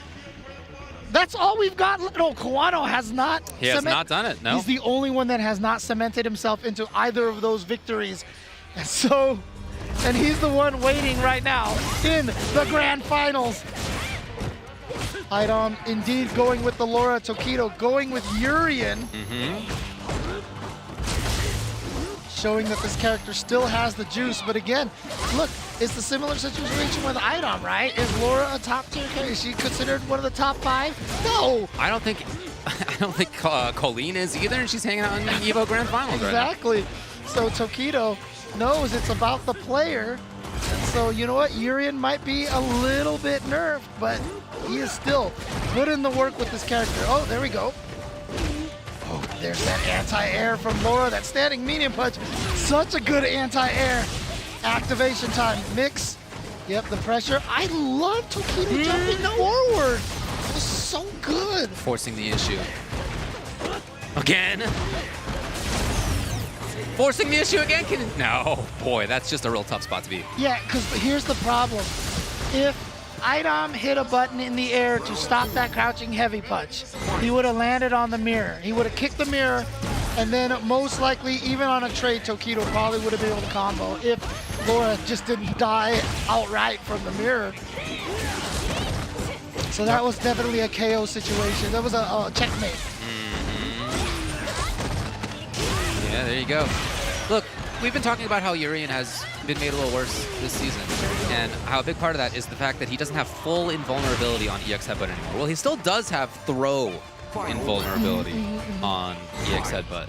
That's all we've got. No, Kawano has not. He has not done it, no. He's the only one that has not cemented himself into either of those victories. And so, and he's the one waiting right now in the grand finals. Idom indeed going with the Laura, Tokido going with Urien. Showing that this character still has the juice, but again, look, it's the similar situation with Idom, right? Is Laura a top tier character? Is she considered one of the top 5? No. I don't think Colleen is either, and she's hanging out in the EVO Grand Finals exactly. Right now. So Tokido knows it's about the player. And so you know what? Urien might be a little bit nerfed, but he is still putting the work with this character. Oh, there we go. Oh, there's that anti-air from Laura, that standing medium punch. Such a good anti-air. Activation time, mix. Yep, the pressure. I love Tokido jumping forward. It was so good. Forcing the issue. Again. Forcing the issue again? No, boy, that's just a real tough spot to be. Yeah, because here's the problem. If Idom hit a button in the air to stop that crouching heavy punch, he would have landed on the mirror. He would have kicked the mirror, and then most likely, even on a trade, Tokido probably would have been able to combo if Laura just didn't die outright from the mirror. So that was definitely a KO situation. That was a checkmate. Yeah, there you go. Look, we've been talking about how Urien has been made a little worse this season, and how a big part of that is the fact that he doesn't have full invulnerability on EX Headbutt anymore. Well, he still does have throw invulnerability on EX Headbutt.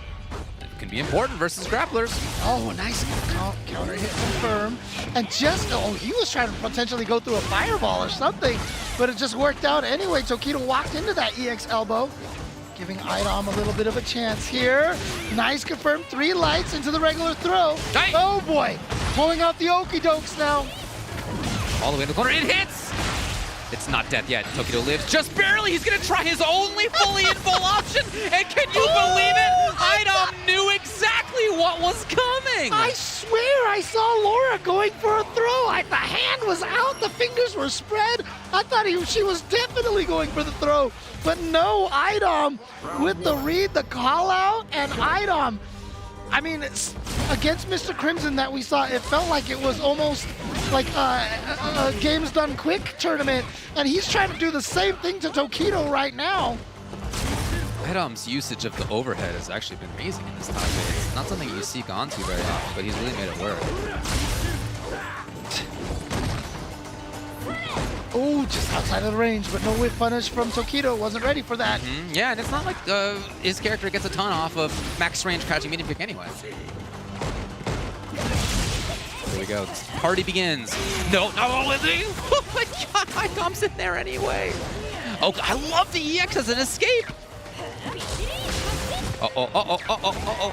It can be important versus grapplers. Oh, nice counter hit confirm. And just, he was trying to potentially go through a fireball or something, but it just worked out anyway. Tokido walked into that EX elbow, giving Idom a little bit of a chance here. Nice confirmed 3 lights into the regular throw. Nice. Oh boy, pulling out the okie dokes now. All the way in the corner, it hits! It's not death yet. Tokido lives just barely. He's gonna try his only fully in full option, and can you believe it? Idom knew exactly what was coming. I swear I saw Laura going for a throw. The hand was out, the fingers were spread. I thought she was definitely going for the throw, but no, Idom with the read, the call out, and Idom. I mean, against Mr. Crimson that we saw, it felt like it was almost like a Games Done Quick tournament, and he's trying to do the same thing to Tokido right now. Idom's usage of the overhead has actually been amazing in this top 8. It's not something you seek onto very often, but he's really made it work. Oh, just outside of the range, but no whip punish from Tokido. Wasn't ready for that. Yeah, and it's not like his character gets a ton off of max range crouching medium kick anyway. Here we go. Party begins. No, not all of you. Oh my god, Idom's in there anyway. Oh, I love the EX as an escape. Uh-oh.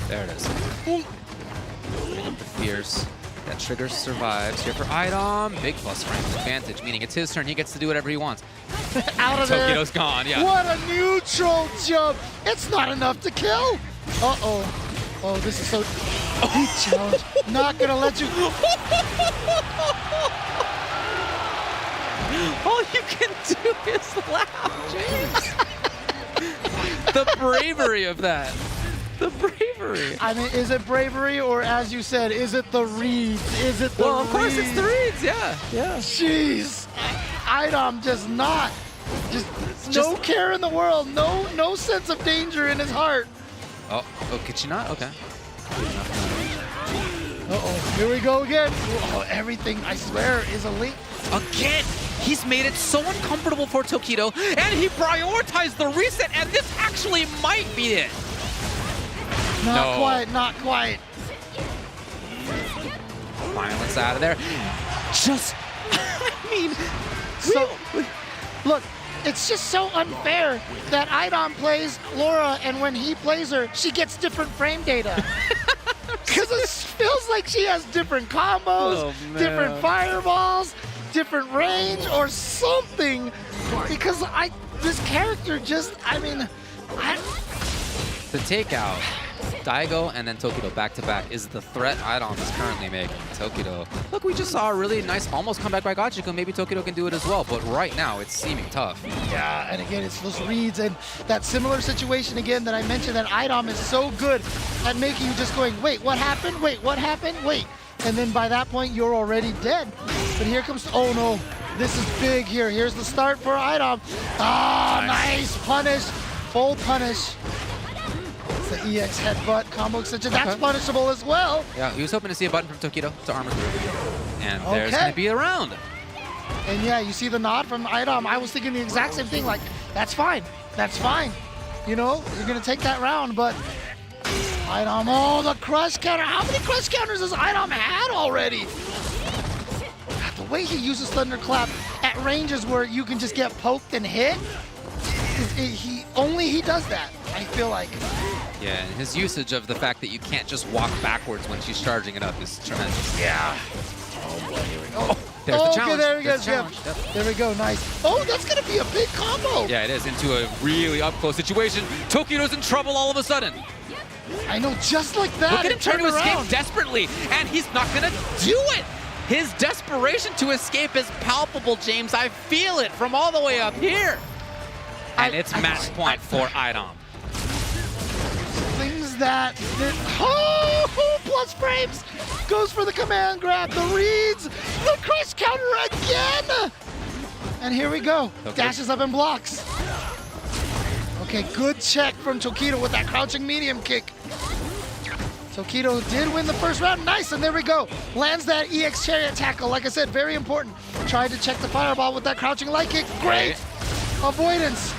There it is. Putting up the fierce. That trigger survives here for Idom. Big plus frame advantage, meaning it's his turn. He gets to do whatever he wants. Out of there. Tokido's gone, yeah. What a neutral jump. It's not enough to kill. Uh-oh. Oh, this is so... Heat challenge. Not going to let you... All you can do is laugh, James. The bravery of that. The bravery. I mean, is it bravery or, as you said, is it the reads? Is it the Well, of course it's the reads, yeah. Jeez. Idom just not. No care in the world. No sense of danger in his heart. Oh, could you not? Okay. Uh-oh, here we go again. Oh, everything, I swear, is a link. Again, he's made it so uncomfortable for Tokido, and he prioritized the reset, and this actually might be it. Not quite. Violence out of there. Just, I mean, so, look, it's just so unfair that Idom plays Laura, and when he plays her, she gets different frame data. Because it feels like she has different combos, different fireballs, different range, or something. Because this character just, the takeout, Daigo and then Tokido back-to-back is the threat Idom is currently making. Tokido, look, we just saw a really nice almost comeback by Gachiku. Maybe Tokido can do it as well, but right now it's seeming tough. Yeah, and again, it's those reads and that similar situation again that I mentioned that Idom is so good at making you just going, wait, what happened? Wait, what happened? Wait. And then by that point, you're already dead. But here comes, oh no, this is big here. Here's the start for Idom. Ah, nice punish, full punish. The EX headbutt combo extension, that's punishable as well. Yeah, he was hoping to see a button from Tokido to armor through. And there's going to be a round. And yeah, you see the nod from Idom. I was thinking the exact same thing, like, that's fine. You know, you're going to take that round, but Idom, oh, the crush counter. How many crush counters has Idom had already? The way he uses Thunderclap at ranges where you can just get poked and hit, he does that, I feel like. Yeah, and his usage of the fact that you can't just walk backwards when she's charging it up is tremendous. Yeah. Oh boy, here we go. There's the challenge. Okay, there we go. Yep. There we go, nice. Oh, that's gonna be a big combo. Yeah, it is, into a really up-close situation. Tokido's in trouble all of a sudden. I know, just like that. Look at him trying to escape desperately, and he's not gonna do it. His desperation to escape is palpable, James. I feel it from all the way up here. And it's match point for Idom. Things that plus frames goes for the command grab, the reads, the crush counter again. And here we go. Dashes up and blocks. Okay, good check from Tokido with that crouching medium kick. Tokido did win the first round. Nice, and there we go. Lands that EX chariot tackle. Like I said, very important. Tried to check the fireball with that crouching light kick. Great avoidance.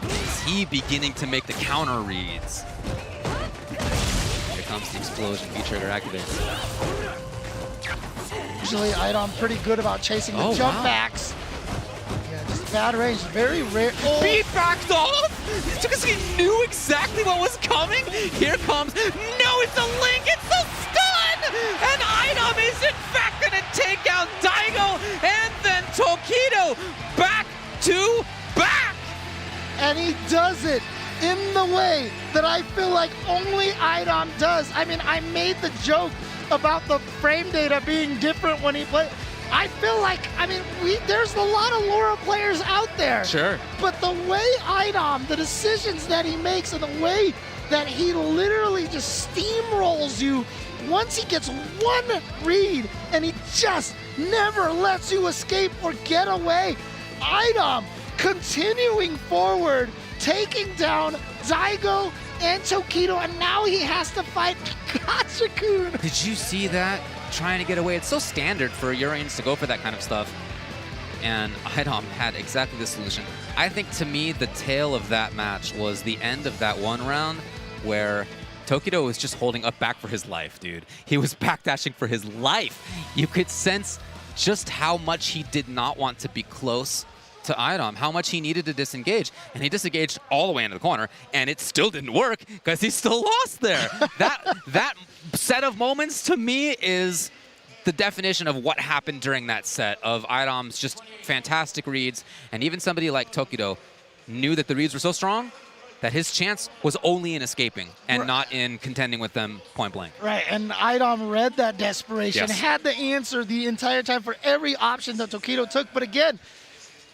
Is he beginning to make the counter reads? Here comes the explosion. V-trigger activates. Usually Idom pretty good about chasing the jump backs. Yeah, just bad range. Very rare. Oh. He backed off because he knew exactly what was coming. Here comes. No, it's a link. It's a stun. And Idom is in fact going to take out Daigo and then Tokido back to back. And he does it in the way that I feel like only Idom does. I mean, I made the joke about the frame data being different when he plays. I feel like, there's a lot of Laura players out there. Sure. But the way Idom, the decisions that he makes and the way that he literally just steamrolls you once he gets one read and he just never lets you escape or get away. Idom continuing forward, taking down Daigo and Tokido, and now he has to fight Gachiku. Did you see that? Trying to get away. It's so standard for Urians to go for that kind of stuff. And Idom had exactly the solution. I think, to me, the tail of that match was the end of that one round where Tokido was just holding up back for his life, dude. He was backdashing for his life. You could sense just how much he did not want to be close to Idom, how much he needed to disengage. And he disengaged all the way into the corner, and it still didn't work because he still lost there. that set of moments to me is the definition of what happened during that set of Idom's just fantastic reads. And even somebody like Tokido knew that the reads were so strong that his chance was only in escaping and not in contending with them point blank. Right, and Idom read that desperation, Yes. had the answer the entire time for every option that Tokido took. But again,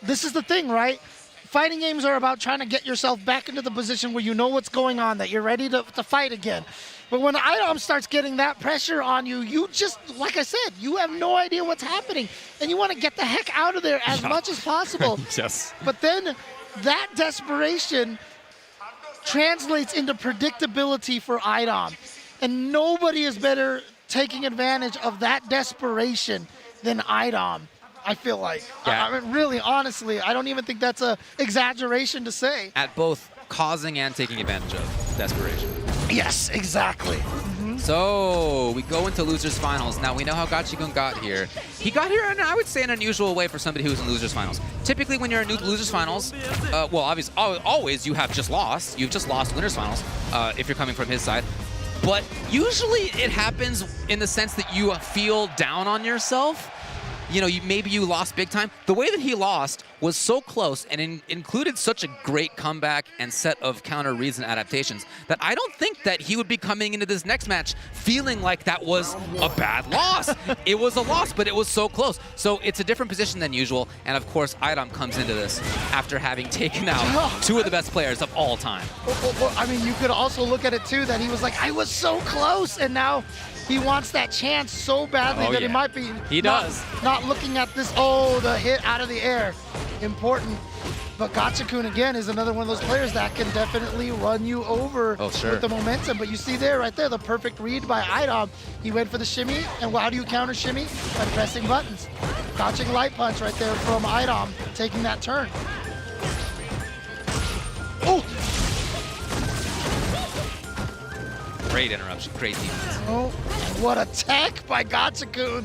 this is the thing, right? Fighting games are about trying to get yourself back into the position where you know what's going on, that you're ready to fight again. But when Idom starts getting that pressure on you, you just, like I said, you have no idea what's happening. And you want to get the heck out of there as much as possible. Yes. But then that desperation translates into predictability for Idom. And nobody is better taking advantage of that desperation than Idom, I feel like. Yeah. I mean, really, honestly, I don't even think that's an exaggeration to say. At both causing and taking advantage of desperation. Yes, exactly. So we go into losers finals. Now we know how Gachikun got here. He got here in, I would say, an unusual way for somebody who's in losers finals. Typically when you're in losers finals, well, obviously, always you have just lost. You've just lost winners finals if you're coming from his side. But usually it happens in the sense that you feel down on yourself. You know, maybe you lost big time. The way that he lost was so close and included such a great comeback and set of counter reads and adaptations that I don't think that he would be coming into this next match feeling like that was a bad loss. It was a loss, but it was so close. So it's a different position than usual. And of course, Idom comes into this after having taken out two of the best players of all time. Well, I mean, you could also look at it too, that he was like, I was so close, and now he wants that chance so badly that it might be not looking at this, the hit out of the air. Important. But Gachikun, again, is another one of those players that can definitely run you over with the momentum. But you see there, right there, the perfect read by Idom. He went for the shimmy, and how do you counter shimmy? By pressing buttons. Dodging light punch right there from Idom, taking that turn. Oh! Great interruption, great defense. Oh, what a tech by Gachikun.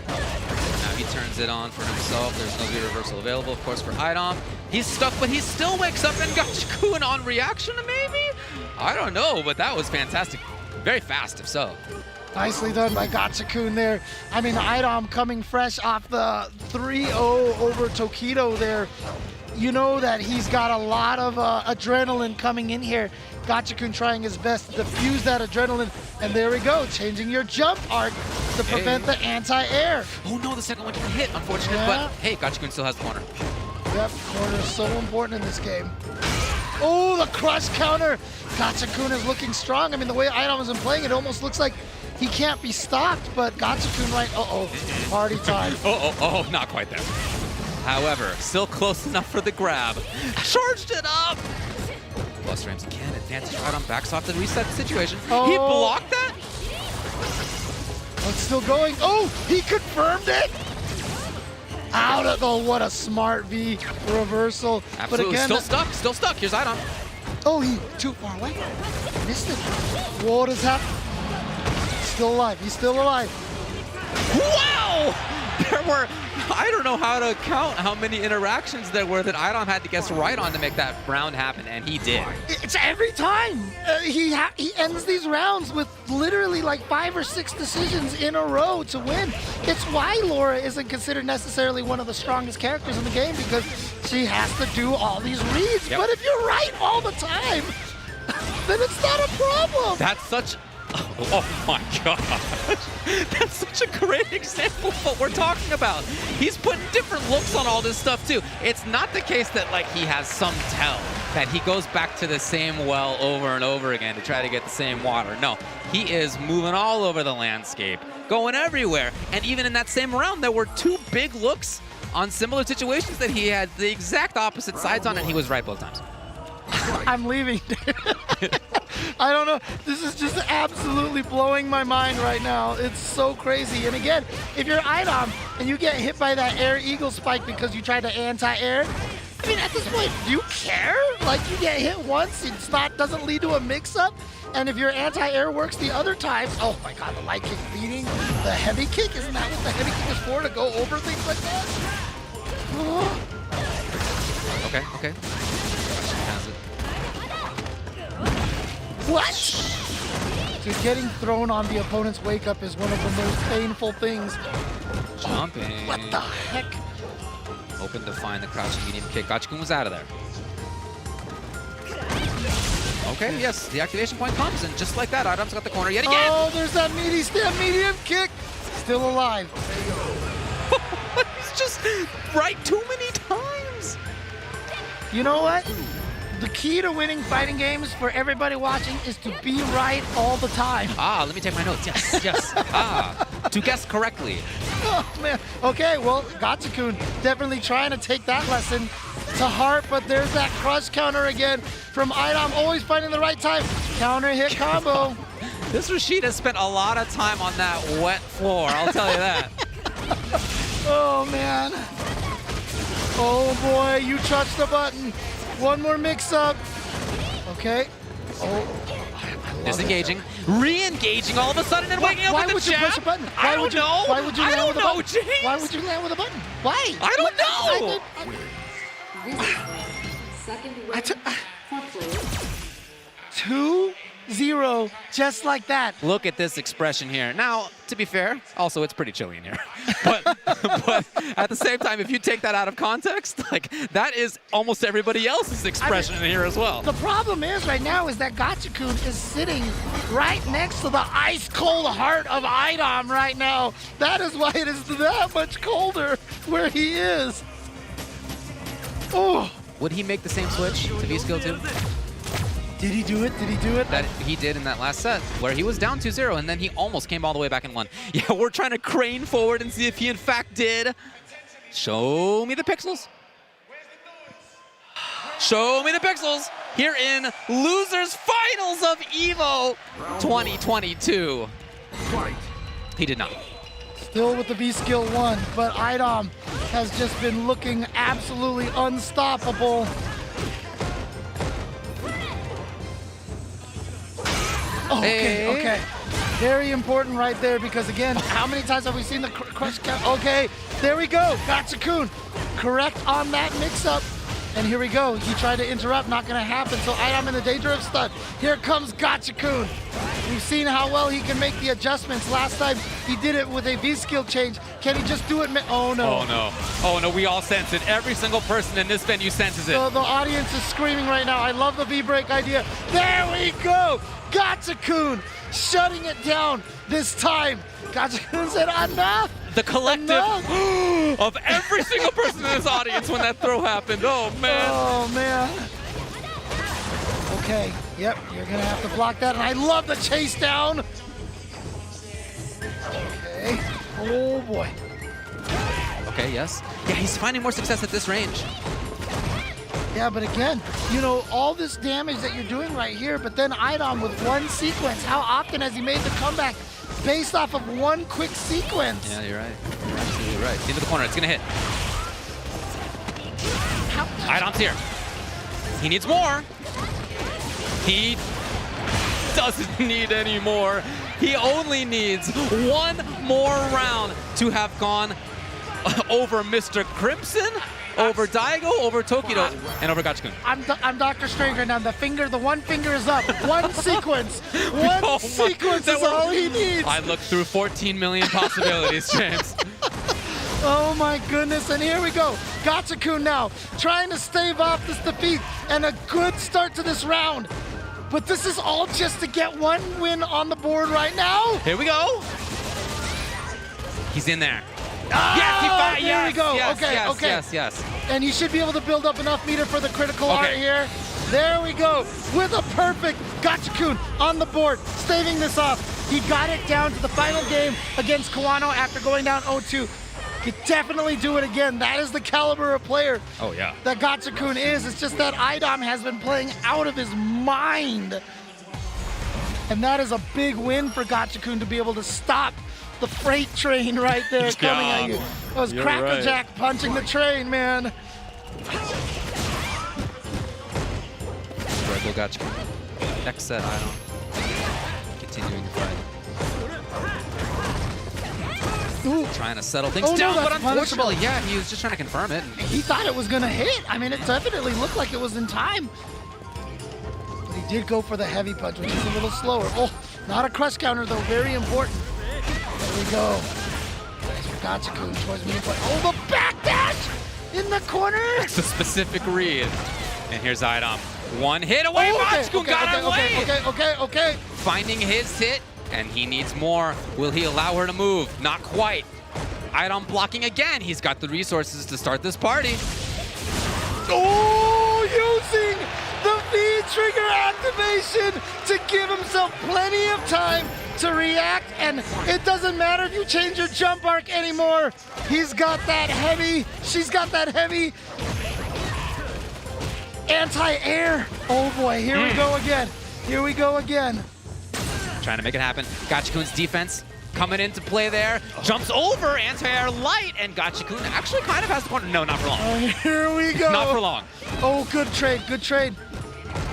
Now he turns it on for himself. There's no V reversal available, of course, for Idom. He's stuck, but he still wakes up and Gachikun on reaction, maybe? I don't know, but that was fantastic. Very fast, if so. Nicely done by Gachikun there. I mean, Idom coming fresh off the 3-0 over Tokido there. You know that he's got a lot of adrenaline coming in here. Gachikun trying his best to diffuse that adrenaline. And there we go, changing your jump arc to prevent the anti-air. Oh no, the second one didn't hit, unfortunate. But hey, Gachikun still has the corner. Yep, corner is so important in this game. Oh, the crush counter. Gachikun is looking strong. I mean, the way Idom has been playing, it almost looks like he can't be stopped. But Gachikun party time. Not quite there. However, still close enough for the grab. Charged it up! Plus frames again, advantage Idom backs off the reset situation. He blocked that? It's still going. Oh, he confirmed it! Out of the, what a smart V reversal. Absolutely, but again, still stuck. Here's Idom. Oh, he too far away. Missed it. What is happening? Still alive, he's still alive. Wow! There were, I don't know how to count how many interactions there were that Idom had to guess right on to make that round happen, and he did. It's every time. He ends these rounds with literally like 5 or 6 decisions in a row to win. It's why Laura isn't considered necessarily one of the strongest characters in the game, because she has to do all these reads. Yep. But if you're right all the time, then it's not a problem. That's such... Oh my gosh. That's such a great example of what we're talking about. He's putting different looks on all this stuff too. It's not the case that like he has some tell, that he goes back to the same well over and over again to try to get the same water. No, he is moving all over the landscape, going everywhere. And even in that same round, there were 2 big looks on similar situations that he had the exact opposite sides on, and he was right both times. I'm leaving. I don't know. This is just absolutely blowing my mind right now. It's so crazy. And again, if you're Idom and you get hit by that air eagle spike because you tried to anti-air, mean, at this point, do you care? Like, you get hit once, doesn't lead to a mix-up, and if your anti-air works the other times, oh my god, the light kick beating the heavy kick, isn't that what the heavy kick is for, to go over things like that? Okay, okay. Has it. What? Dude, getting thrown on the opponent's wake-up is one of the most painful things. Jumping. Oh, what the heck? Hoping to find the crouching medium kick. Gachikun was out of there. Okay, yes, the activation point comes, and just like that, Idom's got the corner yet again. Oh, there's that meaty stem medium kick. Still alive. It's just right too many times. You know what? The key to winning fighting games for everybody watching is to be right all the time. Ah, let me take my notes. Yes, yes. Ah, to guess correctly. Oh, man. Okay, well, Gachikun definitely trying to take that lesson to heart, but there's that crush counter again from Idom, always finding the right time. Counter hit combo. This Rashid has spent a lot of time on that wet floor, I'll tell you that. Oh, man. Oh, boy, you touched the button. One more mix-up. Okay. Oh. Disengaging, re-engaging all of a sudden and waking up with the would you jab? push a button? I don't know. Why would you I land with a don't know, button? James. Why would you land with a button? Why? I don't know. I 2-0, just like that. Look at this expression here. Now, to be fair, also it's pretty chilly in here. But at the same time, if you take that out of context, like that is almost everybody else's expression in here as well. The problem is right now is that Gachikun is sitting right next to the ice cold heart of Idom right now. That is why it is that much colder where he is. Oh. Would he make the same switch to V-Skill 2? Did he do it? Did he do it? That he did in that last set, where he was down 2-0, and then he almost came all the way back and won. Yeah, we're trying to crane forward and see if he in fact did. Show me the pixels. Show me the pixels here in Losers Finals of EVO 2022. He did not. Still with the V-Skill 1, but Idom has just been looking absolutely unstoppable. Okay, okay. Very important right there because, again, how many times have we seen the crush count? Okay, there we go. Gachikun correct on that mix-up. And here we go. He tried to interrupt, not going to happen. So Idom in the danger of stun. Here comes Gachikun. We've seen how well he can make the adjustments. Last time he did it with a V-skill change. Can he just do it? Oh, no. Oh, no. Oh, no, we all sense it. Every single person in this venue senses it. The audience is screaming right now. I love the V-break idea. There we go. Gachikun shutting it down this time. Gachikun said enough. The collective of every single person in this audience when that throw happened. Oh, man. Oh, man. Okay. Yep, you're going to have to block that. And I love the chase down. Okay. Oh, boy. Okay, yes. Yeah, he's finding more success at this range. Yeah, but again, you know, all this damage that you're doing right here, but then Idom with one sequence. How often has he made the comeback based off of one quick sequence? Yeah, you're right. You're absolutely right. Into the corner. It's going to hit. Idom's here. He needs more. He doesn't need any more. He only needs one more round to have gone over Mr. Crimson, over Daigo, over Tokido, and over Gachikun. I'm Dr. Strange right now. The one finger is up. One sequence. One sequence is all he needs. I looked through 14 million possibilities, James. Oh my goodness, and here we go. Gachikun now trying to stave off this defeat and a good start to this round. But this is all just to get one win on the board right now. Here we go. He's in there. Ah, yes, there we go. Yes, okay, yes, okay. Yes. And he should be able to build up enough meter for the critical art here. There we go. With a perfect Gachikun on the board, staving this off. He got it down to the final game against Kawano after going down 0-2. Could definitely do it again. That is the caliber of player that Gachikun is. It's just that Idom has been playing out of his mind. And that is a big win for Gachikun to be able to stop the freight train right there coming at you. That was Crackerjack punching the train, man. go Gachikun. Next set, I don't. Continuing the fight. Ooh. Trying to settle things Oh, no, down, that's but unfortunately, punishable. yeah, he was just trying to confirm it. He thought it was going to hit. I mean, it definitely looked like it was in time. But he did go for the heavy punch, which is a little slower. Oh, not a crush counter, though. Very important. There we go. Nice for Gachikun towards medium point. Oh, the back dash in the corner. It's a specific read. And here's Idom. One hit away. Gachikun got him away. Okay. Finding his hit, and he needs more. Will he allow her to move? Not quite. Idom blocking again. He's got the resources to start this party. Oh, using the V-trigger activation to give himself plenty of time to react, and it doesn't matter if you change your jump arc anymore. He's got that heavy, she's got that heavy anti-air. Oh boy, here we go again. Here we go again. Trying to make it happen. Gachikun's defense coming into play there. Jumps over anti-air light, and Gachikun actually kind of has the corner. No, not for long. Here we go. Not for long. Oh, good trade, good trade.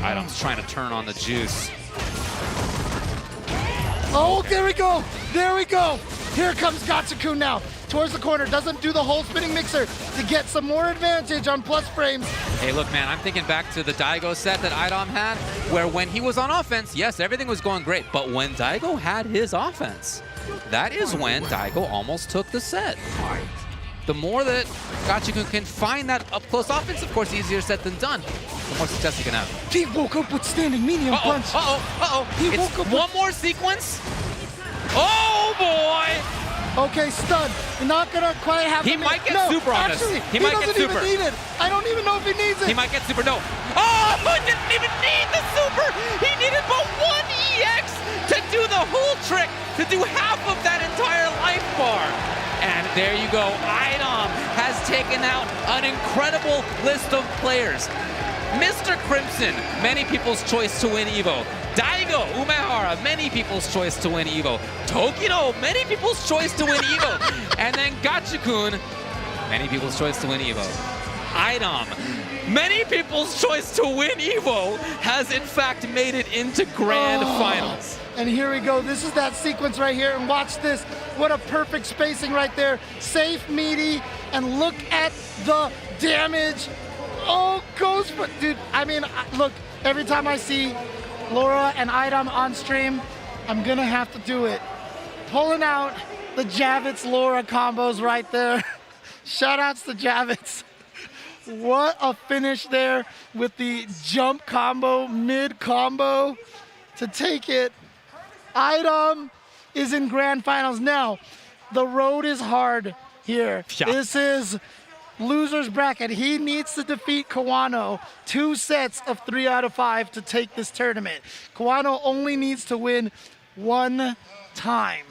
Idom's trying to turn on the juice. Oh, there we go. There we go. Here comes Gachikun now. Towards the corner, doesn't do the whole spinning mixer to get some more advantage on plus frames. Hey, look, man, I'm thinking back to the Daigo set that Idom had, where when he was on offense, yes, everything was going great, but when Daigo had his offense, that is when Daigo almost took the set. The more that Gachikun can find that up-close offense, of course, easier said than done, the more success he can have. He woke up with standing medium punch. It's one more sequence. Oh, boy! Okay, stun. You're not gonna quite have. He might get super on this. He might get super. Even need it. I don't even know if he needs it. He might get super. No. Oh, he didn't even need the super. He needed but one EX to do the whole trick, to do half of that entire life bar. And there you go. Idom has taken out an incredible list of players. Mr. Crimson, many people's choice to win EVO. Daigo Umehara, many people's choice to win EVO. Tokido, many people's choice to win EVO. And then Gachikun, many people's choice to win EVO. Idom, many people's choice to win EVO, has in fact made it into grand finals. And here we go. This is that sequence right here. And watch this. What a perfect spacing right there. Safe, meaty, and look at the damage. Oh, goes for, dude, I mean, look, every time I see Laura and Idom on stream, I'm gonna have to do it. Pulling out the Javits Laura combos right there. Shoutouts to Javits. What a finish there with the jump combo, mid combo to take it. Idom is in grand finals. Now, the road is hard here. Yeah. This is loser's bracket. He needs to defeat Kawano 2 sets of 3 out of 5 to take this tournament. Kawano only needs to win one time.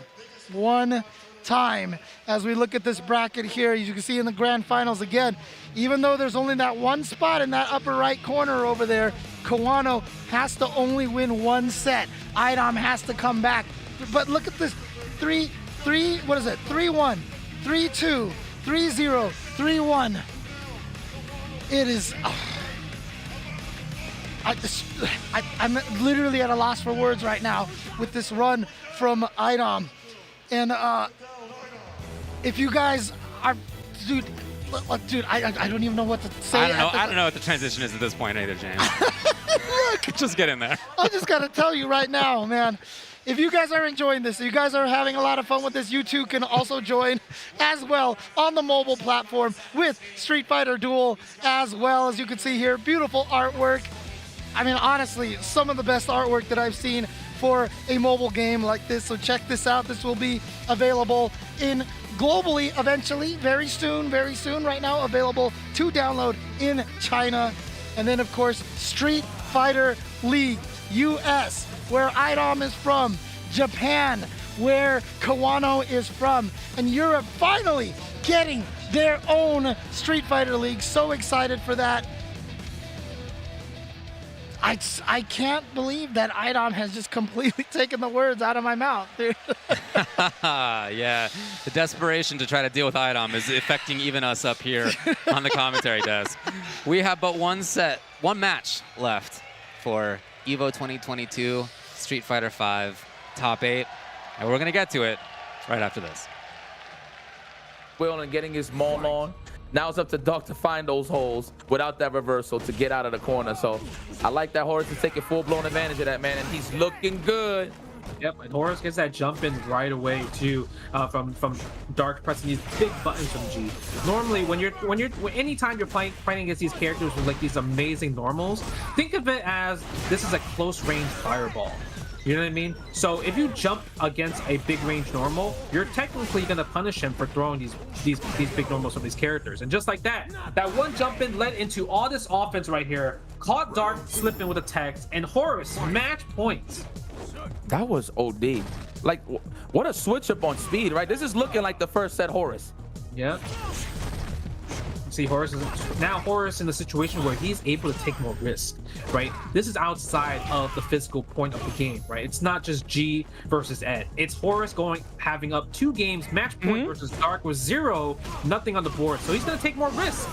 One time. As we look at this bracket here, as you can see in the grand finals again, even though there's only that one spot in that upper right corner over there, Kawano has to only win one set. Idom has to come back. But look at this. 3-1, 3-2, 3-0, 3-1. It is. I'm literally at a loss for words right now with this run from Idom. And if you guys are, dude, I don't even know what to say. I don't know what the transition is at this point either, James. Look, just get in there. I just gotta tell you right now, man. If you guys are enjoying this, if you guys are having a lot of fun with this, you too can also join as well on the mobile platform with Street Fighter Duel as well. As you can see here, beautiful artwork. I mean, honestly, some of the best artwork that I've seen for a mobile game like this. So check this out. This will be available globally eventually, very soon. Right now, available to download in China. And then, of course, Street Fighter League US, where Idom is from, Japan, where Kawano is from, and Europe finally getting their own Street Fighter League. So excited for that. I can't believe that Idom has just completely taken the words out of my mouth, dude. Yeah, the desperation to try to deal with Idom is affecting even us up here on the commentary desk. We have but one match left for EVO 2022 Street Fighter V Top 8. And we're going to get to it right after this. Will and getting his maul on. Now it's up to Doc to find those holes without that reversal to get out of the corner. So I like that Horace is taking full-blown advantage of that, man, and he's looking good. Yep, and Horace gets that jump in right away too, from Dark pressing these big buttons from G. Normally, anytime you're fighting against these characters with like these amazing normals, think of it as this is a close range fireball. You know what I mean? So if you jump against a big range normal, you're technically gonna punish him for throwing these big normals from these characters. And just like that, that one jump in led into all this offense right here. Caught Dark slipping with a text, and Horace match points. That was OD. Like, what a switch up on speed, right? This is looking like the first set Horace. Yep. See, Horace in the situation where he's able to take more risk, right? This is outside of the physical point of the game, right? It's not just G versus Ed. It's Horace having up 2 games, match point versus Dark with 0, nothing on the board. So he's gonna take more risk.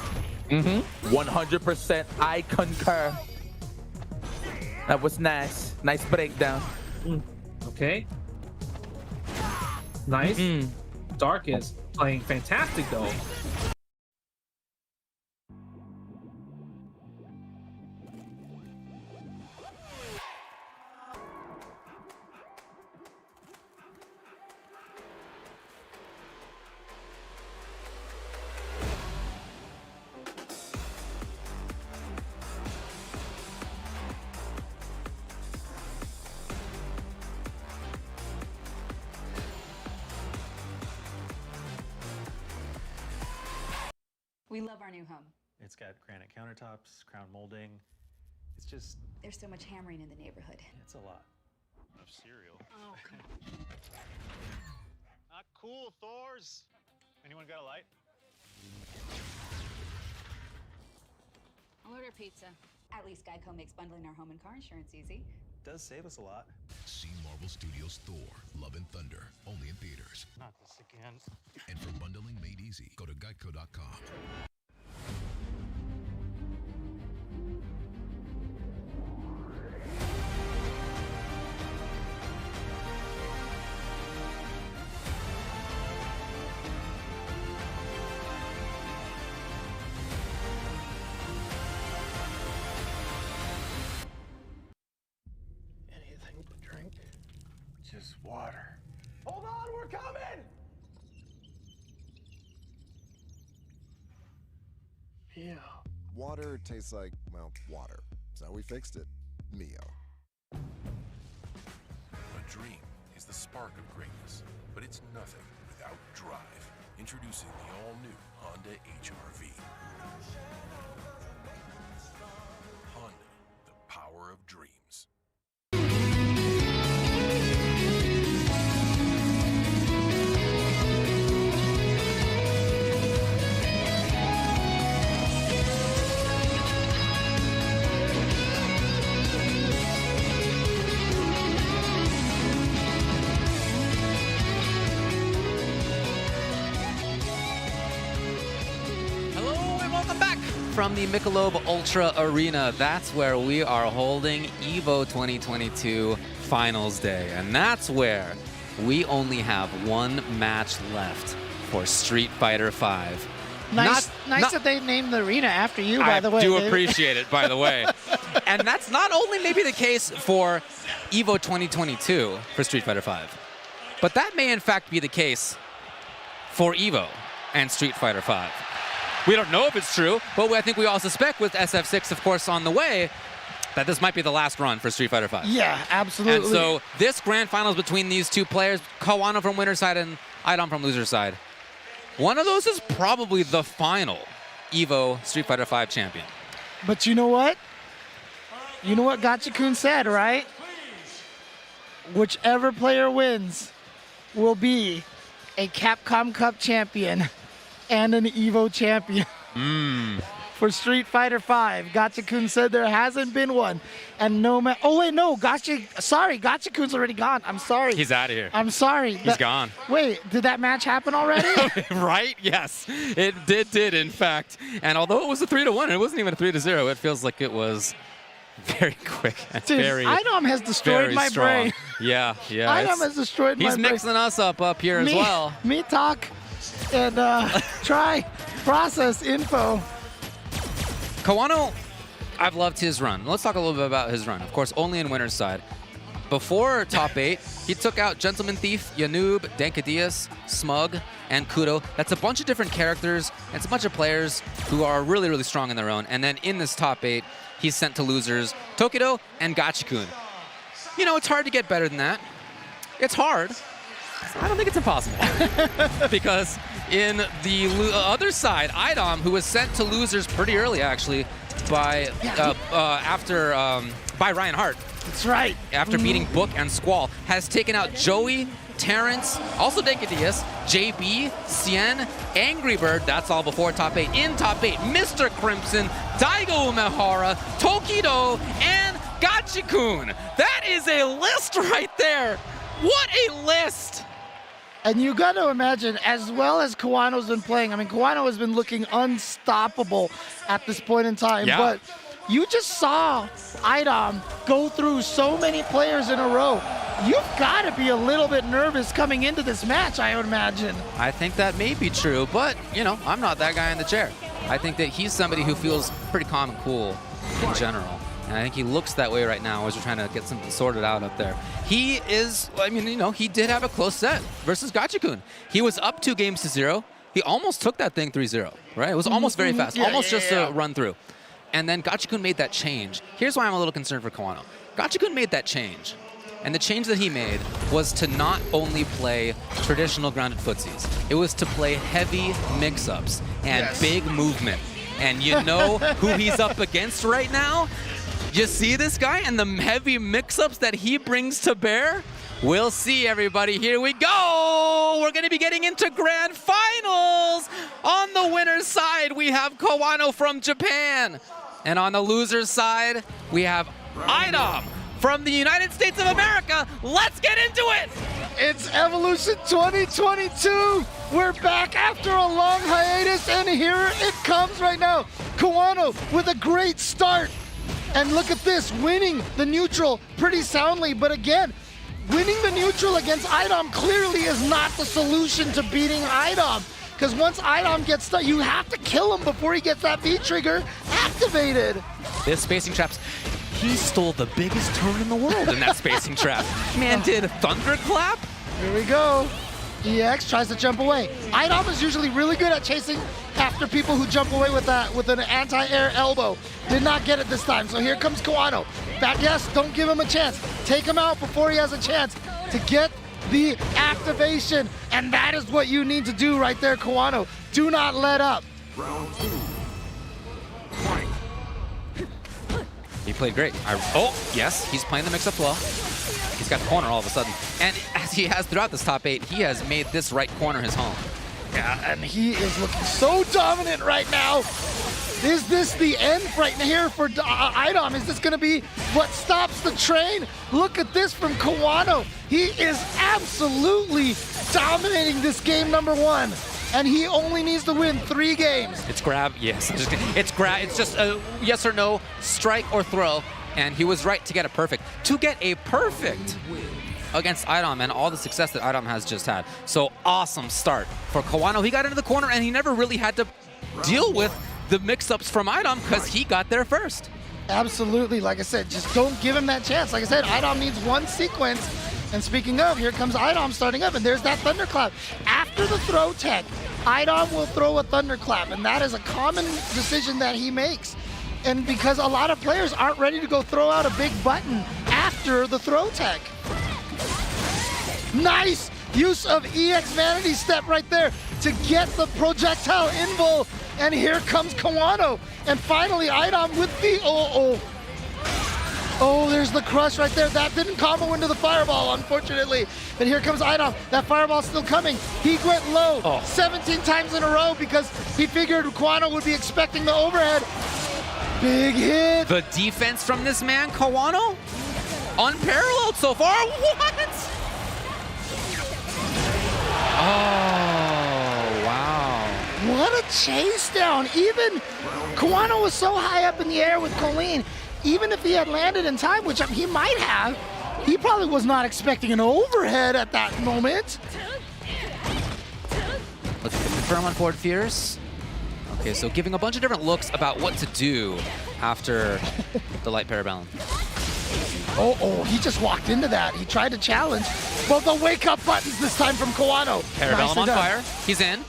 100%. I concur. That was nice. Nice breakdown. Okay. Nice. Dark is playing fantastic though. We love our new home. It's got granite countertops, crown molding. It's just... There's so much hammering in the neighborhood. It's a lot of cereal. Oh, come Not cool, Thors. Anyone got a light? I'll order pizza. At least Geico makes bundling our home and car insurance easy. Does save us a lot. See Marvel Studios Thor, Love and Thunder, only in theaters. Not this again. And for bundling made easy, go to geico.com. Anything to drink? Just water. Hold on, we're coming! Yeah. Water tastes like, well, water. So we fixed it. Mio. A dream is the spark of greatness, but it's nothing without drive. Introducing the all-new Honda HR-V. Honda, the power of dreams. From the Michelob Ultra Arena, that's where we are holding EVO 2022 Finals Day. And that's where we only have one match left for Street Fighter V. Nice that they named the arena after you, by the way. I do David. appreciate it, by the way. And that's not only maybe the case for EVO 2022 for Street Fighter V, but that may in fact be the case for EVO and Street Fighter V. We don't know if it's true, but I think we all suspect with SF6, of course, on the way, that this might be the last run for Street Fighter V. Yeah, absolutely. And so this grand finals between these two players, Kawano from winner's side and Idom from loser's side, one of those is probably the final EVO Street Fighter V champion. But you know what? You know what Gachikun said, right? Whichever player wins will be a Capcom Cup champion and an EVO champion. For Street Fighter V. Gachikun said there hasn't been one. And no man. Oh, wait, no. Gachikun's already gone. I'm sorry. He's out of here. I'm sorry. He's gone. Wait, did that match happen already? Right? Yes. It did, in fact. And although it was a 3-1, it wasn't even a 3-0. It feels like it was Very quick. Dude, very, Idom has destroyed very my strong. brain. Yeah. Idom has destroyed my brain. He's mixing us up here as well. Me talk and try process info. Kawano, I've loved his run. Let's talk a little bit about his run. Of course, only in winner's side. Before top 8, he took out Gentleman Thief, Yanoob, Dankadias, Smug, and Kudo. That's a bunch of different characters. It's a bunch of players who are really, really strong in their own. And then in this top 8, he's sent to losers Tokido and Gachikun. You know, it's hard to get better than that. It's hard. I don't think it's impossible. Because in the other side, Idom, who was sent to losers pretty early, actually, by by Ryan Hart. That's right. After beating Book and Squall, has taken out Joey, Terrence, also Dankadias, JB, Cien, Angry Bird, that's all before top 8. In top 8, Mr. Crimson, Daigo Umehara, Tokido, and Gachikun. That is a list right there. What a list! And you got to imagine, as well as Kawano's been playing, I mean, Kawano has been looking unstoppable at this point in time, but you just saw Idom go through so many players in a row. You've got to be a little bit nervous coming into this match, I would imagine. I think that may be true, but, you know, I'm not that guy in the chair. I think that he's somebody who feels pretty calm and cool in general. And I think he looks that way right now as we're trying to get something sorted out up there. He is, I mean, you know, he did have a close set versus Gachikun. He was up 2 games to 0. He almost took that thing 3-0, right? It was almost very fast, almost just a run through. And then Gachikun made that change. Here's why I'm a little concerned for Kawano. Gachikun made that change. And the change that he made was to not only play traditional grounded footsies. It was to play heavy mix-ups and big movement. And you know who he's up against right now? You see this guy and the heavy mix-ups that he brings to bear? We'll see, everybody. Here we go. We're going to be getting into grand finals. On the winner's side, we have Kawano from Japan. And on the loser's side, we have Idom from the United States of America. Let's get into it. It's Evolution 2022. We're back after a long hiatus, and here it comes right now. Kawano with a great start. And look at this, winning the neutral pretty soundly. But again, winning the neutral against Idom clearly is not the solution to beating Idom. Because once Idom gets stuck, you have to kill him before he gets that V-trigger activated. This spacing traps, he stole the biggest turn in the world in that spacing trap. Man did Thunderclap. Here we go. EX tries to jump away. Idom is usually really good at chasing after people who jump away with an anti-air elbow. Did not get it this time, so here comes Kawano. Yes, don't give him a chance. Take him out before he has a chance to get the activation, and that is what you need to do right there, Kawano. Do not let up. Round 2. He played great. Oh, yes, he's playing the mix-up well. He's got the corner all of a sudden. And as he has throughout this top 8, he has made this right corner his home. Yeah, and he is looking so dominant right now. Is this the end right here for Idom? Is this going to be what stops the train? Look at this from Kawano. He is absolutely dominating this game number 1. And he only needs to win 3 games. It's grab, yes. It's grab. It's just a yes or no, strike or throw. And he was right to get a perfect. To get a perfect against Idom and all the success that Idom has just had. So awesome start for Kawano. He got into the corner and he never really had to deal with the mix-ups from Idom because he got there first. Absolutely. Like I said, just don't give him that chance. Like I said, Idom needs 1 sequence. And speaking of, here comes Idom starting up, and there's that Thunderclap. After the throw tech, Idom will throw a Thunderclap, and that is a common decision that he makes. And because a lot of players aren't ready to go throw out a big button after the throw tech. Nice use of EX Vanity Step right there to get the projectile invul. And here comes Kawano. And finally, Idom with the Oh, there's the crush right there. That didn't combo into the fireball, unfortunately. But here comes Idom. That fireball's still coming. He went low 17 times in a row because he figured Kawano would be expecting the overhead. Big hit. The defense from this man, Kawano, unparalleled so far. What? Oh, wow. What a chase down. Even Kawano was so high up in the air with Colleen. even if he had landed in time, which he might have, he probably was not expecting an overhead at that moment. Let's confirm on forward Fierce. Okay, so giving a bunch of different looks about what to do after the light parabellum. Oh, he just walked into that. He tried to challenge. Well, the wake-up buttons this time from Kawano. Parabellum on fire. He's in.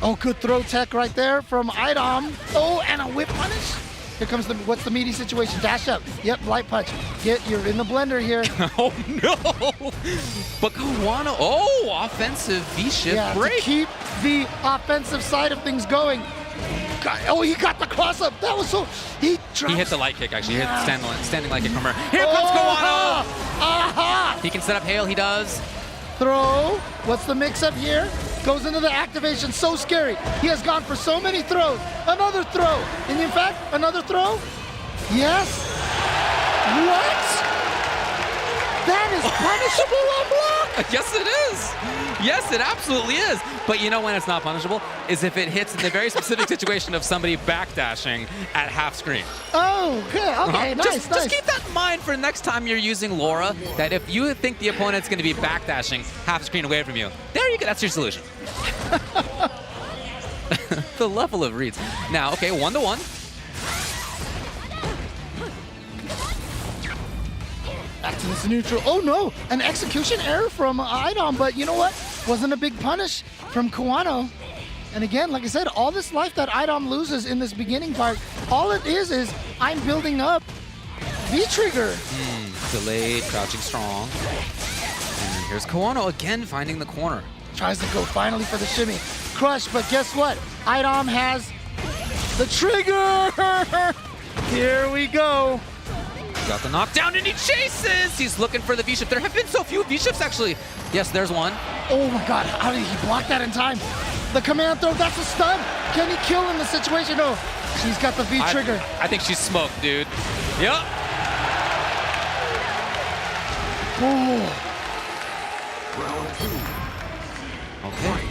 Oh, good throw tech right there from Idom. Oh, and a whip punish. Here comes what's the meaty situation? Dash up. Yep, light punch. You're in the blender here. Oh, no. But Kawano, offensive V-shift break. To keep the offensive side of things going. Oh, he got the cross-up. That was so... He hit the light kick, actually. He hit the standing light kick from her. Here comes Kawano! Aha! He can set up hail. He does. Throw. What's the mix-up here? Goes into the activation. So scary. He has gone for so many throws. Another throw. And in fact, another throw. Yes. What? That is punishable on block. Yes, it is. Yes, it absolutely is. But you know when it's not punishable? Is if it hits in the very specific situation of somebody backdashing at half screen. Oh, good. Okay, nice. Just keep that in mind for next time you're using Laura, that if you think the opponent's going to be backdashing half screen away from you, there you go. That's your solution. The level of reads. Now, okay, 1-to-1. Back to this neutral. Oh no, an execution error from Idom, but you know what? Wasn't a big punish from Kawano. And again, like I said, all this life that Idom loses in this beginning part, all it is I'm building up V-trigger. Delayed, crouching strong. And here's Kawano again finding the corner. Tries to go finally for the shimmy. Crush, but guess what? Idom has the trigger. Here we go. Got the knockdown and he chases! He's looking for the V-shift. There have been so few V-shifts, actually. Yes, there's one. Oh my god, how did he block that in time? The command throw, that's a stun. Can he kill in the situation? No, she's got the V-trigger. I think she's smoked, dude. Yep. Okay.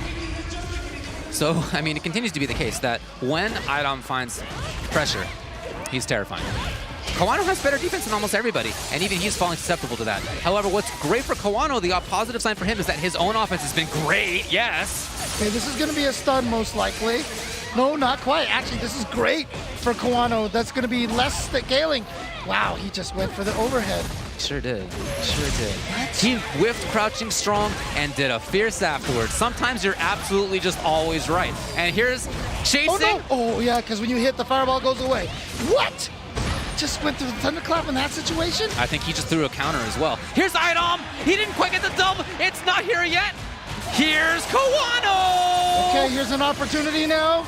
So, I mean, it continues to be the case that when Idom finds pressure, he's terrifying. Kawano has better defense than almost everybody, and even he's falling susceptible to that. However, what's great for Kawano, the positive sign for him, is that his own offense has been great, yes. Okay, this is going to be a stun most likely. No, not quite. Actually, this is great for Kawano. That's going to be less scaling. Wow, he just went for the overhead. Sure did. Sure did. He whiffed crouching strong and did a fierce afterwards. Sometimes you're absolutely just always right. And here's chasing. Oh, no. Oh yeah, because when you hit, the fireball goes away. What? Just went through the thunderclap in that situation? I think he just threw a counter as well. Here's Idom. He didn't quite get the dub. It's not here yet. Here's Kawano. Okay, here's an opportunity now.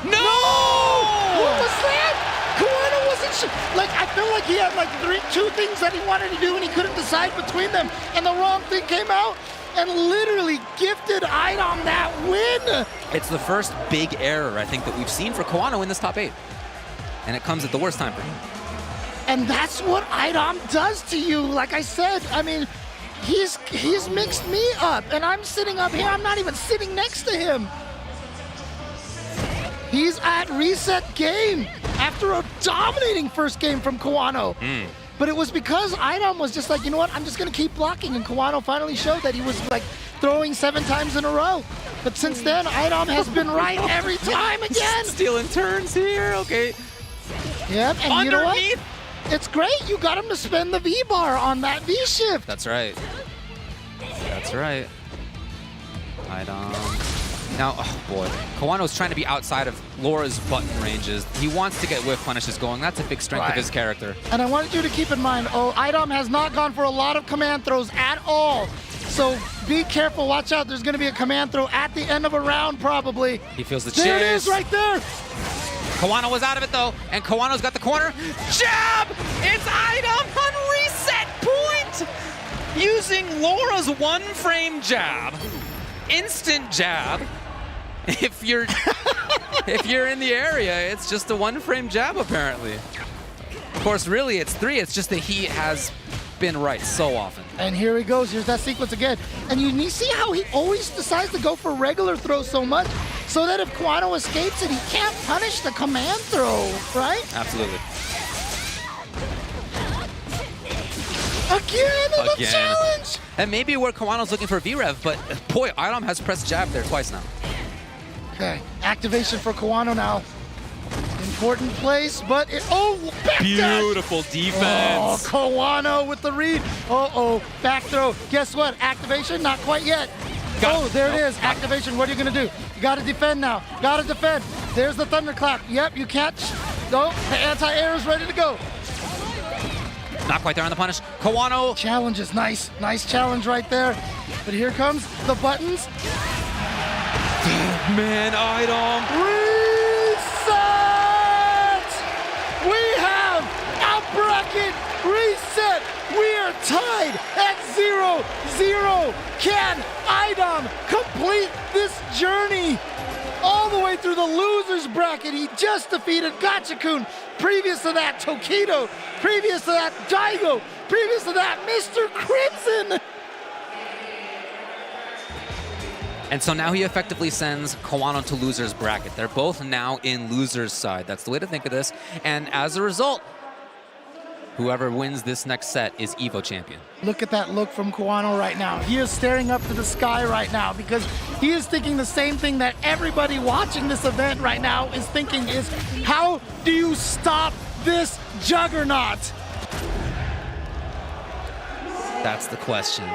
No! What was that? Kawano wasn't sure. Like, I feel like he had like two things that he wanted to do and he couldn't decide between them. And the wrong thing came out and literally gifted Idom that win. It's the first big error, I think, that we've seen for Kawano in this top 8. And it comes at the worst time for him. And that's what Idom does to you. Like I said, I mean, he's mixed me up. And I'm sitting up here. I'm not even sitting next to him. He's at reset game after a dominating first game from Kawano. But it was because Idom was just like, you know what, I'm just going to keep blocking. And Kawano finally showed that he was like throwing 7 times in a row. But since then, Idom has been right every time again. Stealing turns here, okay. Yep, and underneath. You know what? It's great. You got him to spend the V-bar on that V-shift. That's right. That's right. Idom. Now, oh boy, Kawano's trying to be outside of Laura's button ranges. He wants to get whiff punishes going. That's a big strength of his character. And I wanted you to keep in mind, Idom has not gone for a lot of command throws at all. So be careful, watch out. There's going to be a command throw at the end of a round, probably. He feels the chase. There it is right there. Kawano was out of it, though, and Kawano's got the corner. Jab! It's Idom on reset point! Using Laura's one-frame jab. Instant jab. If you're in the area, it's just a one-frame jab, apparently. Of course, really, it's 3. It's just that he has been right so often. And here he goes. Here's that sequence again. And you see how he always decides to go for regular throws so much, so that if Kawano escapes it, he can't punish the command throw, right? Absolutely. Again, the challenge! And maybe where Kawano's looking for V-Rev, but boy, Idom has pressed jab there twice now. Okay, activation for Kawano now. Important place, but back Beautiful dash. defense. Oh, Kawano with the read. Uh-oh, back throw. Guess what? Activation, not quite yet. There it is. Activation, what are you gonna do? You gotta defend now. Gotta defend. There's the thunderclap. Yep, you catch. No, the anti-air is ready to go. Not quite there on the punish. Kawano. Challenge is nice. Nice challenge right there. But here comes the buttons. Man, Idom. Reset! We have a bracket reset. We are tied at 0-0. Can Idom complete this journey all the way through the loser's bracket? He just defeated Gachikun. Previous to that, Tokido. Previous to that, Daigo. Previous to that, Mr. Crimson. And so now he effectively sends Kawano to loser's bracket. They're both now in loser's side. That's the way to think of this. And as a result, whoever wins this next set is EVO champion. Look at that look from Kawano right now. He is staring up to the sky right now because he is thinking the same thing that everybody watching this event right now is thinking is, how do you stop this juggernaut? That's the question.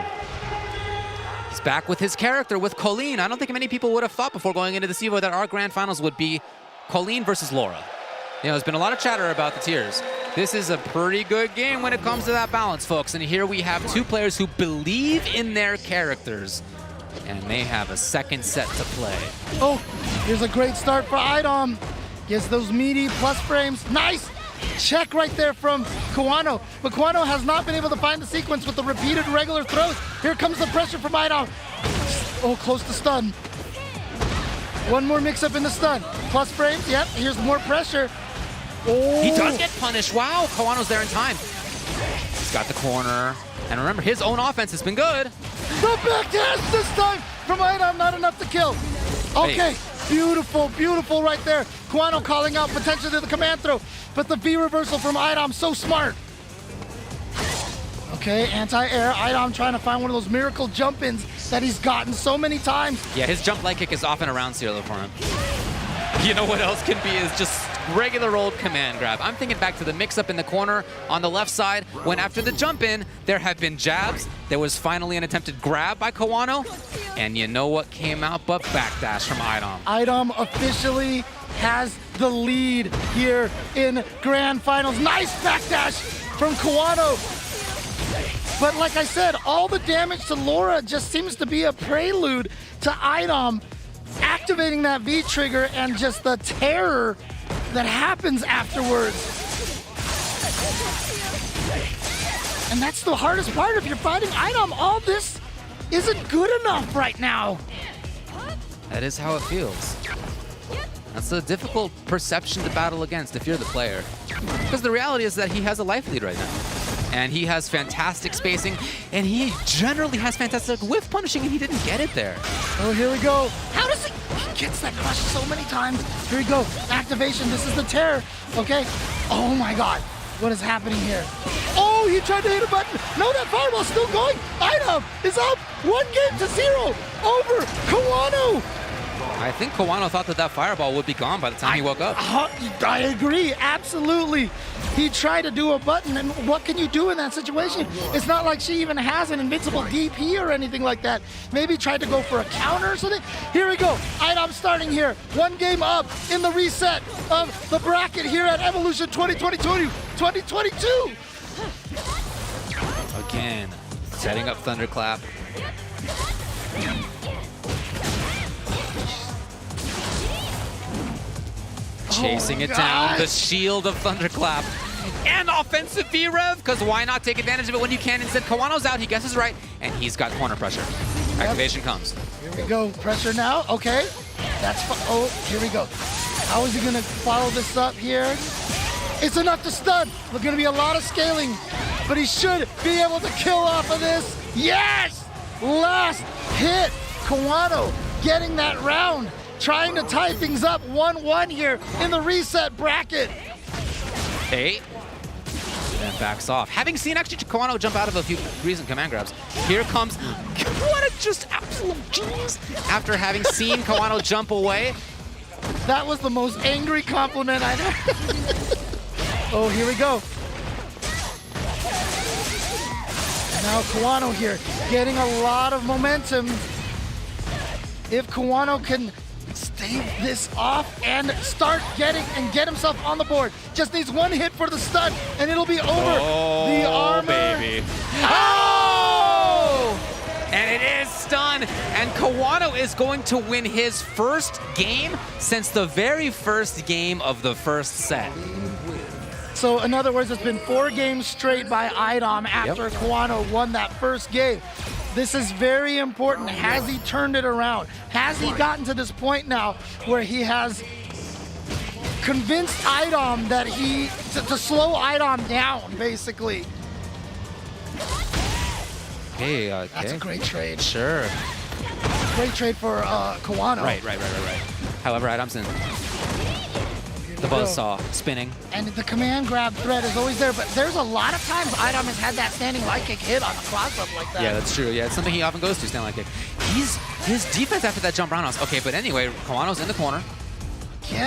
He's back with his character, with Colleen. I don't think many people would have thought before going into this EVO that our grand finals would be Colleen versus Laura. You know, there's been a lot of chatter about the tiers. This is a pretty good game when it comes to that balance, folks. And here we have two players who believe in their characters, and they have a second set to play. Oh, here's a great start for Idom. Gets those meaty plus frames. Nice check right there from Kawano. But Kawano has not been able to find the sequence with the repeated regular throws. Here comes the pressure from Idom. Oh, close to stun. One more mix-up in the stun. Plus frames, yep, here's more pressure. Oh. He does get punished. Wow, Kawano's there in time. He's got the corner. And remember, his own offense has been good. The back dash this time from Idom, not enough to kill. Okay, beautiful, beautiful right there. Kawano calling out potentially to the command throw, but the V reversal from Idom, so smart. Okay, anti-air. Idom trying to find one of those miracle jump-ins that he's gotten so many times. Yeah, his jump leg kick is often around zero for him. You know what else can be is just regular old command grab. I'm thinking back to the mix-up in the corner on the left side when after the jump in, there have been jabs. There was finally an attempted grab by Kawano. And you know what came out but backdash from Idom. Idom officially has the lead here in Grand Finals. Nice backdash from Kawano. But like I said, all the damage to Laura just seems to be a prelude to Idom activating that V trigger and just the terror that happens afterwards. And that's the hardest part. If you're fighting Idom, all this isn't good enough right now. That is how it feels. That's a difficult perception to battle against if you're the player. Because the reality is that he has a life lead right now. And he has fantastic spacing, and he generally has fantastic whiff punishing, and he didn't get it there. Oh, here we go. How does he gets that crush so many times. Here we go. Activation. This is the terror. Okay. Oh my God. What is happening here? Oh, he tried to hit a button. No, that fireball's still going. Idom is up 1-0 over Kawano. I think Kawano thought that fireball would be gone by the time he woke up. I agree, absolutely. He tried to do a button, and what can you do in that situation? It's not like she even has an invincible DP or anything like that. Maybe tried to go for a counter or something. Here we go. Idom starting here. 1 game up in the reset of the bracket here at Evolution 2022. Again, setting up Thunderclap. Chasing it down, the shield of Thunderclap. And offensive V-Rev, because why not take advantage of it when you can? Instead, Kawano's out, he guesses right, and he's got corner pressure. Activation comes. Here we go, pressure now, okay. That's, oh, here we go. How is he gonna follow this up here? It's enough to stun. There's gonna be a lot of scaling, but he should be able to kill off of this. Yes! Last hit, Kawano getting that round. Trying to tie things up 1-1 here in the reset bracket. Hey. And backs off. Having seen actually Kawano jump out of a few recent command grabs, here comes, what a just absolute genius. After having seen Kawano jump away. That was the most angry compliment I've ever. Oh, here we go. Now Kawano here, getting a lot of momentum. If Kawano can stave this off and start get himself on the board. Just needs one hit for the stun, and it'll be over. Oh, the armor. Baby. Oh! And it is stun, and Kawano is going to win his first game since the very first game of the first set. So in other words, it's been 4 games straight by IDOM after Kawano won that first game. This is very important. Has he turned it around? Has he gotten to this point now where he has convinced IDOM that to slow IDOM down, basically? Hey, That's a great trade. Sure. Great trade for Kawano. Right. However, IDOM's in the buzzsaw spinning. And the command grab threat is always there, but there's a lot of times IDOM has had that standing light kick hit on a cross-up like that. Yeah, that's true. Yeah, it's something he often goes to, stand light kick. His defense after that jump roundhouse. Okay, but anyway, Kawano's in the corner.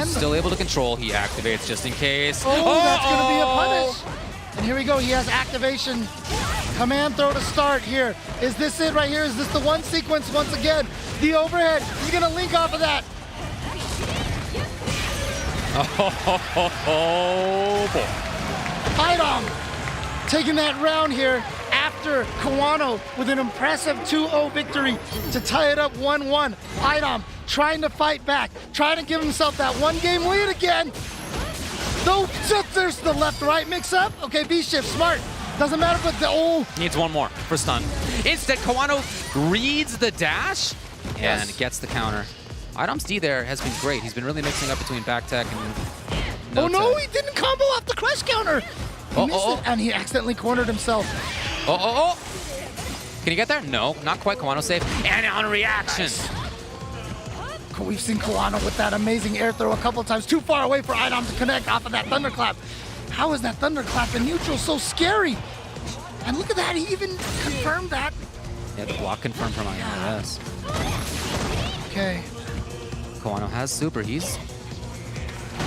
Still able to control. He activates just in case. Oh, that's going to be a punish. And here we go. He has activation. Command throw to start here. Is this it right here? Is this the one sequence once again? The overhead. He's going to link off of that. Oh, boy. IDOM taking that round here after Kawano with an impressive 2-0 victory to tie it up 1-1. IDOM trying to fight back, trying to give himself that 1-game lead again. Though there's the left-right mix-up. Okay, B-shift, smart. Doesn't matter, but the old... Needs one more for stun. Instead, Kawano reads the dash and gets the counter. IDOM's D there has been great. He's been really mixing up between back tech and no no, he didn't combo off the crush counter. He missed it, and he accidentally cornered himself. Can he get there? No, not quite. Kawano safe. And on reaction. Nice. We've seen Kawano with that amazing air throw a couple times. Too far away for IDOM to connect off of that thunderclap. How is that thunderclap in neutral so scary? And look at that, he even confirmed that. Yeah, the block confirmed from IDOM, yes. Okay. Kawano has super. He's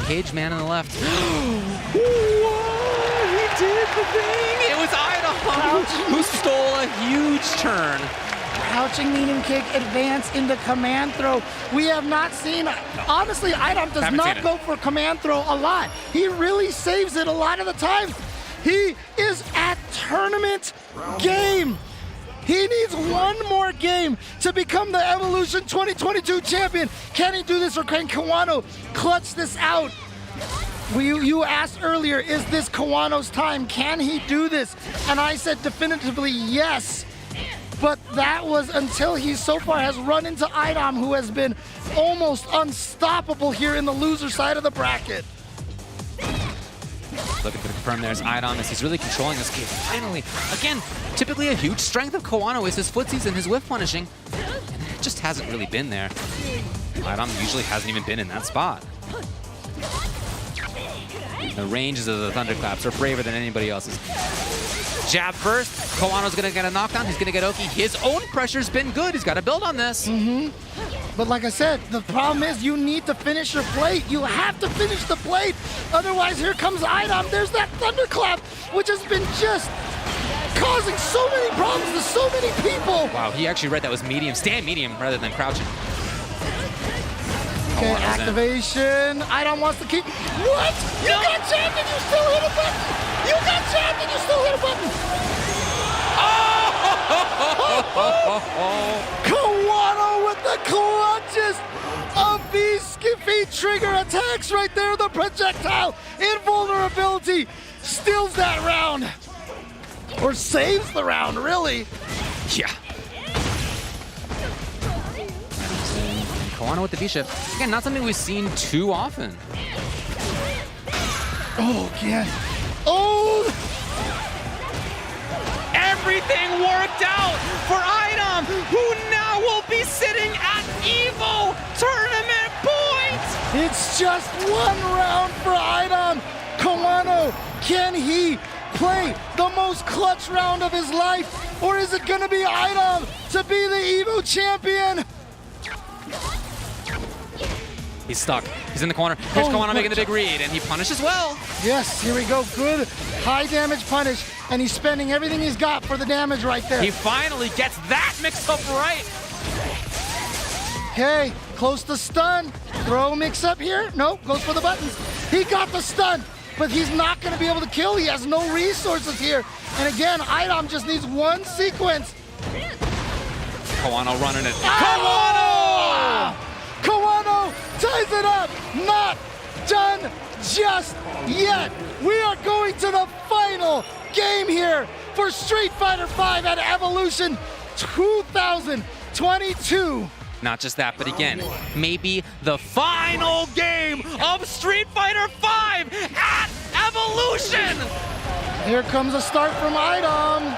cage man on the left. Whoa, he did the thing! It was IDOM who stole a huge turn. Crouching medium kick, advance into command throw. We have not seen, honestly, IDOM does not go for command throw a lot. He really saves it a lot of the time. He is at tournament game. He needs one more game to become the Evolution 2022 champion. Can he do this, or can Kawano clutch this out? You asked earlier, is this Kawano's time? Can he do this? And I said definitively yes. But that was until he so far has run into IDOM, who has been almost unstoppable here in the loser side of the bracket. Looking to confirm there's IDOM as he's really controlling this game. Finally, again, typically a huge strength of Kawano is his footsies and his whiff punishing. And it just hasn't really been there. IDOM usually hasn't even been in that spot. The ranges of the thunderclaps are braver than anybody else's. Jab first. Kawano's going to get a knockdown. He's going to get Oki. His own pressure's been good. He's got to build on this. But like I said, the problem is you need to finish your plate. You have to finish the plate. Otherwise, here comes IDOM. There's that thunderclap, which has been just causing so many problems to so many people. Wow, he actually read that was medium. Stand medium rather than crouching. Okay, activation. IDOM wants to keep... What? You got jammed and you still hit a button! You got jammed and you still hit a button! Kawano with the clutches of these skiffy trigger attacks right there. The projectile invulnerability steals that round. Or saves the round, really. Yeah. Kawano with the V-shift. Again, not something we've seen too often. Oh, again. Oh! Everything worked out for IDOM, who now will be sitting at EVO tournament points! It's just one round for IDOM. Kawano, can he play the most clutch round of his life, or is it gonna be Idom to be the EVO champion? He's stuck. He's in the corner. Here's Kawano making the big read, and he punishes well. Yes, here we go. Good high damage punish, and he's spending everything he's got for the damage right there. He finally gets that mixed up right. Okay, close to stun. Throw mix up here. No, goes for the buttons. He got the stun, but he's not going to be able to kill. He has no resources here. And again, Idom just needs one sequence. Kawano running it. Kawano! Kawano ties it up. Not done just yet. We are going to the final game here for Street Fighter V at Evolution 2022. Not just that, but again, maybe the final game of Street Fighter V at Evolution! Here comes a start from Idom.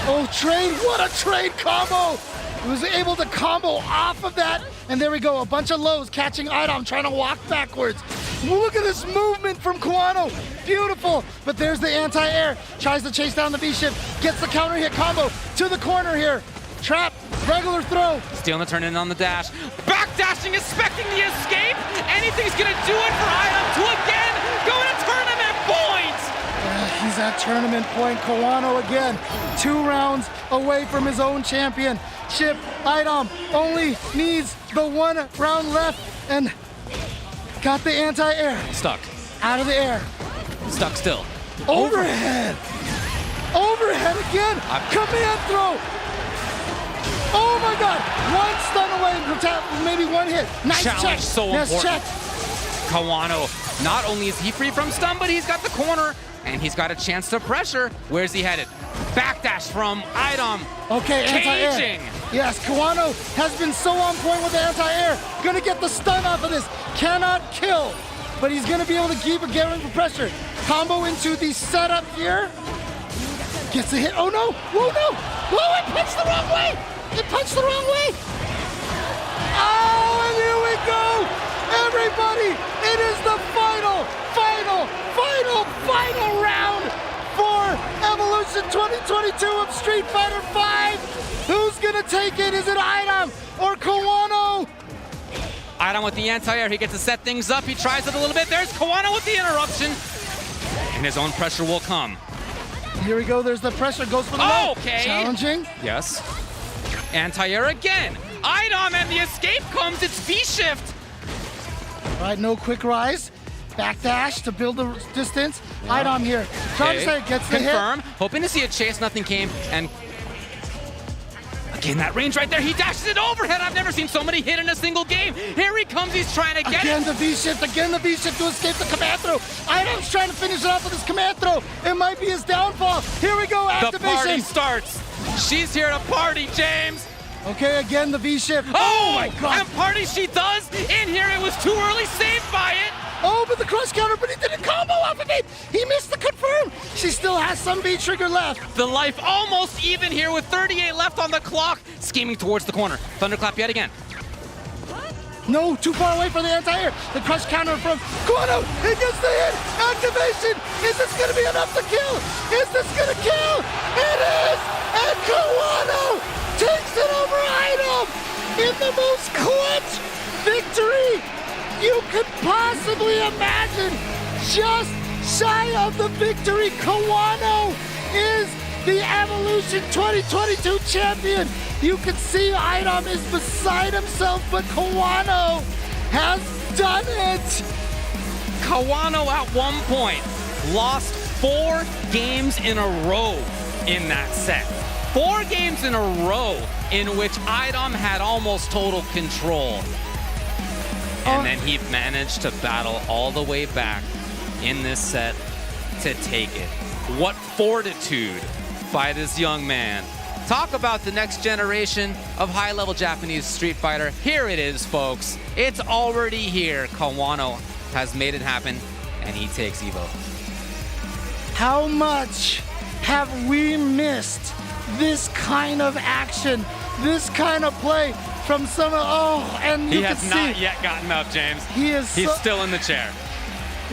Oh, trade, what a trade combo! He was able to combo off of that, and there we go, a bunch of lows catching Idom, trying to walk backwards. Look at this movement from Kawano, beautiful, but there's the anti-air, tries to chase down the V-shift, gets the counter hit combo to the corner here. Trap, regular throw. Stealing the turn in on the dash. Backdashing, expecting the escape. Anything's gonna do it for Idom to again go to tournament points. He's at tournament point. Kawano again, 2 rounds away from his own championship. Idom only needs the 1 round left and got the anti-air. Stuck. Out of the air. Stuck still. Overhead. Overhead again. Command throw. Oh my God! 1 stun away from maybe 1 hit. Nice challenge, check. so nice important. check. Kawano, not only is he free from stun, but he's got the corner, and he's got a chance to pressure. Where's he headed? Backdash from Idom. Okay, anti-air. Caging. Yes, Kawano has been so on point with the anti-air. Gonna get the stun off of this. Cannot kill, but he's gonna be able to keep getting for pressure. Combo into the setup here. Gets a hit. Oh no! Whoa no! Whoa! It punched the wrong way. It punched the wrong way! Oh, and here we go! Everybody, it is the final round for Evolution 2022 of Street Fighter V! Who's gonna take it? Is it Idom or Kawano? Idom with the anti-air, he gets to set things up. He tries it a little bit. There's Kawano with the interruption. And his own pressure will come. Here we go, there's the pressure, goes for the low. Okay. Challenging. Yes. Anti-air again. Idom, and the escape comes. It's V-shift. All right, no quick rise. Backdash to build the distance. Idom here. Trying to say gets the Confirm. hit. Hoping to see a chase, nothing came. And again, that range right there. He dashes it overhead. I've never seen so many hit in a single game. Here he comes. He's trying to get again it. The V-shift. Again the V-shift to escape the command throw. Idom's trying to finish it off with his command throw. It might be his downfall. Here we go. Activation. The party starts. She's here to party, James. Okay, again the V-shift. Oh my God. And party she does. In here, it was too early. Saved by it. Oh, but the crush counter, but he didn't combo off of it. He missed the confirm. She still has some V trigger left. The life almost even here with 38 left on the clock. Scheming towards the corner. Thunderclap yet again. No, too far away for the anti-air. The crush counter from Kawano. He gets the hit. Activation. Is this going to be enough to kill? Is this going to kill? It is. And Kawano takes it over Idom in the most clutch victory you could possibly imagine. Just shy of the victory, Kawano is the Evolution 2022 champion. You can see Idom is beside himself, but Kawano has done it. Kawano at one point lost 4 games in a row in that set. 4 games in a row in which Idom had almost total control. And then he managed to battle all the way back in this set to take it. What fortitude by this young man. Talk about the next generation of high-level Japanese Street Fighter. Here it is, folks. It's already here. Kawano has made it happen, and he takes EVO. How much have we missed this kind of action, this kind of play from some, and you can see. He has not yet gotten up, James. He's still in the chair.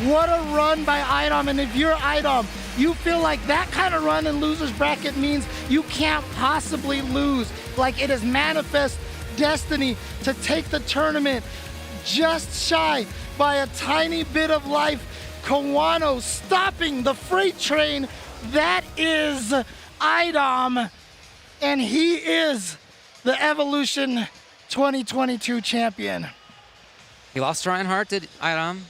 What a run by Idom, and if you're Idom, you feel like that kind of run in loser's bracket means you can't possibly lose. Like it is manifest destiny to take the tournament just shy by a tiny bit of life. Kawano stopping the freight train that is IDOM, and he is the Evolution 2022 champion. He lost to Reinhardt, did IDOM,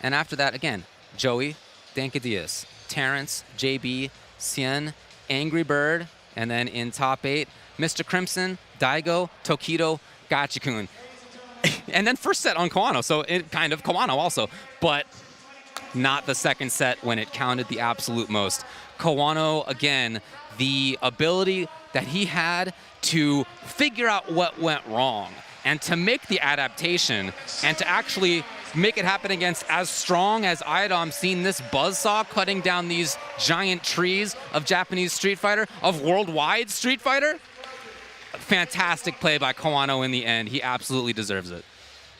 and after that, again, Joey, Dankadias, Terrence, JB, Cien, Angry Bird, and then in top 8, Mr. Crimson, Daigo, Tokido, Gachikun. And then first set on Kawano, so it kind of Kawano also, but not the second set when it counted the absolute most. Kawano, again, the ability that he had to figure out what went wrong and to make the adaptation and to actually make it happen against as strong as IDOM, seen this buzzsaw cutting down these giant trees of Japanese Street Fighter, of worldwide Street Fighter. Fantastic play by Kawano in the end. He absolutely deserves it.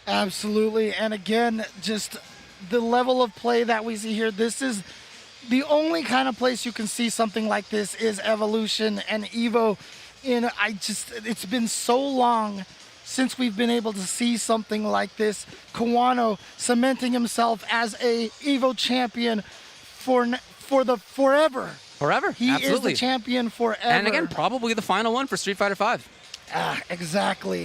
Absolutely, and again, just the level of play that we see here, this is the only kind of place you can see something like this is Evolution and EVO. It's been so long since we've been able to see something like this. Kawano cementing himself as a EVO champion for the forever. Forever, He absolutely. is the champion forever. And again, probably the final one for Street Fighter V. Exactly.